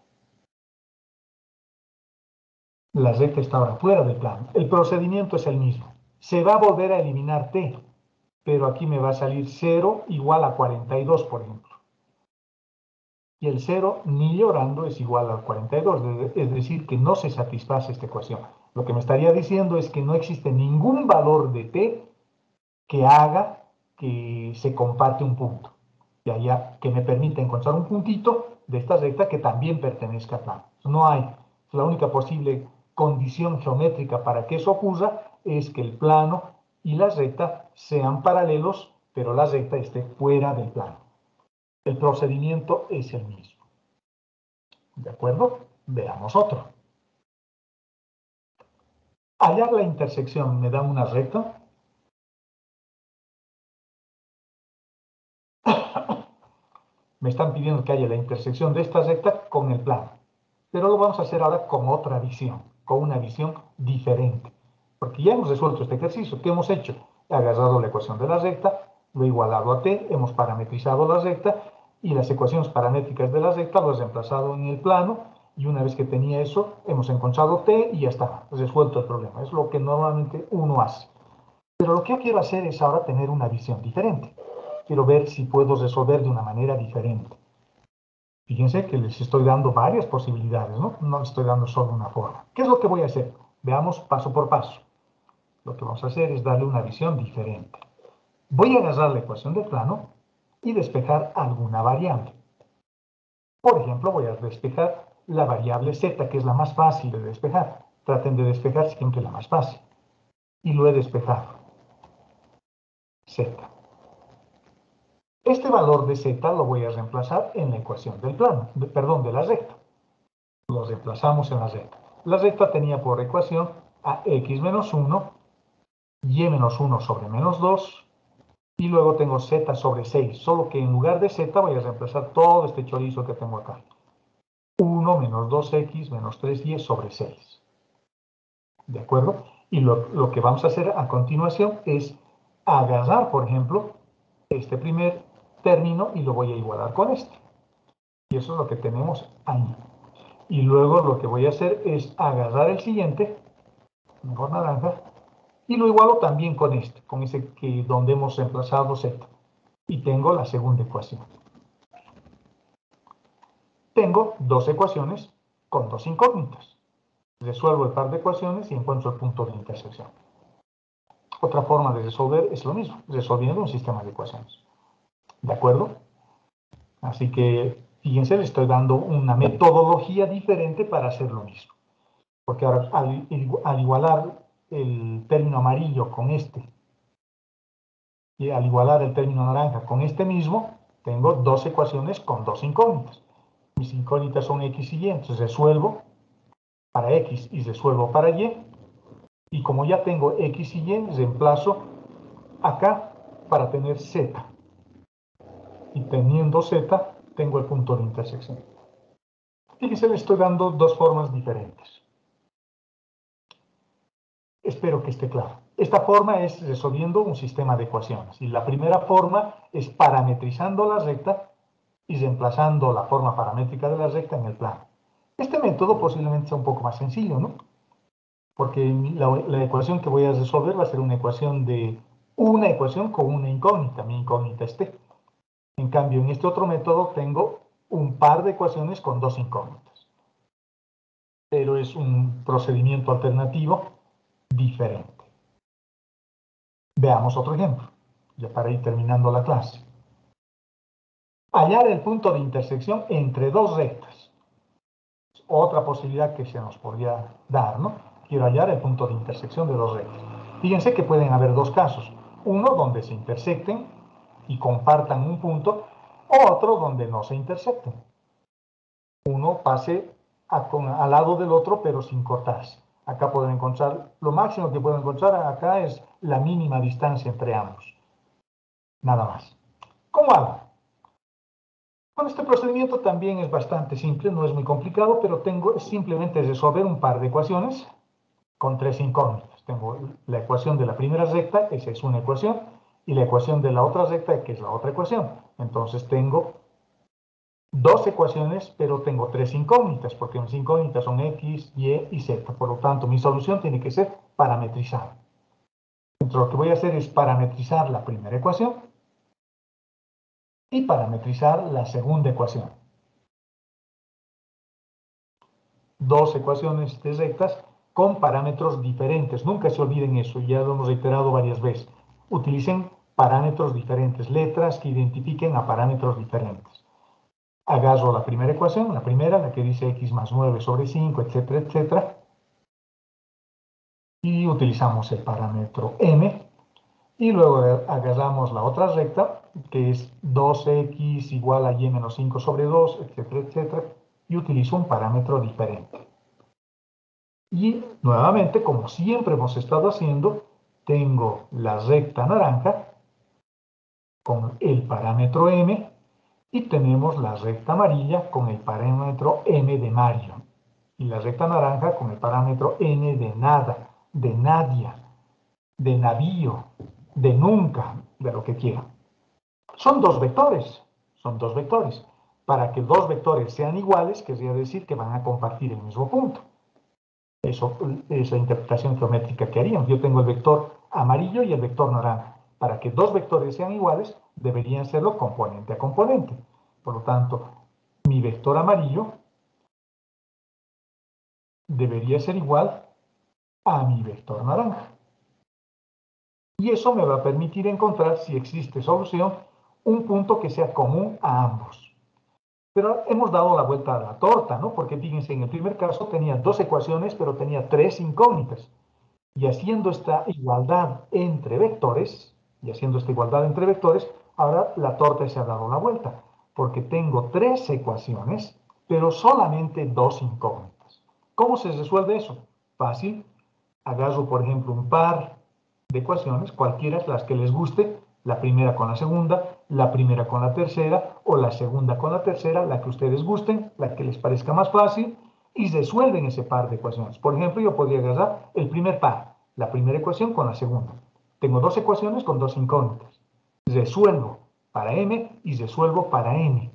A: La recta está ahora fuera del plano. El procedimiento es el mismo. Se va a volver a eliminar t, pero aquí me va a salir 0 igual a 42, por ejemplo. Y el 0, ni llorando, es igual a 42, es decir, que no se satisface esta ecuación. Lo que me estaría diciendo es que no existe ningún valor de t que haga que se comparte un punto. Y allá que me permita encontrar un puntito de esta recta que también pertenezca al plano. No hay. La única posible condición geométrica para que eso ocurra es que el plano y la recta sean paralelos, pero la recta esté fuera del plano. El procedimiento es el mismo. ¿De acuerdo? Veamos otro. Hallar la intersección me da una recta. Me están pidiendo que haya la intersección de esta recta con el plano. Pero lo vamos a hacer ahora con otra visión, con una visión diferente. Porque ya hemos resuelto este ejercicio. ¿Qué hemos hecho? He agarrado la ecuación de la recta, lo he igualado a t, hemos parametrizado la recta y las ecuaciones paramétricas de la recta lo he reemplazado en el plano y una vez que tenía eso, hemos encontrado t y ya está, resuelto el problema. Es lo que normalmente uno hace. Pero lo que yo quiero hacer es ahora tener una visión diferente. Quiero ver si puedo resolver de una manera diferente. Fíjense que les estoy dando varias posibilidades, ¿no? No les estoy dando solo una forma. ¿Qué es lo que voy a hacer? Veamos paso por paso. Lo que vamos a hacer es darle una visión diferente. Voy a agarrar la ecuación del plano y despejar alguna variable. Por ejemplo, voy a despejar la variable z, que es la más fácil de despejar. Traten de despejar siempre la más fácil. Y lo he despejado. Z. Este valor de z lo voy a reemplazar en la ecuación del plano, de la recta. Lo reemplazamos en la recta. La recta tenía por ecuación a x menos 1, y menos 1 sobre menos 2, y luego tengo z sobre 6, solo que en lugar de z voy a reemplazar todo este chorizo que tengo acá. 1 menos 2x menos 3y sobre 6. ¿De acuerdo? Y lo que vamos a hacer a continuación es agarrar, por ejemplo, este primer término y lo voy a igualar con este. Y eso es lo que tenemos ahí. Y luego lo que voy a hacer es agarrar el siguiente, mejor naranja, y lo igualo también con este, con ese que donde hemos reemplazado z. Y tengo la segunda ecuación. Tengo dos ecuaciones con dos incógnitas. Resuelvo el par de ecuaciones y encuentro el punto de intersección. Otra forma de resolver es lo mismo, resolviendo un sistema de ecuaciones. ¿De acuerdo? Así que, fíjense, le estoy dando una metodología diferente para hacer lo mismo. Porque ahora, al igualar el término amarillo con este, y al igualar el término naranja con este mismo, tengo dos ecuaciones con dos incógnitas. Mis incógnitas son x y y, entonces resuelvo para x y resuelvo para y. Y como ya tengo x y y, reemplazo acá para tener z. Y teniendo z, tengo el punto de intersección. Fíjense, le estoy dando dos formas diferentes. Espero que esté claro. Esta forma es resolviendo un sistema de ecuaciones. Y la primera forma es parametrizando la recta y reemplazando la forma paramétrica de la recta en el plano. Este método posiblemente sea un poco más sencillo, ¿no? Porque la ecuación que voy a resolver va a ser una ecuación de una ecuación con una incógnita, mi incógnita es t. En cambio, en este otro método tengo un par de ecuaciones con dos incógnitas. Pero es un procedimiento alternativo diferente. Veamos otro ejemplo, ya para ir terminando la clase. Hallar el punto de intersección entre dos rectas. Otra posibilidad que se nos podría dar, ¿no? Quiero hallar el punto de intersección de dos rectas. Fíjense que pueden haber dos casos. Uno donde se intersecten y compartan un punto, otro donde no se intersecten. Uno pase al lado del otro, pero sin cortarse. Acá pueden encontrar, lo máximo que puedo encontrar acá es la mínima distancia entre ambos. Nada más. ¿Cómo hago? Bueno, este procedimiento también es bastante simple, no es muy complicado, pero tengo simplemente resolver un par de ecuaciones con tres incógnitas. Tengo la ecuación de la primera recta, esa es una ecuación, y la ecuación de la otra recta, que es la otra ecuación. Entonces tengo dos ecuaciones, pero tengo tres incógnitas, porque mis incógnitas son x, y y z. Por lo tanto, mi solución tiene que ser parametrizada. Entonces, lo que voy a hacer es parametrizar la primera ecuación y parametrizar la segunda ecuación. Dos ecuaciones de rectas con parámetros diferentes. Nunca se olviden eso, ya lo hemos reiterado varias veces. Utilicen parámetros diferentes, letras que identifiquen a parámetros diferentes. Agarro la primera ecuación, la primera, la que dice x más 9 sobre 5, etcétera, etcétera. Y utilizamos el parámetro m. Y luego agarramos la otra recta, que es 2x igual a y menos 5 sobre 2, etcétera, etcétera. Y utilizo un parámetro diferente. Y nuevamente, como siempre hemos estado haciendo, tengo la recta naranja con el parámetro m y tenemos la recta amarilla con el parámetro m de Mario. Y la recta naranja con el parámetro n de nada, de Nadia, de navío, de nunca, de lo que quiera. Son dos vectores. Para que dos vectores sean iguales, querría decir que van a compartir el mismo punto. Eso es la interpretación geométrica que haríamos. Yo tengo el vector amarillo y el vector naranja. Para que dos vectores sean iguales, deberían serlo componente a componente. Por lo tanto, mi vector amarillo debería ser igual a mi vector naranja. Y eso me va a permitir encontrar, si existe solución, un punto que sea común a ambos. Pero hemos dado la vuelta a la torta, ¿no? Porque fíjense, en el primer caso tenía dos ecuaciones, pero tenía tres incógnitas. Y haciendo esta igualdad entre vectores, ahora la torta se ha dado la vuelta, porque tengo tres ecuaciones, pero solamente dos incógnitas. ¿Cómo se resuelve eso? Fácil. Agarro, por ejemplo, un par de ecuaciones, cualquiera, las que les guste, la primera con la segunda, la primera con la tercera, o la segunda con la tercera, la que ustedes gusten, la que les parezca más fácil, y resuelven ese par de ecuaciones. Por ejemplo, yo podría agarrar el primer par, la primera ecuación con la segunda. Tengo dos ecuaciones con dos incógnitas. Resuelvo para m y resuelvo para n.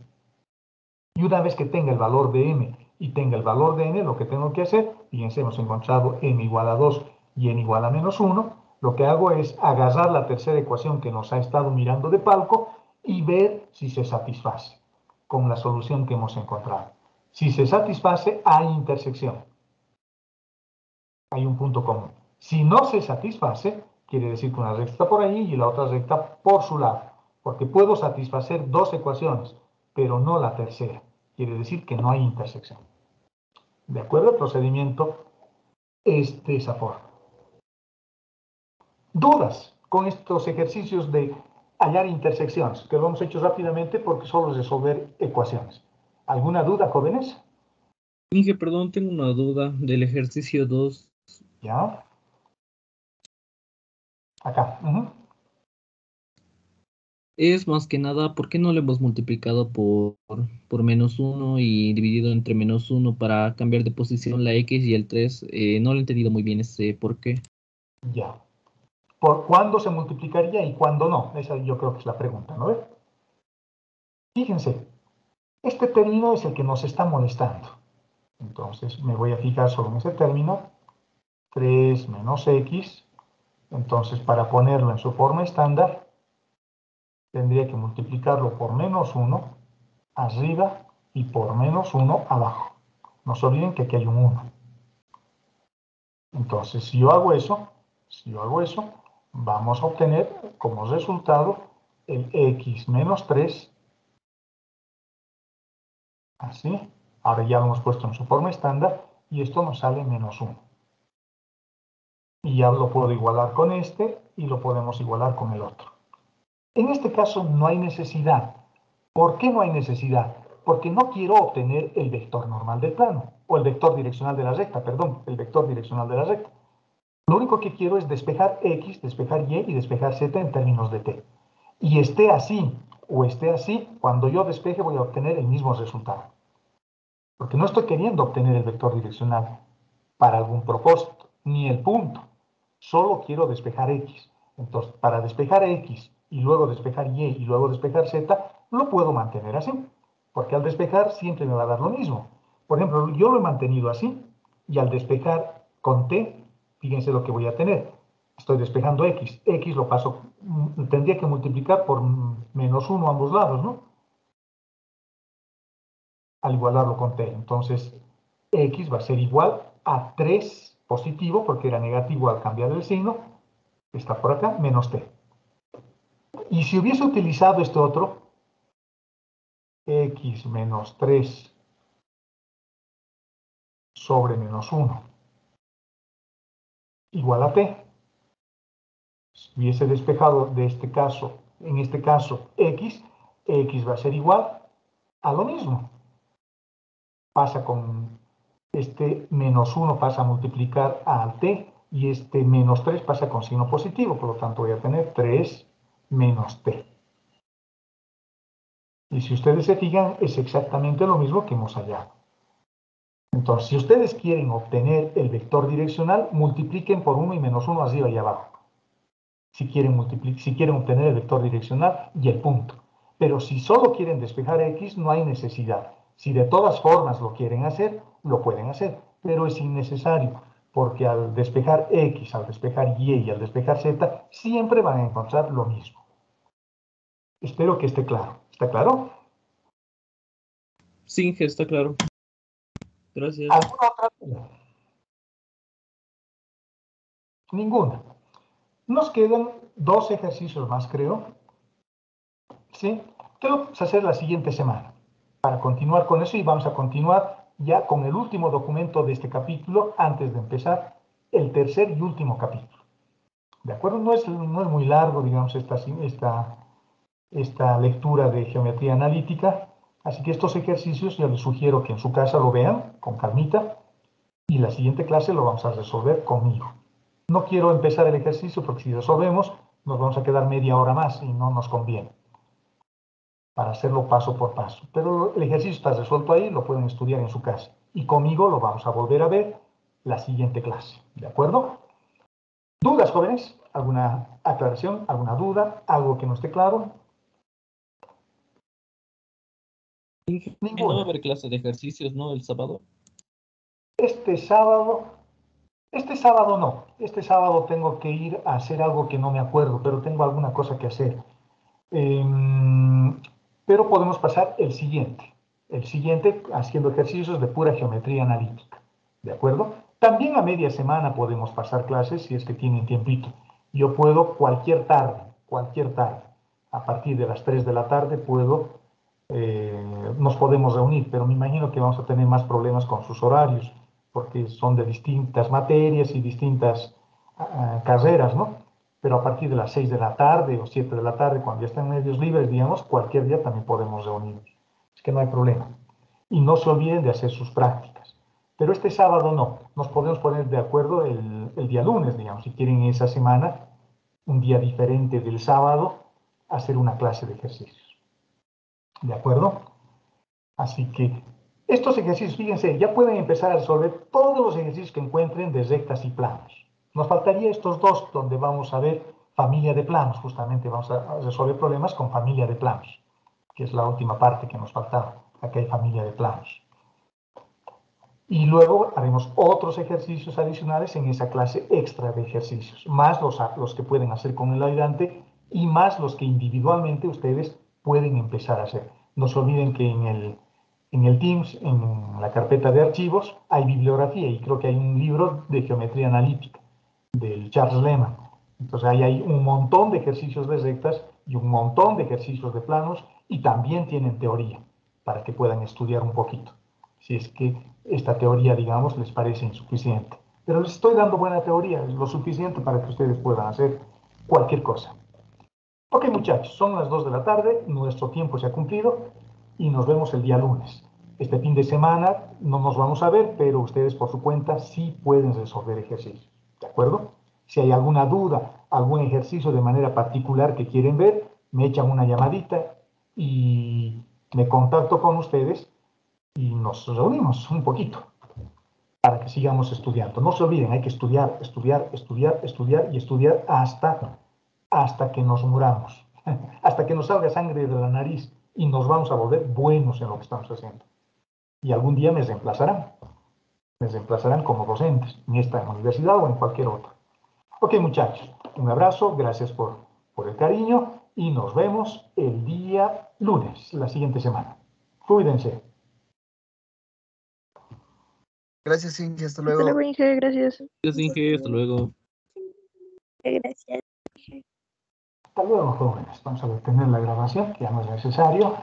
A: Y una vez que tenga el valor de m y tenga el valor de n, lo que tengo que hacer, fíjense, hemos encontrado m igual a 2 y n igual a menos 1, lo que hago es agarrar la tercera ecuación que nos ha estado mirando de palco y ver si se satisface con la solución que hemos encontrado. Si se satisface, hay intersección. Hay un punto común. Si no se satisface, quiere decir que una recta está por ahí y la otra recta por su lado. Porque puedo satisfacer dos ecuaciones, pero no la tercera. Quiere decir que no hay intersección. ¿De acuerdo? El procedimiento es de esa forma. ¿Dudas con estos ejercicios de hallar intersecciones? Que lo hemos hecho rápidamente porque solo es resolver ecuaciones. ¿Alguna duda, jóvenes?
E: Inge, perdón, tengo una duda del ejercicio 2.
A: ¿Ya? Acá.
E: Es más que nada, ¿por qué no lo hemos multiplicado por menos 1 y dividido entre menos 1 para cambiar de posición la x y el 3? No lo he entendido muy bien ese por qué.
A: Ya. ¿Por cuándo se multiplicaría y cuándo no? Esa yo creo que es la pregunta, ¿no? Fíjense, este término es el que nos está molestando. Entonces me voy a fijar solo en ese término. 3 menos x Entonces, para ponerlo en su forma estándar, tendría que multiplicarlo por menos 1 arriba y por menos 1 abajo. No se olviden que aquí hay un 1. Entonces, si yo hago eso, vamos a obtener como resultado el x menos 3, así. Ahora ya lo hemos puesto en su forma estándar y esto nos sale menos 1. Y ya lo puedo igualar con este y lo podemos igualar con el otro. En este caso no hay necesidad. ¿Por qué no hay necesidad? Porque no quiero obtener el vector normal del plano, o el vector direccional de la recta, perdón, el vector direccional de la recta. Lo único que quiero es despejar x, despejar y despejar z en términos de t. Y esté así o esté así, cuando yo despeje voy a obtener el mismo resultado. Porque no estoy queriendo obtener el vector direccional para algún propósito, ni el punto. Solo quiero despejar x. Entonces, para despejar x y luego despejar y luego despejar z, lo puedo mantener así. Porque al despejar siempre me va a dar lo mismo. Por ejemplo, yo lo he mantenido así y al despejar con t, fíjense lo que voy a tener. Estoy despejando x. X lo paso, tendría que multiplicar por menos 1 a ambos lados, ¿no? Al igualarlo con t. Entonces, x va a ser igual a 3 positivo, porque era negativo al cambiar el signo, está por acá, menos t. Y si hubiese utilizado este otro, x menos 3 sobre menos 1 igual a t. Si hubiese despejado de este caso, en este caso, x va a ser igual a lo mismo. Pasa con este menos 1 pasa a multiplicar al t y este menos 3 pasa con signo positivo, por lo tanto voy a tener 3 menos t. Y si ustedes se fijan, es exactamente lo mismo que hemos hallado. Entonces, si ustedes quieren obtener el vector direccional, multipliquen por 1 y menos 1 arriba y abajo. Si quieren obtener el vector direccional y el punto. Pero si solo quieren despejar x, no hay necesidad. Si de todas formas lo quieren hacer, lo pueden hacer. Pero es innecesario, porque al despejar x, al despejar y al despejar z, siempre van a encontrar lo mismo. Espero que esté claro. ¿Está claro?
E: Sí, Inge, está claro. Gracias.
A: ¿Alguna otra duda? Ninguna. Nos quedan 2 ejercicios más, creo. ¿Sí? ¿Qué vamos a hacer la siguiente semana? Para continuar con eso y vamos a continuar ya con el último documento de este capítulo antes de empezar el tercer y último capítulo. ¿De acuerdo? No es muy largo, digamos, esta lectura de geometría analítica. Así que estos ejercicios yo les sugiero que en su casa lo vean con calmita y la siguiente clase lo vamos a resolver conmigo. No quiero empezar el ejercicio porque si resolvemos nos vamos a quedar media hora más y no nos conviene para hacerlo paso por paso. Pero el ejercicio está resuelto ahí, lo pueden estudiar en su casa. Y conmigo lo vamos a volver a ver la siguiente clase. ¿De acuerdo? ¿Dudas, jóvenes? ¿Alguna aclaración? ¿Alguna duda? ¿Algo que no esté claro?
E: Inge, no va a
A: Ninguna.
E: haber clase de ejercicios, ¿no? El sábado.
A: Este sábado no. Este sábado tengo que ir a hacer algo que no me acuerdo, pero tengo alguna cosa que hacer. Pero podemos pasar el siguiente haciendo ejercicios de pura geometría analítica, ¿de acuerdo? También a media semana podemos pasar clases si es que tienen tiempito. Yo puedo cualquier tarde, a partir de las 3 de la tarde nos podemos reunir, pero me imagino que vamos a tener más problemas con sus horarios, porque son de distintas materias y distintas carreras, ¿no? Pero a partir de las 6 de la tarde o 7 de la tarde, cuando ya están medios libres, digamos, cualquier día también podemos reunirnos. Es que no hay problema. Y no se olviden de hacer sus prácticas. Pero este sábado no. Nos podemos poner de acuerdo el día lunes, digamos, si quieren esa semana, un día diferente del sábado, hacer una clase de ejercicios. ¿De acuerdo? Así que estos ejercicios, fíjense, ya pueden empezar a resolver todos los ejercicios que encuentren de rectas y planos. Nos faltaría estos dos, donde vamos a ver familia de planos. Justamente vamos a resolver problemas con familia de planos, que es la última parte que nos faltaba. Aquí hay familia de planos. Y luego haremos otros ejercicios adicionales en esa clase extra de ejercicios, más los que pueden hacer con el ayudante y más los que individualmente ustedes pueden empezar a hacer. No se olviden que en el Teams, en la carpeta de archivos, hay bibliografía y creo que hay un libro de geometría analítica del Charles Lehmann. Entonces ahí hay un montón de ejercicios de rectas y un montón de ejercicios de planos y también tienen teoría para que puedan estudiar un poquito. Si es que esta teoría, digamos, les parece insuficiente. Pero les estoy dando buena teoría, es lo suficiente para que ustedes puedan hacer cualquier cosa. Ok, muchachos, son las 2 de la tarde, nuestro tiempo se ha cumplido y nos vemos el día lunes. Este fin de semana no nos vamos a ver, pero ustedes por su cuenta sí pueden resolver ejercicios. ¿De acuerdo? Si hay alguna duda, algún ejercicio de manera particular que quieren ver, me echan una llamadita y me contacto con ustedes y nos reunimos un poquito para que sigamos estudiando. No se olviden, hay que estudiar, estudiar, estudiar, estudiar y estudiar hasta que nos muramos, hasta que nos salga sangre de la nariz y nos vamos a volver buenos en lo que estamos haciendo. Y algún día me reemplazarán como docentes en esta universidad o en cualquier otra. Ok, muchachos, un abrazo, gracias por el cariño y nos vemos el día lunes, la siguiente semana. Cuídense.
C: Gracias, Inge, hasta
D: Hasta
C: luego.
D: luego, Inge, gracias.
E: Gracias, Inge, hasta luego.
D: Gracias.
A: Hasta luego, jóvenes. Vamos a detener la grabación, que ya no es necesario.